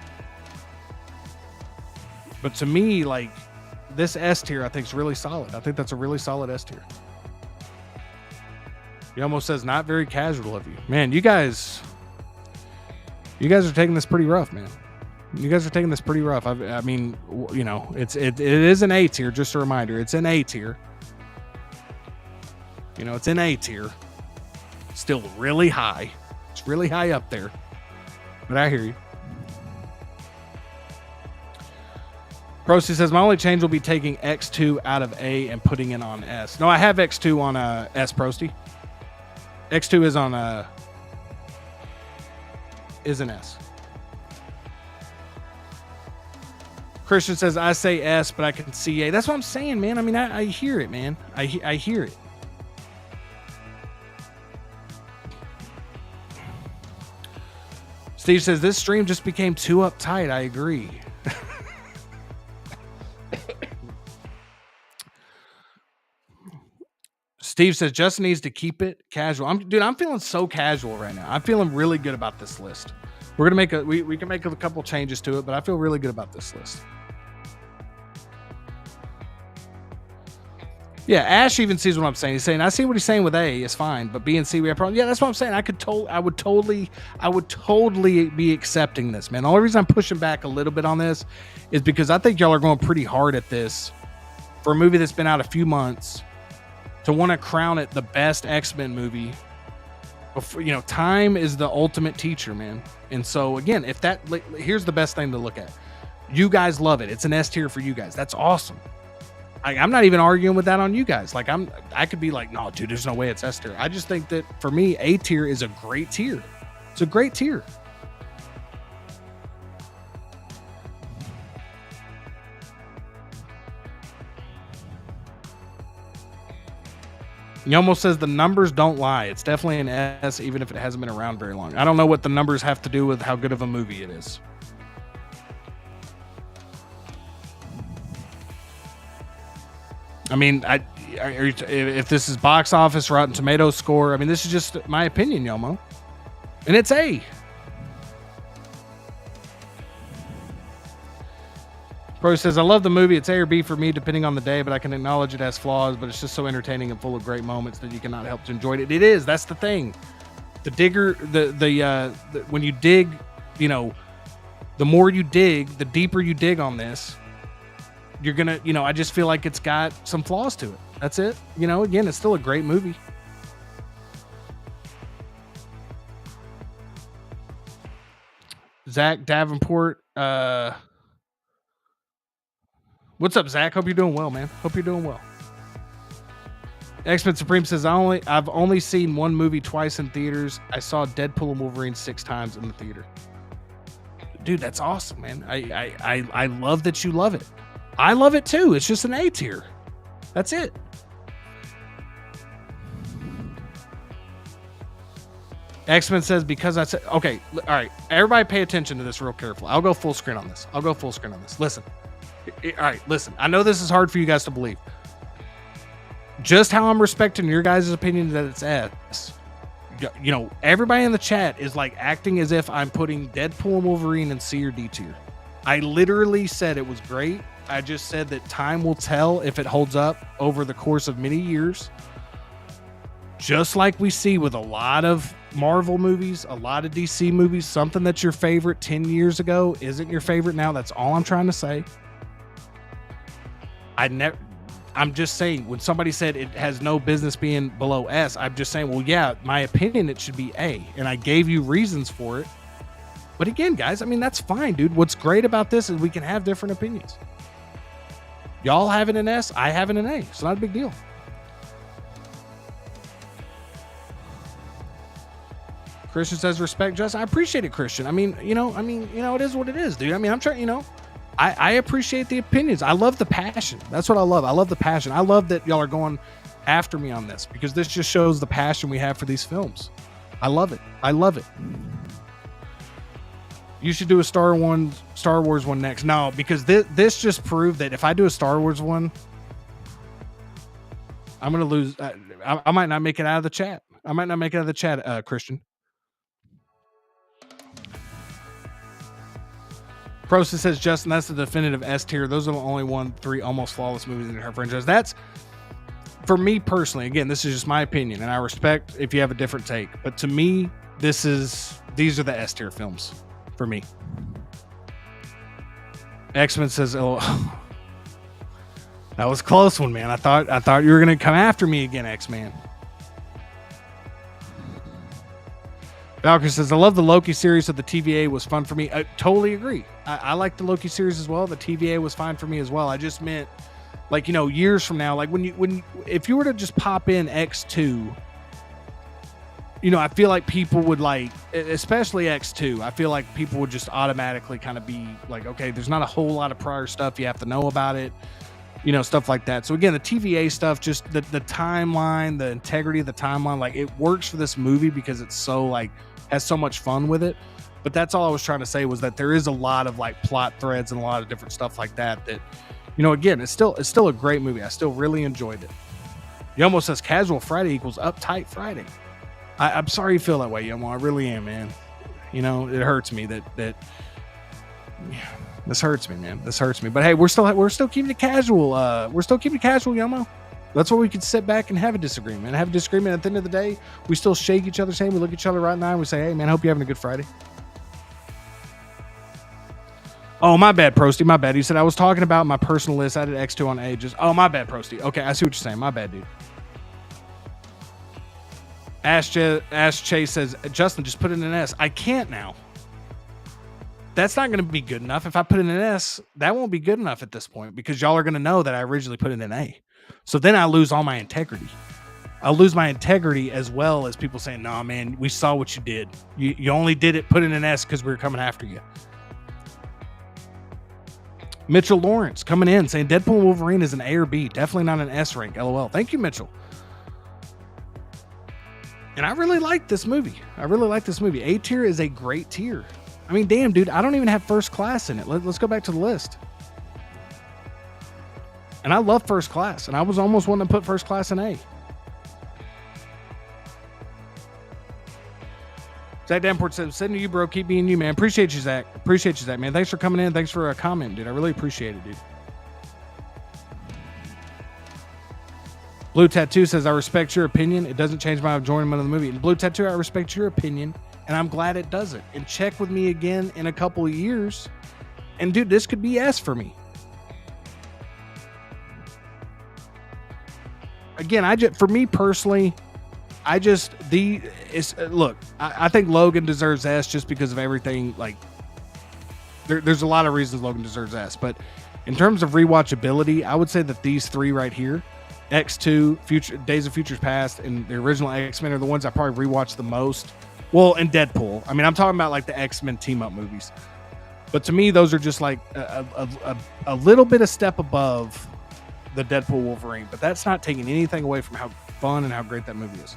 But to me, like, this S tier, I think is really solid. I think that's a really solid S tier. He almost says not very casual of you, man. You guys are taking this pretty rough, man. You guys are taking this pretty rough. I mean, it is an A tier. Just a reminder, it's an A tier. It's an A tier. Still really high. It's really high up there. But I hear you. Procy says, my only change will be taking X2 out of A and putting it on S. No, I have X2 on S, Prosty. X2 is on is an S. Christian says, I say S, but I can see A. That's what I'm saying, man. I mean, I hear it, man. I hear it. Steve says, this stream just became too uptight. I agree. Steve says Justin needs to keep it casual. I'm feeling so casual right now. I'm feeling really good about this list. We're gonna we can make a couple changes to it, but I feel really good about this list. Yeah, Ash even sees what I'm saying. He's saying, I see what he's saying with A, it's fine, but B and C we have problems. Yeah, that's what I'm saying. I would totally be accepting this, man. The only reason I'm pushing back a little bit on this is because I think y'all are going pretty hard at this for a movie that's been out a few months to want to crown it the best X-Men movie. Before, time is the ultimate teacher, man. And so again, here's the best thing to look at. You guys love it. It's an S tier for you guys. That's awesome. I'm not even arguing with that on you guys. Like I could be like, no, dude, there's no way it's S tier. I just think that for me, A tier is a great tier. It's a great tier. Yomo says the numbers don't lie. It's definitely an S, even if it hasn't been around very long. I don't know what the numbers have to do with how good of a movie it is. I mean, if this is box office, Rotten Tomatoes score, I mean, this is just my opinion, Yomo. And it's A. Pro says, I love the movie. It's A or B for me, depending on the day, but I can acknowledge it has flaws, but it's just so entertaining and full of great moments that you cannot help to enjoy it. It is. That's the thing. The digger, when you dig, the more you dig, the deeper you dig on this, you're going to, I just feel like it's got some flaws to it. That's it. Again, it's still a great movie. Zach Davenport, what's up, Zach? Hope you're doing well, man. Hope you're doing well. X-Men Supreme says, I've only seen one movie twice in theaters. I saw Deadpool and Wolverine 6 times in the theater. Dude, that's awesome, man. I love that you love it. I love it too. It's just an A tier. That's it. X-Men says, because I said, okay, all right. Everybody pay attention to this real careful. I'll go full screen on this. Listen. All right, listen. I know this is hard for you guys to believe. Just how I'm respecting your guys' opinion that it's S. Everybody in the chat is like acting as if I'm putting Deadpool and Wolverine in C or D tier. I literally said it was great. I just said that time will tell if it holds up over the course of many years. Just like we see with a lot of Marvel movies, a lot of DC movies, something that's your favorite 10 years ago isn't your favorite now. That's all I'm trying to say. I'm just saying, when somebody said it has no business being below S, I'm just saying, well, yeah, my opinion, it should be A. And I gave you reasons for it. But again, guys, I mean, that's fine, dude. What's great about this is we can have different opinions. Y'all have it in S, I have it in A. It's not a big deal. Christian says, respect, Justin. I appreciate it, Christian. I mean, it is what it is, dude. I mean, I'm trying, I appreciate the opinions. I love the passion. That's what I love. I love the passion. I love that y'all are going after me on this, because this just shows the passion we have for these films. I love it. I love it. You should do a Star Wars one next. No, because this just proved that if I do a Star Wars one, I'm going to lose. I might not make it out of the chat. Christian. Prosa says, Justin, that's the definitive S tier. Those are the only 3 almost flawless movies in her franchise. That's, for me personally, again, this is just my opinion, and I respect if you have a different take. But to me, these are the S tier films for me. X-Men says, oh, that was a close one, man. I thought you were going to come after me again, X-Man. Valkyrie says, I love the Loki series, so the TVA was fun for me. I totally agree. I like the Loki series as well. The TVA was fine for me as well. I just meant, like, years from now, like if you were to just pop in X2, I feel like people would like, especially X2, I feel like people would just automatically kind of be like, okay, there's not a whole lot of prior stuff. You have to know about it, stuff like that. So again, the TVA stuff, just the timeline, the integrity of the timeline, like it works for this movie because it's so like, has so much fun with it. But that's all I was trying to say, was that there is a lot of like plot threads and a lot of different stuff like that, again, it's still a great movie. I still really enjoyed it. Yomo says Casual Friday equals Uptight Friday. I'm sorry you feel that way, Yomo. I really am, man. It hurts me that this hurts me, man. This hurts me. But hey, we're still keeping it casual. We're still keeping it casual, Yomo. That's why we can sit back and have a disagreement. At the end of the day, we still shake each other's hand. We look each other right in the eye and we say, hey, man, I hope you're having a good Friday. Oh, my bad, Prosty. My bad. He said I was talking about my personal list. I did X2 on A. Oh, my bad, Prosty. Okay, I see what you're saying. My bad, dude. Ash Chase says, Justin, just put in an S. I can't now. That's not going to be good enough. If I put in an S, that won't be good enough at this point because y'all are going to know that I originally put in an A. So then I lose all my integrity. I'll lose my integrity as well as people saying, "No, man, we saw what you did. You only did it, put in an S because we were coming after you." Mitchell Lawrence coming in saying Deadpool Wolverine is an A or B. Definitely not an S rank. LOL. Thank you, Mitchell. And I really like this movie. A tier is a great tier. I mean, damn, dude, I don't even have First Class in it. Let's go back to the list. And I love First Class. And I was almost wanting to put First Class in A. Zach Davenport says, send to you, bro. Keep being you, man. Appreciate you, Zach. Man. Thanks for coming in. Thanks for a comment, dude. I really appreciate it, dude. Blue Tattoo says, I respect your opinion. It doesn't change my enjoyment of the movie. And Blue Tattoo, I respect your opinion, and I'm glad it doesn't. And check with me again in a couple of years. And, dude, this could be S for me. Again, for me personally, I think Logan deserves S just because of everything. Like, there's a lot of reasons Logan deserves S, but in terms of rewatchability, I would say that these three right here, X2, Days of Futures Past, and the original X-Men are the ones I probably rewatched the most. Well, and Deadpool. I mean, I'm talking about like the X-Men team-up movies. But to me, those are just like a little bit of step above the Deadpool Wolverine. But that's not taking anything away from how fun and how great that movie is.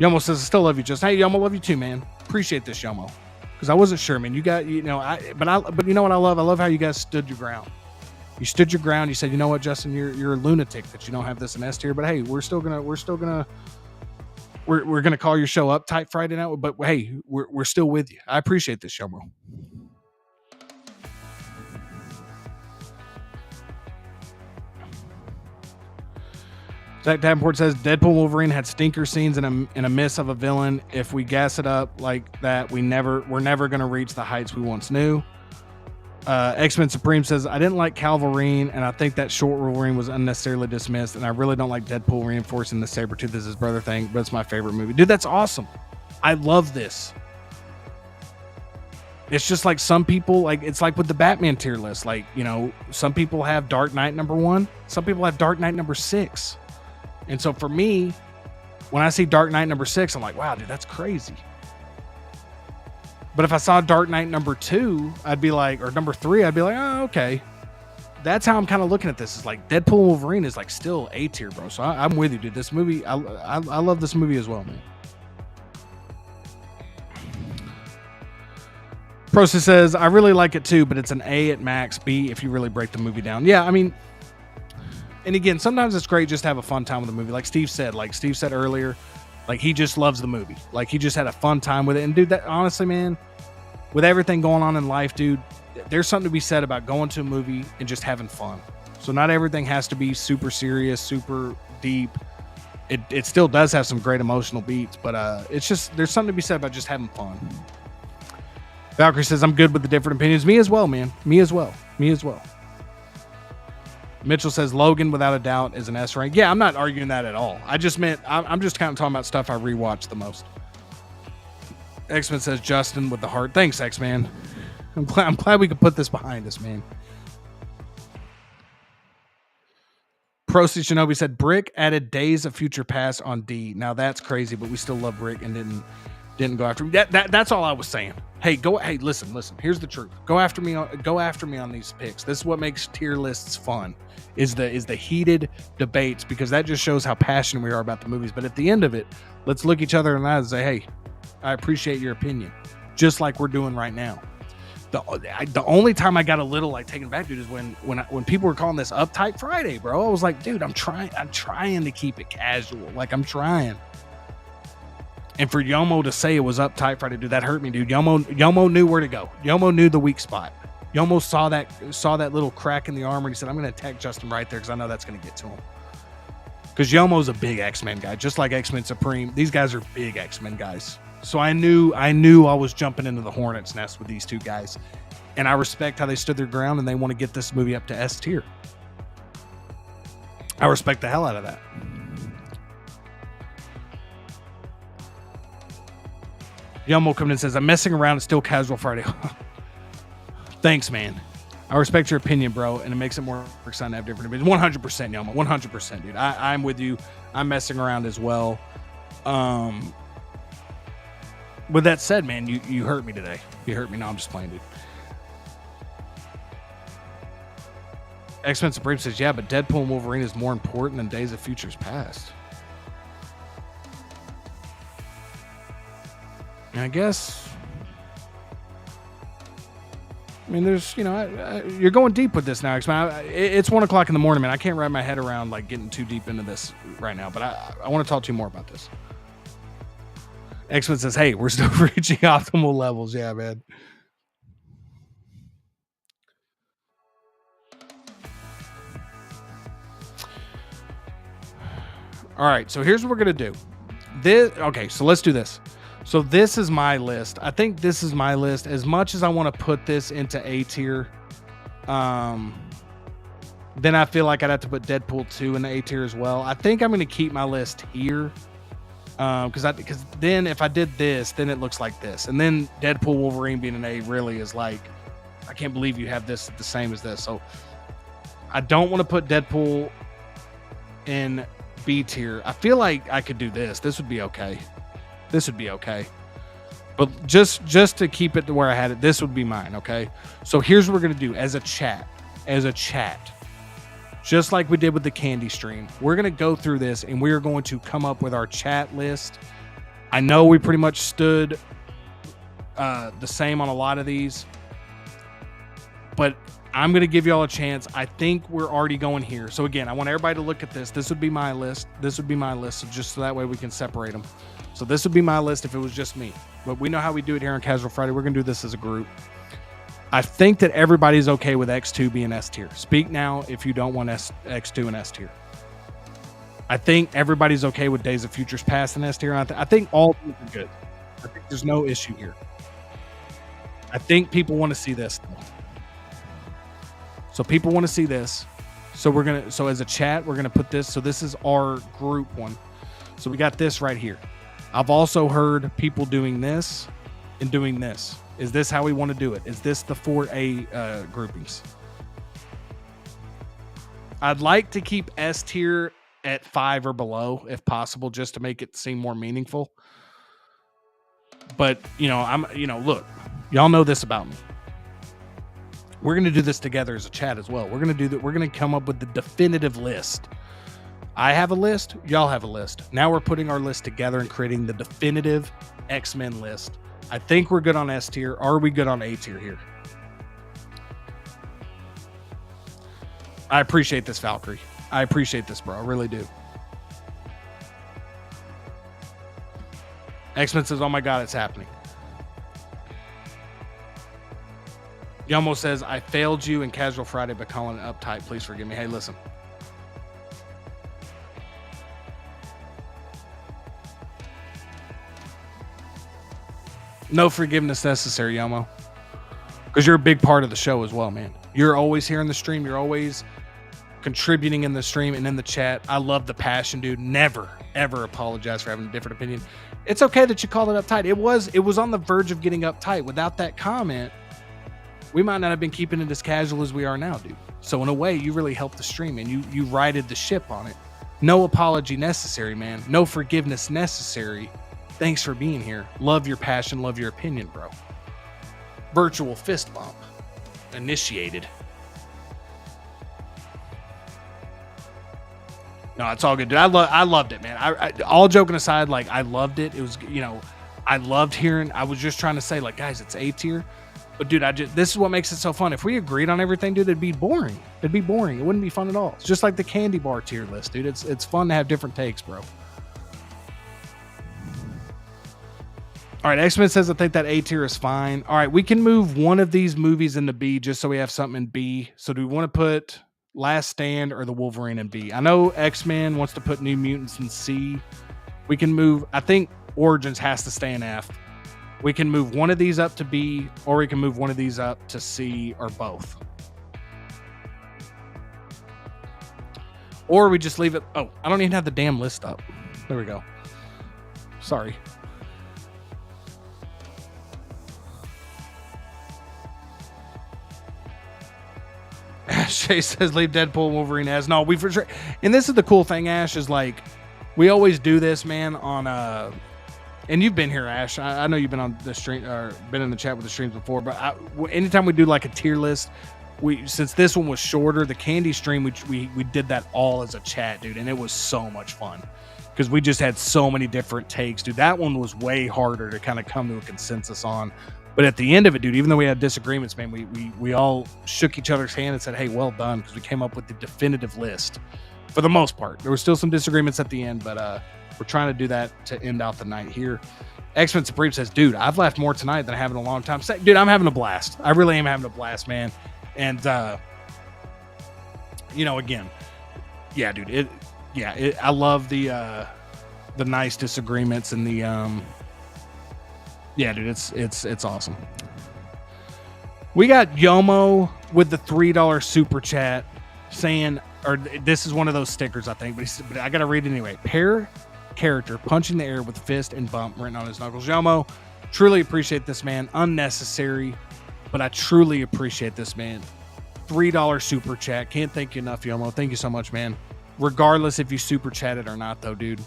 Yomo says, I still love you, Justin. Hey, Yomo, love you too, man. Appreciate this, Yomo. Because I wasn't sure, man. But you know what I love? I love how you guys stood your ground. You stood your ground. You said, you know what, Justin, you're a lunatic that you don't have this in S tier. But hey, we're gonna call your show Uptight Friday night. But hey, we're still with you. I appreciate this, Yomo. Zach Davenport says Deadpool Wolverine had stinker scenes and a miss of a villain. If we gas it up like that, we're never going to reach the heights we once knew. X-Men Supreme says, I didn't like Calverine, and I think that short Wolverine was unnecessarily dismissed, and I really don't like Deadpool reinforcing the Sabretooth as his brother thing, but it's my favorite movie. Dude, that's awesome. I love this. It's just like some people, like it's like with the Batman tier list. Like, you know, some people have Dark Knight number 1. Some people have Dark Knight number 6. And so for me, when I see Dark Knight number 6, I'm like, wow, dude, that's crazy. But if I saw Dark Knight number 2, I'd be like, or number 3, I'd be like, oh, okay. That's how I'm kind of looking at this. It's like Deadpool Wolverine is like still A tier, bro. So I'm with you, dude. This movie, I love this movie as well, man. Prosa says, I really like it too, but it's an A at max, B if you really break the movie down. Yeah, I mean, and again, sometimes it's great just to have a fun time with the movie. Like Steve said earlier, like he just loves the movie. Like he just had a fun time with it. And dude, that honestly, man, with everything going on in life, dude, there's something to be said about going to a movie and just having fun. So not everything has to be super serious, super deep. It still does have some great emotional beats, but it's just, there's something to be said about just having fun. Valkyrie says, I'm good with the different opinions. Me as well, man. Me as well. Mitchell says Logan, without a doubt, is an S rank. Yeah, I'm not arguing that at all. I just meant I'm just kind of talking about stuff I rewatch the most. X-Men says Justin with the heart. Thanks, X-Man. I'm glad we could put this behind us, man. Procy Shinobi said Brick added Days of Future Past on D. Now that's crazy, but we still love Brick and didn't go after me. That's all I was saying. Hey, listen. Here's the truth. Go after me on these picks. This is what makes tier lists fun. Is the heated debates, because that just shows how passionate we are about the movies. But at the end of it, let's look each other in the eyes and say, hey, I appreciate your opinion, just like we're doing right now. The only time I got a little like taken back, dude, is when people were calling this Uptight Friday, bro. I was like, dude, I'm trying to keep it casual. Like I'm trying. And for Yomo to say it was Uptight Friday, dude, that hurt me, dude. Yomo knew where to go. Yomo knew the weak spot. Yomo saw that little crack in the armor, and he said, I'm going to attack Justin right there because I know that's going to get to him. Because Yomo's a big X-Men guy, just like X-Men Supreme. These guys are big X-Men guys. So I knew I was jumping into the hornet's nest with these two guys. And I respect how they stood their ground and they want to get this movie up to S tier. I respect the hell out of that. Yummo coming in and says, I'm messing around. It's still Casual Friday. Thanks, man. I respect your opinion, bro. And it makes it more exciting to have different opinions. 100%, Yummo. 100%, dude. I'm with you. I'm messing around as well. With that said, man, you hurt me today. You hurt me. No, I'm just playing, dude. X-Men Supreme says, yeah, but Deadpool and Wolverine is more important than Days of Futures Past. And I guess, I mean, there's, you know, you're going deep with this now, X-Men. It's 1 o'clock in the morning, man. I can't wrap my head around like getting too deep into this right now, but I want to talk to you more about this. X-Men says, hey, we're still reaching optimal levels. Yeah, man. All right, so here's what we're going to do. Okay, so let's do this. So this is my list. I think this is my list. As much as I want to put this into A tier, then I feel like I'd have to put Deadpool 2 in the A tier as well. I think I'm going to keep my list here. Because then if I did this, then it looks like this. And then Deadpool Wolverine being an A really is like, I can't believe you have this the same as this. So I don't want to put Deadpool in B tier. I feel like I could do this. This would be okay. This would be okay. But just to keep it to where I had it, this would be mine, okay? So here's what we're going to do as a chat. Just like we did with the candy stream, we're going to go through this and we're going to come up with our chat list. I know we pretty much stood the same on a lot of these, but I'm going to give you all a chance. I think we're already going here. So again, I want everybody to look at this. This would be my list. This would be my list. So just so that way we can separate them. So this would be my list if it was just me. But we know how we do it here on Casual Friday. We're going to do this as a group. I think that everybody's okay with X2 being S tier. Speak now if you don't want X2 and S tier. I think everybody's okay with Days of Futures Past and S tier. I think all of them are good. I think there's no issue here. I think people want to see this though. So people want to see this. So as a chat, we're gonna put this. So this is our group one. So we got this right here. I've also heard people doing this and doing this. Is this how we want to do it? Is this the 4A groupings? I'd like to keep S tier at 5 or below if possible, just to make it seem more meaningful. But look, y'all know this about me. We're going to do this together as a chat as well. We're going to do that. We're going to come up with the definitive list. I have a list. Y'all have a list. Now we're putting our list together and creating the definitive X-Men list. I think we're good on S tier. Are we good on A tier here? I appreciate this, Valkyrie. I appreciate this, bro. I really do. X-Men says, oh my God, it's happening. Yummo says, I failed you in Casual Friday by calling it uptight. Please forgive me. Hey, listen. No forgiveness necessary, Yummo. Because you're a big part of the show as well, man. You're always here in the stream. You're always contributing in the stream and in the chat. I love the passion, dude. Never, ever apologize for having a different opinion. It's okay that you called it uptight. It was on the verge of getting uptight. Without that comment, we might not have been keeping it as casual as we are now, dude. So in a way, you really helped the stream and you righted the ship on it. No apology necessary, man. No forgiveness necessary. Thanks for being here. Love your passion. Love your opinion, bro. Virtual fist bump. Initiated. No, it's all good, dude. I loved it, man. I all joking aside, like I loved it. It was, I loved hearing. I was just trying to say, like, guys, it's A tier. But dude, this is what makes it so fun. If we agreed on everything, dude, it'd be boring. It'd be boring. It wouldn't be fun at all. It's just like the candy bar tier list, dude. It's fun to have different takes, bro. All right, X-Men says I think that A tier is fine. All right, we can move one of these movies into B just so we have something in B. So do we want to put Last Stand or the Wolverine in B? I know X-Men wants to put New Mutants in C. We can move. I think Origins has to stay in F. We can move one of these up to B, or we can move one of these up to C, or both. Or we just leave it. Oh, I don't even have the damn list up. There we go. Sorry. Shay says leave Deadpool and Wolverine as. No, we for sure. And this is the cool thing, Ash, is like we always do this, man, on and you've been here, Ash. I know you've been on the stream or been in the chat with the streams before, but anytime we do like a tier list, since this one was shorter, the candy stream, we did that all as a chat, dude, and it was so much fun because we just had so many different takes, dude. That one was way harder to kind of come to a consensus on. But at the end of it, dude, even though we had disagreements, man, we all shook each other's hand and said, hey, well done, because we came up with the definitive list for the most part. There were still some disagreements at the end, but we're trying to do that to end out the night here. X-Men Supreme says, dude, I've laughed more tonight than I have in a long time. Dude, I'm having a blast. I really am having a blast, man. And, again, yeah, dude, I love the nice disagreements and the, yeah, dude, it's awesome. We got Yomo with the $3 super chat saying, or this is one of those stickers, I think, but I got to read it anyway. Pair character punching the air with fist and bump written on his knuckles. Yomo, truly appreciate this, man. Unnecessary, but I truly appreciate this, man. $3 super chat. Can't thank you enough, Yomo. Thank you so much, man. Regardless if you super chatted or not, though, dude.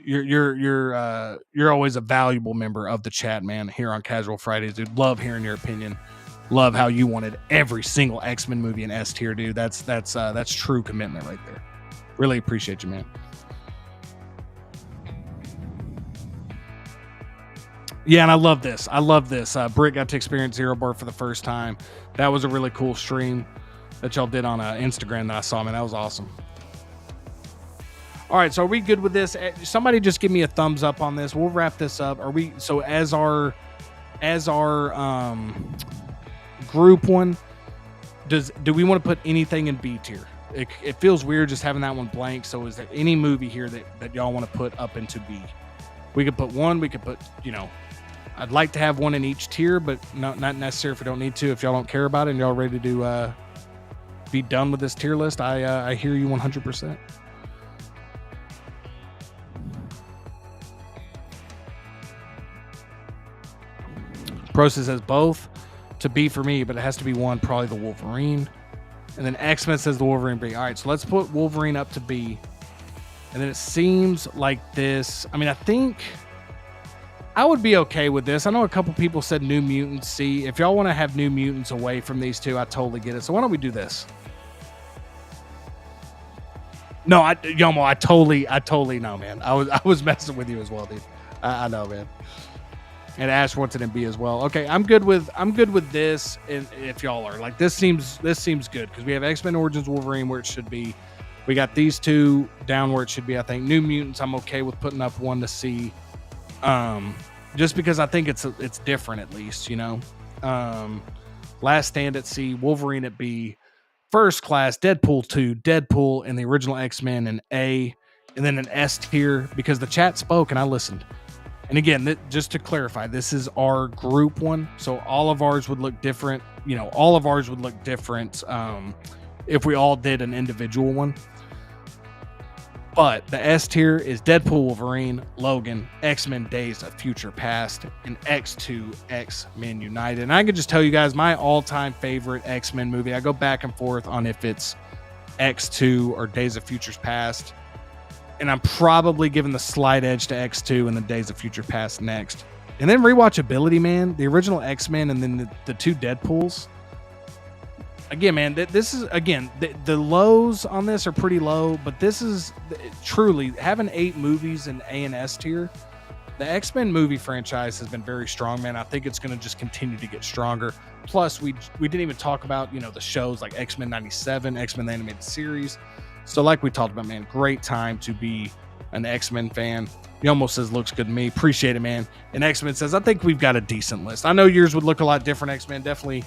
You're always a valuable member of the chat, man, here on Casual Fridays, dude. Love hearing your opinion. Love how you wanted every single X-Men movie in S tier, dude. That's true commitment right there. Really appreciate you, man. Yeah, and I love this. Britt got to experience Zero Bar for the first time. That was a really cool stream that y'all did on Instagram that I saw, man. That was awesome. All right, so are we good with this? Somebody just give me a thumbs up on this. We'll wrap this up. Are we? So as our group one, do we want to put anything in B tier? It feels weird just having that one blank. So is there any movie here that y'all want to put up into B? We could put one. We could put, I'd like to have one in each tier, but not necessary if we don't need to. If y'all don't care about it and y'all ready to be done with this tier list, I hear you 100%. Process says both to B for me, but it has to be one, probably the Wolverine. And then X-Men says the Wolverine B. All right, so let's put Wolverine up to B. And then it seems like this. I mean, I think I would be okay with this. I know a couple people said New Mutants C. If y'all want to have New Mutants away from these two, I totally get it. So why don't we do this? No, Yomo, I totally know, man. I was messing with you as well, dude. I know, man. And Ash wants it in B as well. Okay, I'm good with this. If y'all are like, this seems good because we have X-Men Origins Wolverine where it should be. We got these two down where it should be. I think New Mutants, I'm okay with putting up one to C, just because I think it's different at least. Last Stand at C, Wolverine at B, First Class, Deadpool 2, Deadpool, and the original X-Men in A, and then an S tier because the chat spoke and I listened. And again, just to clarify, this is our group one, so all of ours would look different. All of ours would look different if we all did an individual one. But the S tier is Deadpool, Wolverine, Logan, X-Men Days of Future Past, and X2 X-Men United. And I can just tell you guys my all-time favorite X-Men movie. I go back and forth on if it's X2 or Days of Futures Past. And I'm probably giving the slight edge to X2 and the Days of Future Past next. And then rewatchability, man. The original X-Men and then the two Deadpools. Again, man, this is, again, the lows on this are pretty low, but this is truly having 8 movies in A and S tier. The X-Men movie franchise has been very strong, man. I think it's going to just continue to get stronger. Plus, we didn't even talk about, the shows like X-Men 97, X-Men the Animated Series. So like we talked about, man, great time to be an X-Men fan. He almost says looks good to me. Appreciate it, man. And X-Men says, I think we've got a decent list. I know yours would look a lot different, X-Men. Definitely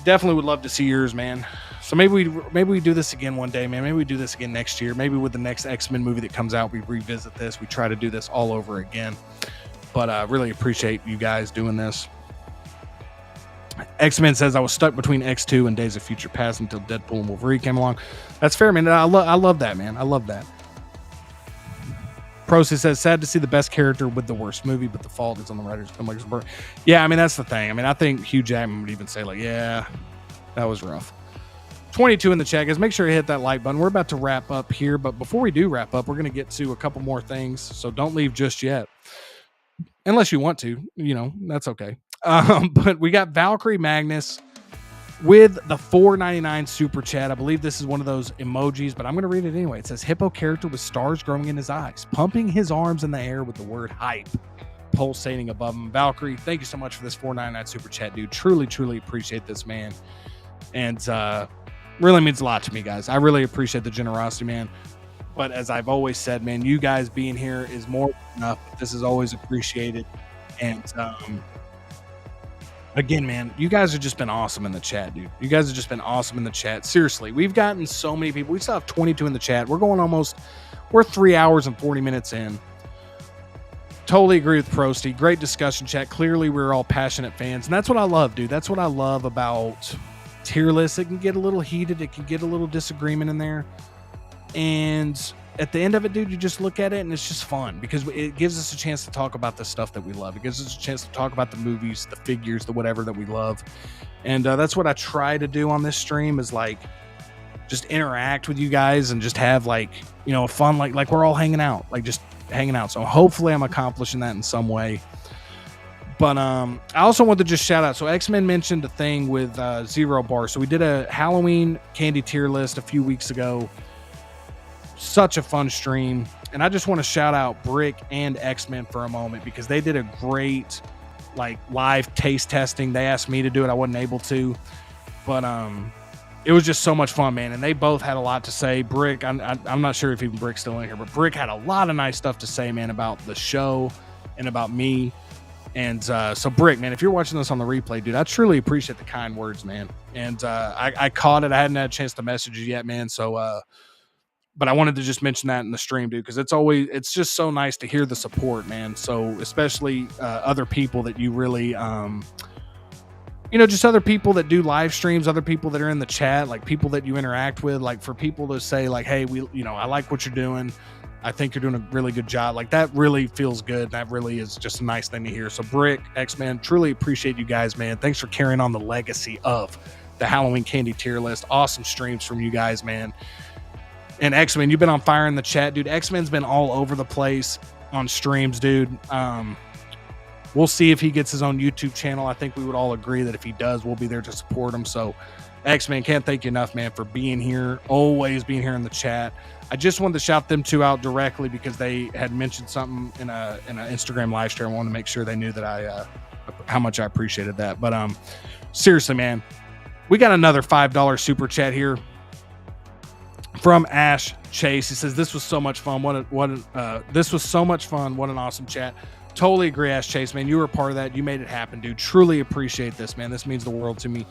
would love to see yours, man. So maybe we do this again one day, man. Maybe we do this again next year. Maybe with the next X-Men movie that comes out, we revisit this. We try to do this all over again. But I really appreciate you guys doing this. X-Men says, I was stuck between X2 and Days of Future Past until Deadpool and Wolverine came along. That's fair, man. I love that, man. I love that. Procy says, sad to see the best character with the worst movie, but the fault is on the writers. Yeah, I mean, that's the thing. I mean, I think Hugh Jackman would even say, like, yeah, that was rough. 22 in the chat, guys. Make sure you hit that like button. We're about to wrap up here, but before we do wrap up, we're going to get to a couple more things, so don't leave just yet. Unless you want to, you know, that's okay. But we got Valkyrie Magnus with the $4.99 super chat. I believe this is one of those emojis, but I'm going to read it anyway. It says, hippo character with stars growing in his eyes, pumping his arms in the air with the word hype pulsating above him. Valkyrie, thank you so much for this $4.99 super chat, dude. Truly, truly appreciate this, man. And really means a lot to me, guys. I really appreciate the generosity, man. But as I've always said, man, you guys being here is more than enough. This is always appreciated. And again, man, you guys have just been awesome in the chat, dude. You guys have just been awesome in the chat. Seriously, we've gotten so many people. We still have 22 in the chat. We're 3 hours and 40 minutes in. Totally agree with Prosty. Great discussion chat. Clearly, we're all passionate fans. And that's what I love, dude. That's what I love about tier lists. It can get a little heated. It can get a little disagreement in there. And at the end of it, dude, you just look at it and it's just fun because it gives us a chance to talk about the stuff that we love. It gives us a chance to talk about the movies, the figures, the whatever that we love. And that's what I try to do on this stream is like just interact with you guys and just have like, you know, fun, like we're all hanging out, like just hanging out. So hopefully I'm accomplishing that in some way. But I also want to just shout out. So X-Men mentioned a thing with Zero Bar. So we did a Halloween candy tier list a few weeks ago. Such a fun stream. And I just want to shout out Brick and X-Men for a moment because they did a great like live taste testing. They asked me to do it. I wasn't able to. But it was just so much fun, man. And they both had a lot to say. Brick, I'm not sure if even Brick's still in here, but Brick had a lot of nice stuff to say, man, about the show and about me. And so Brick, man, if you're watching this on the replay, dude, I truly appreciate the kind words, man. And I caught it. I hadn't had a chance to message you yet, man. So, but I wanted to just mention that in the stream, dude, because it's just so nice to hear the support, man. So especially other people that you really, you know, just other people that do live streams, other people that are in the chat, like people that you interact with, like for people to say like, hey, I like what you're doing. I think you're doing a really good job. Like that really feels good. That really is just a nice thing to hear. So Brick, X-Men, truly appreciate you guys, man. Thanks for carrying on the legacy of the Halloween candy tier list. Awesome streams from you guys, man. And X-Men, you've been on fire in the chat, dude. X-Men's been all over the place on streams, dude. We'll see if he gets his own YouTube channel. I think we would all agree that if he does, we'll be there to support him. So X-Men, can't thank you enough, man, for being here, always being here in the chat. I just wanted to shout them two out directly because they had mentioned something in an Instagram live stream. I wanted to make sure they knew that how much I appreciated that. But seriously, man, we got another $5 super chat here from Ash Chase. He says, this was so much fun. This was so much fun. What an awesome chat. Totally agree, Ash Chase, man. You were a part of that. You made it happen, dude. Truly appreciate this, man. This means the world to me.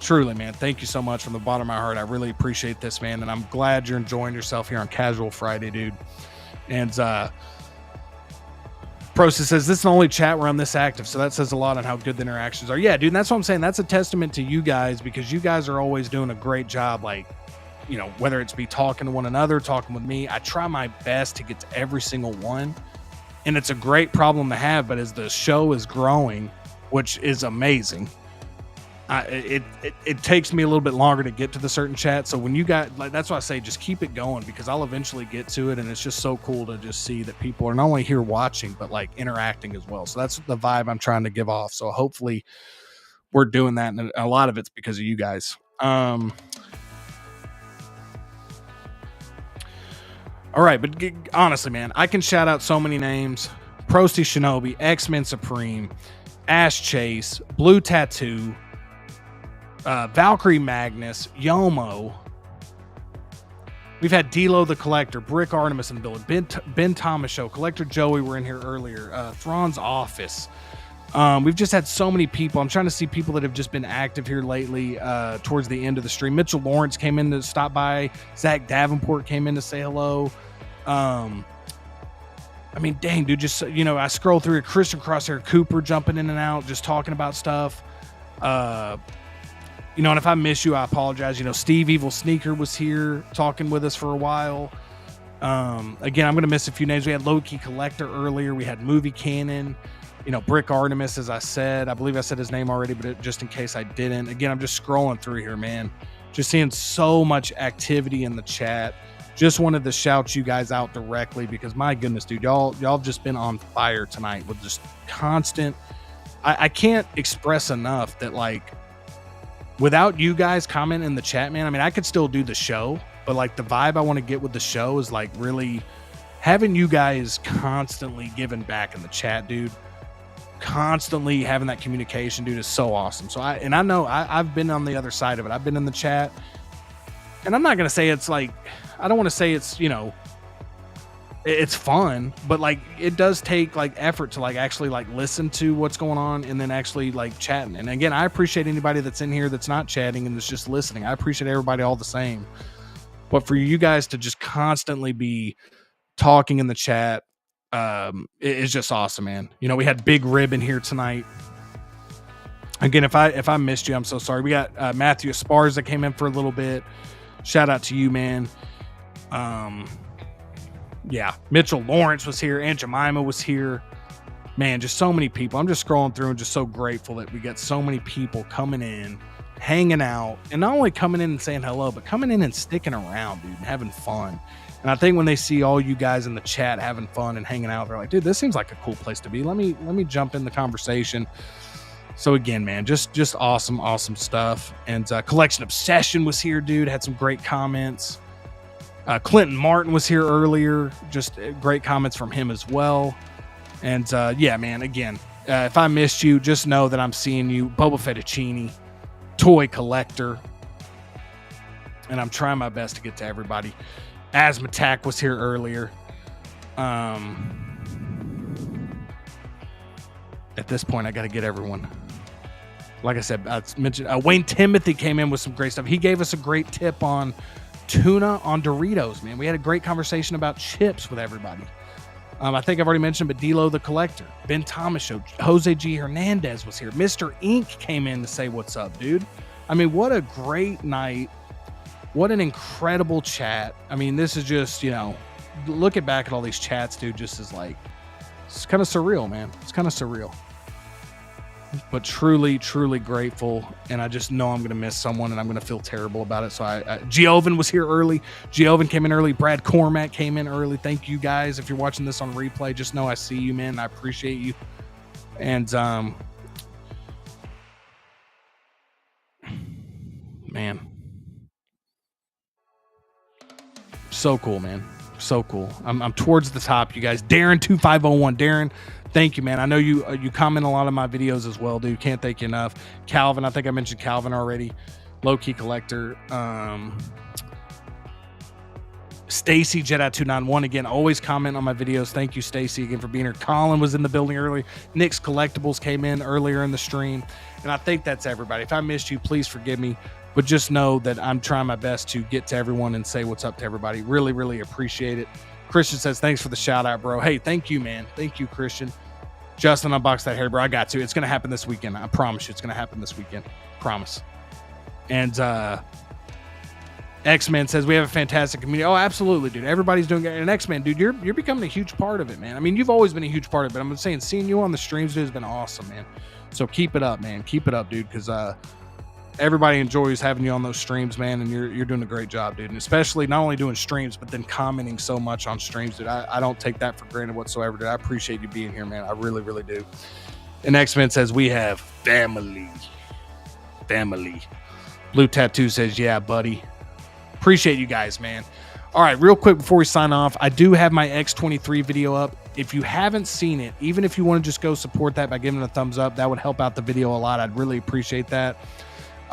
Truly, man. Thank you so much from the bottom of my heart. I really appreciate this, man. And I'm glad you're enjoying yourself here on Casual Friday, dude. And Process says, this is the only chat where I'm this active. So that says a lot on how good the interactions are. Yeah, dude. And that's what I'm saying. That's a testament to you guys because you guys are always doing a great job. Like, you know, whether it's be talking to one another, talking with me, I try my best to get to every single one. And it's a great problem to have. But as the show is growing, which is amazing, it takes me a little bit longer to get to the certain chat. So when you got like, that's why I say just keep it going because I'll eventually get to it. And it's just so cool to just see that people are not only here watching, but like interacting as well. So that's the vibe I'm trying to give off. So hopefully we're doing that. And a lot of it's because of you guys. All right. But honestly, man, I can shout out so many names. Prosty Shinobi, X-Men Supreme, Ash Chase, Blue Tattoo, Valkyrie Magnus, Yomo. We've had D'Lo the Collector, Brick Artemis in the building, Ben Thomas Show, Collector Joey were in here earlier, Thrawn's Office, We've just had so many people. I'm trying to see people that have just been active here lately towards the end of the stream. Mitchell Lawrence came in to stop by. Zach Davenport came in to say hello. I mean, dang, dude, just, you know, I scroll through it. Christian Crosshair Cooper jumping in and out, just talking about stuff. You know, and if I miss you, I apologize. You know, Steve Evil Sneaker was here talking with us for a while. Again, I'm going to miss a few names. We had Low Key Collector earlier. We had Movie Cannon. You know, Brick Artemis, as I said. I believe I said his name already, but just in case I didn't. Again, I'm just scrolling through here, man. Just seeing so much activity in the chat. Just wanted to shout you guys out directly because, my goodness, dude, y'all have just been on fire tonight with just constant. I can't express enough that, like, without you guys commenting in the chat, man, I mean, I could still do the show, but, like, the vibe I want to get with the show is, like, really having you guys constantly giving back in the chat, dude. Constantly having that communication, dude, is so awesome. So I know I've been on the other side of it. I've been in the chat, and I'm not going to say it's like, I don't want to say it's, you know, it's fun, but, like, it does take, like, effort to, like, actually, like, listen to what's going on and then actually, like, chatting. And again, I appreciate anybody that's in here that's not chatting and that's just listening. I appreciate everybody all the same. But for you guys to just constantly be talking in the chat, it's just awesome, man. You know, we had Big Rib in here tonight. Again, if I missed you, I'm so sorry. We got Matthew Esparza came in for a little bit. Shout out to you, man. Yeah, Mitchell Lawrence was here. Aunt Jemima was here. Man, just so many people. I'm just scrolling through and just so grateful that we get so many people coming in, hanging out, and not only coming in and saying hello, but coming in and sticking around, dude, and having fun. And I think when they see all you guys in the chat having fun and hanging out, they're like, dude, this seems like a cool place to be. Let me jump in the conversation. So again, man, just awesome stuff. And Collection Obsession was here, dude. Had some great comments. Clinton Martin was here earlier. Just great comments from him as well. And yeah, man, again, if I missed you, just know that I'm seeing you. Boba Fettuccine, Toy Collector. And I'm trying my best to get to everybody. Asthmatak was here earlier. At this point, I got to get everyone. Like I said, I mentioned Wayne Timothy came in with some great stuff. He gave us a great tip on tuna on Doritos, man. We had a great conversation about chips with everybody. I think I've already mentioned, but D-Lo the Collector, Ben Thomas Show, Jose G. Hernandez was here. Mr. Ink came in to say what's up, dude. I mean, what a great night. What an incredible chat. I mean, this is just, you know, looking back at all these chats, dude, just is like, it's kind of surreal, man. It's kind of surreal. But truly grateful. And I just know I'm going to miss someone and I'm going to feel terrible about it. So Giovan was here early. Giovan came in early. Brad Cormack came in early. Thank you guys. If you're watching this on replay, just know I see you, man. I appreciate you. And, man. So cool, man. So cool. I'm towards the top, you guys. Darren 2501. Darren, thank you, man. I know you comment a lot of my videos as well, dude. Can't thank you enough. Calvin, I think I mentioned Calvin already. Low Key Collector. Stacy Jedi 291 again. Always comment on my videos. Thank you, Stacy, again for being here. Colin was in the building early. Nick's Collectibles came in earlier in the stream, and I think that's everybody. If I missed you, please forgive me. But just know that I'm trying my best to get to everyone and say what's up to everybody. Really appreciate it. Christian says, thanks for the shout out, bro. Hey, thank you, man. Thank you, Christian. Justin, unbox that hair, bro. I got to. It's going to happen this weekend. I promise you it's going to happen this weekend. Promise. And X-Men says, we have a fantastic community. Oh, absolutely, dude. Everybody's doing it. And X-Men, dude, you're becoming a huge part of it, man. I mean, you've always been a huge part of it. I'm saying seeing you on the streams, dude, has been awesome, man. So keep it up, man. Keep it up, dude, because everybody enjoys having you on those streams, man, and you're doing a great job, dude. And especially not only doing streams, but then commenting so much on streams, dude. I don't take that for granted whatsoever, dude. I appreciate you being here, man. I really do. And X-Men says, we have family. Blue Tattoo says, yeah, buddy. Appreciate you guys, man. All right, real quick before we sign off, I do have my X-23 video up. If you haven't seen it, even if you want to just go support that by giving it a thumbs up, that would help out the video a lot. I'd really appreciate that.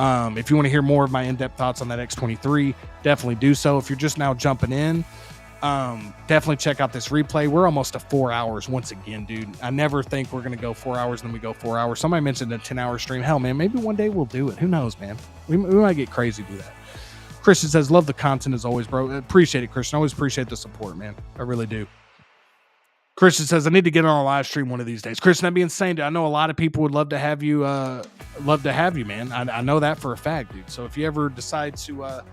If you want to hear more of my in-depth thoughts on that X-23, definitely do so. If you're just now jumping in, Definitely check out this replay. We're almost to 4 hours once again, dude. I never think we're gonna go 4 hours and then we go 4 hours. Somebody mentioned a 10-hour stream. Hell, man, maybe one day we'll do it. Who knows, man? We might get crazy to do that. Christian says, love the content as always, bro. Appreciate it, Christian. Always appreciate the support, man. I really do. Christian says, I need to get on a live stream one of these days. Christian, that'd be insane, dude. I know a lot of people would love to have you, man. I know that for a fact, dude. So if you ever decide to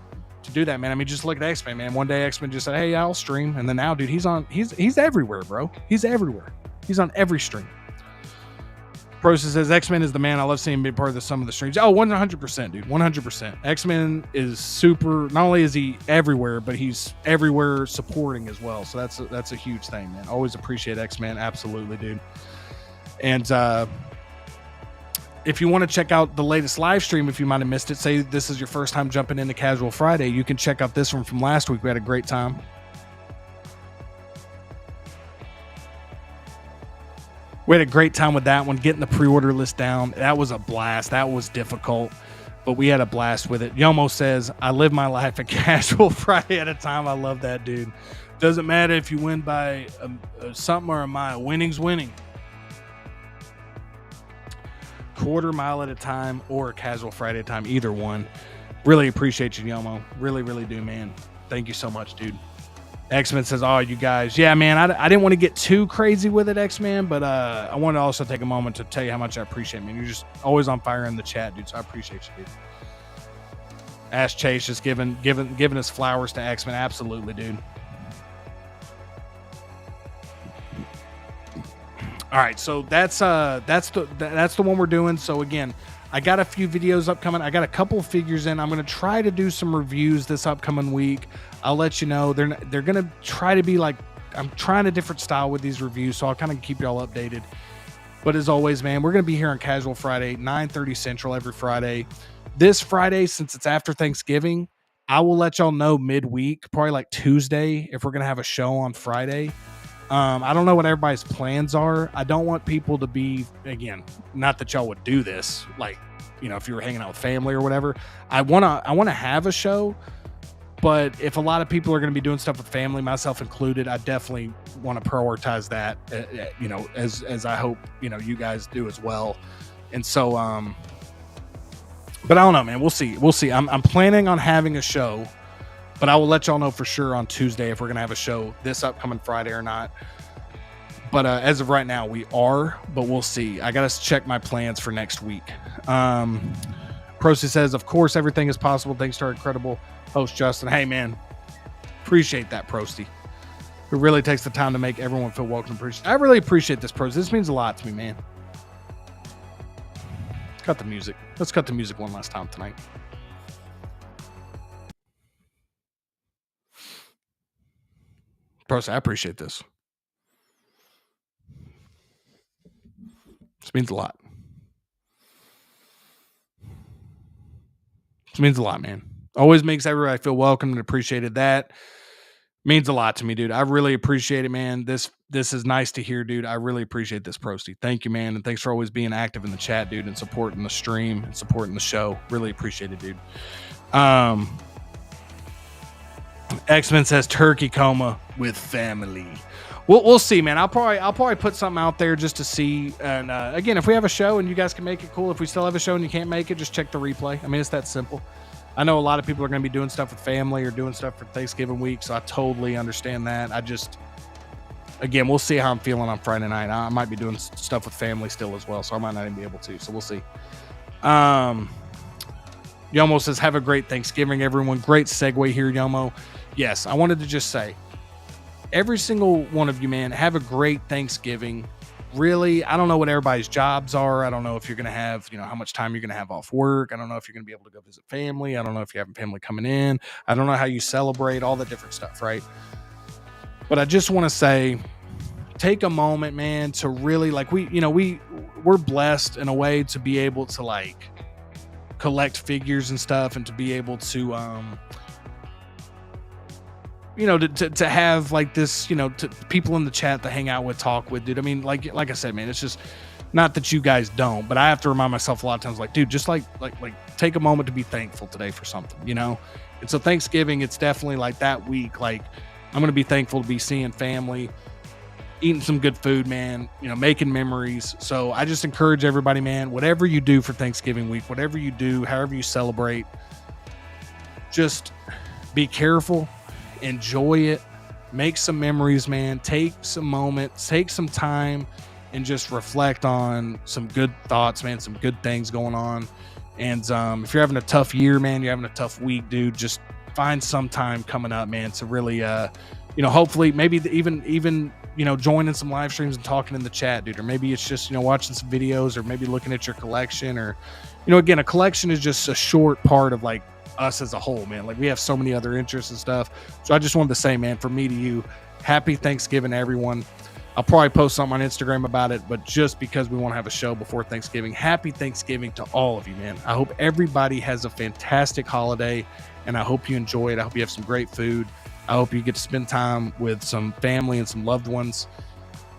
do that, man, I mean, just look at X-Men, man. One day X-Men just said, hey, I'll stream. And then now, dude, he's everywhere, bro. He's everywhere. He's on every stream. Process says, X-Men is the man. I love seeing him be part of some of the streams. Oh, 100%, dude. 100%. X-Men is super. Not only is he everywhere, but he's everywhere supporting as well. So that's a huge thing, man. Always appreciate X-Men. Absolutely, dude. And if you want to check out the latest live stream, if you might have missed it, say this is your first time jumping into Casual Friday, you can check out this one from last week. We had a great time. We had a great time with that one, getting the pre-order list down. That was a blast. That was difficult, but we had a blast with it. Yomo says, I live my life at Casual Friday at a time. I love that, dude. Doesn't matter if you win by something or a mile. Winning's winning. Quarter mile at a time or a Casual Friday at a time, either one. Really appreciate you, Yomo. Really, really do, man. Thank you so much, dude. X-Men says, oh, you guys. Yeah, man, I didn't want to get too crazy with it, X-Men, but I want to also take a moment to tell you how much I appreciate it, man. You're just always on fire in the chat, dude, so I appreciate you, dude. Ash Chase just giving us flowers to X-Men. Absolutely, dude. All right, so that's the one we're doing. So again, I got a few videos upcoming. I got a couple figures in. I'm going to try to do some reviews this upcoming week. I'll let you know. They're going to try to be like, I'm trying a different style with these reviews, so I'll kind of keep y'all updated. But as always, man, we're going to be here on Casual Friday, 9:30 Central every Friday. This Friday, since it's after Thanksgiving, I will let y'all know midweek, probably like Tuesday, if we're going to have a show on Friday. I don't know what everybody's plans are. I don't want people to be, again, not that y'all would do this, like, you know, if you were hanging out with family or whatever. I want to have a show, but if a lot of people are going to be doing stuff with family, myself included, I definitely want to prioritize that, you know, as I hope, you know, you guys do as well. And so, but I don't know, man, we'll see. I'm planning on having a show, but I will let y'all know for sure on Tuesday if we're going to have a show this upcoming Friday or not. But as of right now, we are, but we'll see. I got to check my plans for next week. Prosy says, of course, everything is possible thanks to our incredible host, Justin. Hey, man, appreciate that, Prosty. It really takes the time to make everyone feel welcome. I really appreciate this, Prosty. This means a lot to me, man. Cut the music. Let's cut the music one last time tonight. Prosty, I appreciate this. This means a lot. This means a lot, man. Always makes everybody feel welcome and appreciated. That means a lot to me, dude. I really appreciate it, man. This is nice to hear, dude. I really appreciate this, Prosty. Thank you, man. And thanks for always being active in the chat, dude, and supporting the stream and supporting the show. Really appreciate it, dude. X-Men says turkey coma with family. We'll see, man. I'll probably put something out there just to see. And again, if we have a show and you guys can make it, cool. If we still have a show and you can't make it, just check the replay. I mean, it's that simple. I know a lot of people are going to be doing stuff with family or doing stuff for Thanksgiving week, so I totally understand that. Again, we'll see how I'm feeling on Friday night. I might be doing stuff with family still as well, so I might not even be able to. So we'll see. Yomo says, have a great Thanksgiving, everyone. Great segue here, Yomo. Yes, I wanted to just say, every single one of you, man, have a great Thanksgiving. Really, I don't know what everybody's jobs are. I don't know if you're going to have, how much time you're going to have off work. I don't know if you're going to be able to go visit family. I don't know if you're having family coming in. I don't know how you celebrate, all the different stuff, right? But I just want to say, take a moment, man, to really, we're blessed in a way to be able to, collect figures and stuff, and to be able to, to have this, to people in the chat to hang out with, talk with, dude. I mean, like I said, man, it's just not that you guys don't, but I have to remind myself a lot of times, dude, just take a moment to be thankful today for something, And so Thanksgiving, it's definitely that week, I'm going to be thankful to be seeing family, eating some good food, man, making memories. So I just encourage everybody, man, whatever you do for Thanksgiving week, whatever you do, however you celebrate, just be careful, enjoy it, make some memories, man, take some moments, take some time, and just reflect on some good thoughts, man, some good things going on. And if you're having a tough year, man, you're having a tough week, dude, just find some time coming up, man, to really, hopefully maybe even joining some live streams and talking in the chat, dude, or maybe it's just, watching some videos, or maybe looking at your collection, or, again, a collection is just a short part of like us as a whole, man. Like we have so many other interests and stuff. So I just wanted to say, man, from me to you, happy Thanksgiving, everyone. I'll probably post something on Instagram about it, but just because we want to have a show before Thanksgiving, happy Thanksgiving to all of you, man. I hope everybody has a fantastic holiday, and I hope you enjoy it. I hope you have some great food. I hope you get to spend time with some family and some loved ones.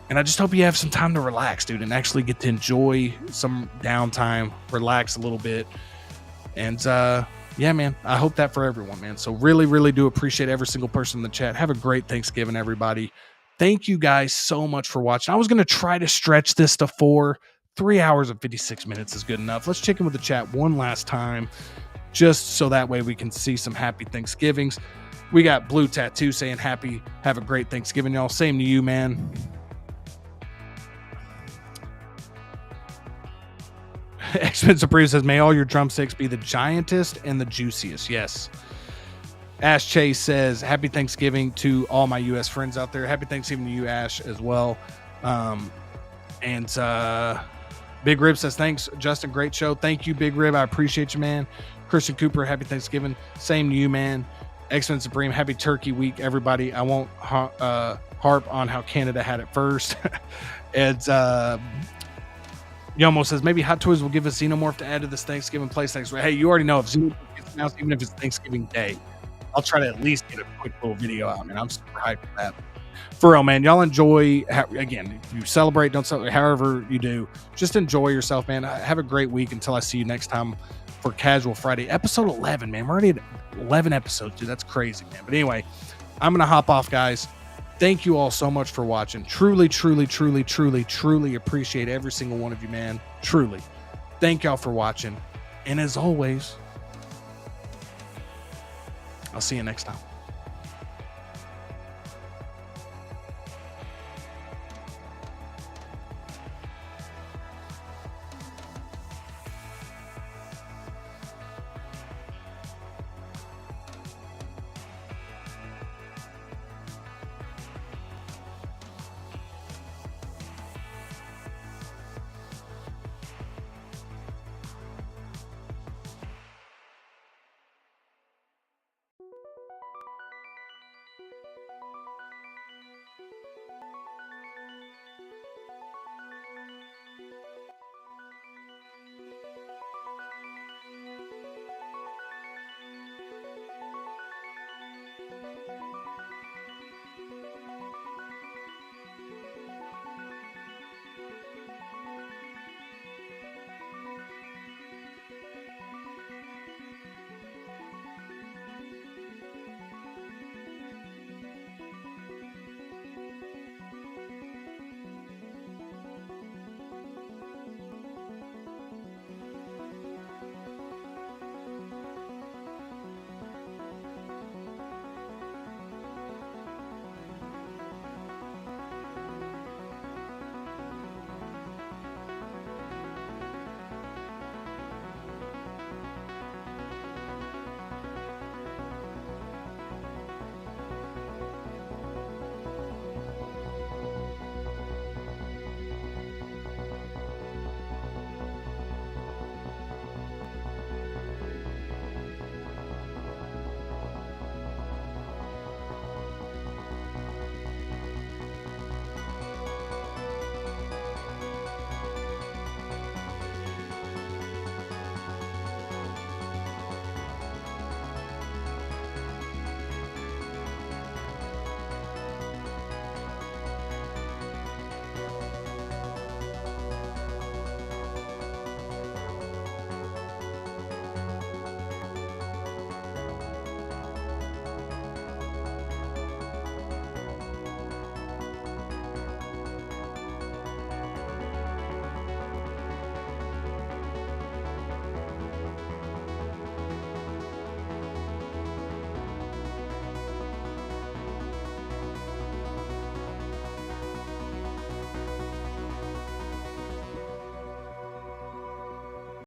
And I just hope you have some time to relax, dude, and actually get to enjoy some downtime, relax a little bit. And yeah, man, I hope that for everyone, man. So really, really do appreciate every single person in the chat. Have a great Thanksgiving, everybody. Thank you guys so much for watching. I was going to try to stretch this to 3 hours and 56 minutes is good enough. Let's check in with the chat one last time, just so that way we can see some happy Thanksgivings. We got Blue Tattoo saying have a great Thanksgiving, y'all. Same to you, man. X-Men Supreme says, may all your drumsticks be the giantest and the juiciest. Yes. Ash Chase says, happy Thanksgiving to all my U.S. friends out there. Happy Thanksgiving to you, Ash, as well. And Big Rib says, thanks, Justin. Great show. Thank you, Big Rib. I appreciate you, man. Christian Cooper, happy Thanksgiving. Same to you, man. X-Men Supreme, happy Turkey Week, everybody. I won't harp on how Canada had it first. It's Yomo says, maybe Hot Toys will give us Xenomorph to add to this Thanksgiving place next week. Hey, you already know if Xenomorph gets announced, even if it's Thanksgiving Day, I'll try to at least get a quick little video out, man. I'm super hyped for that. For real, man. Y'all enjoy. Again, if you celebrate, don't celebrate, however you do, just enjoy yourself, man. Have a great week until I see you next time for Casual Friday. Episode 11, man. We're already at 11 episodes, dude. That's crazy, man. But anyway, I'm going to hop off, guys. Thank you all so much for watching. Truly, truly, truly, truly, truly appreciate every single one of you, man. Truly. Thank y'all for watching. And as always, I'll see you next time.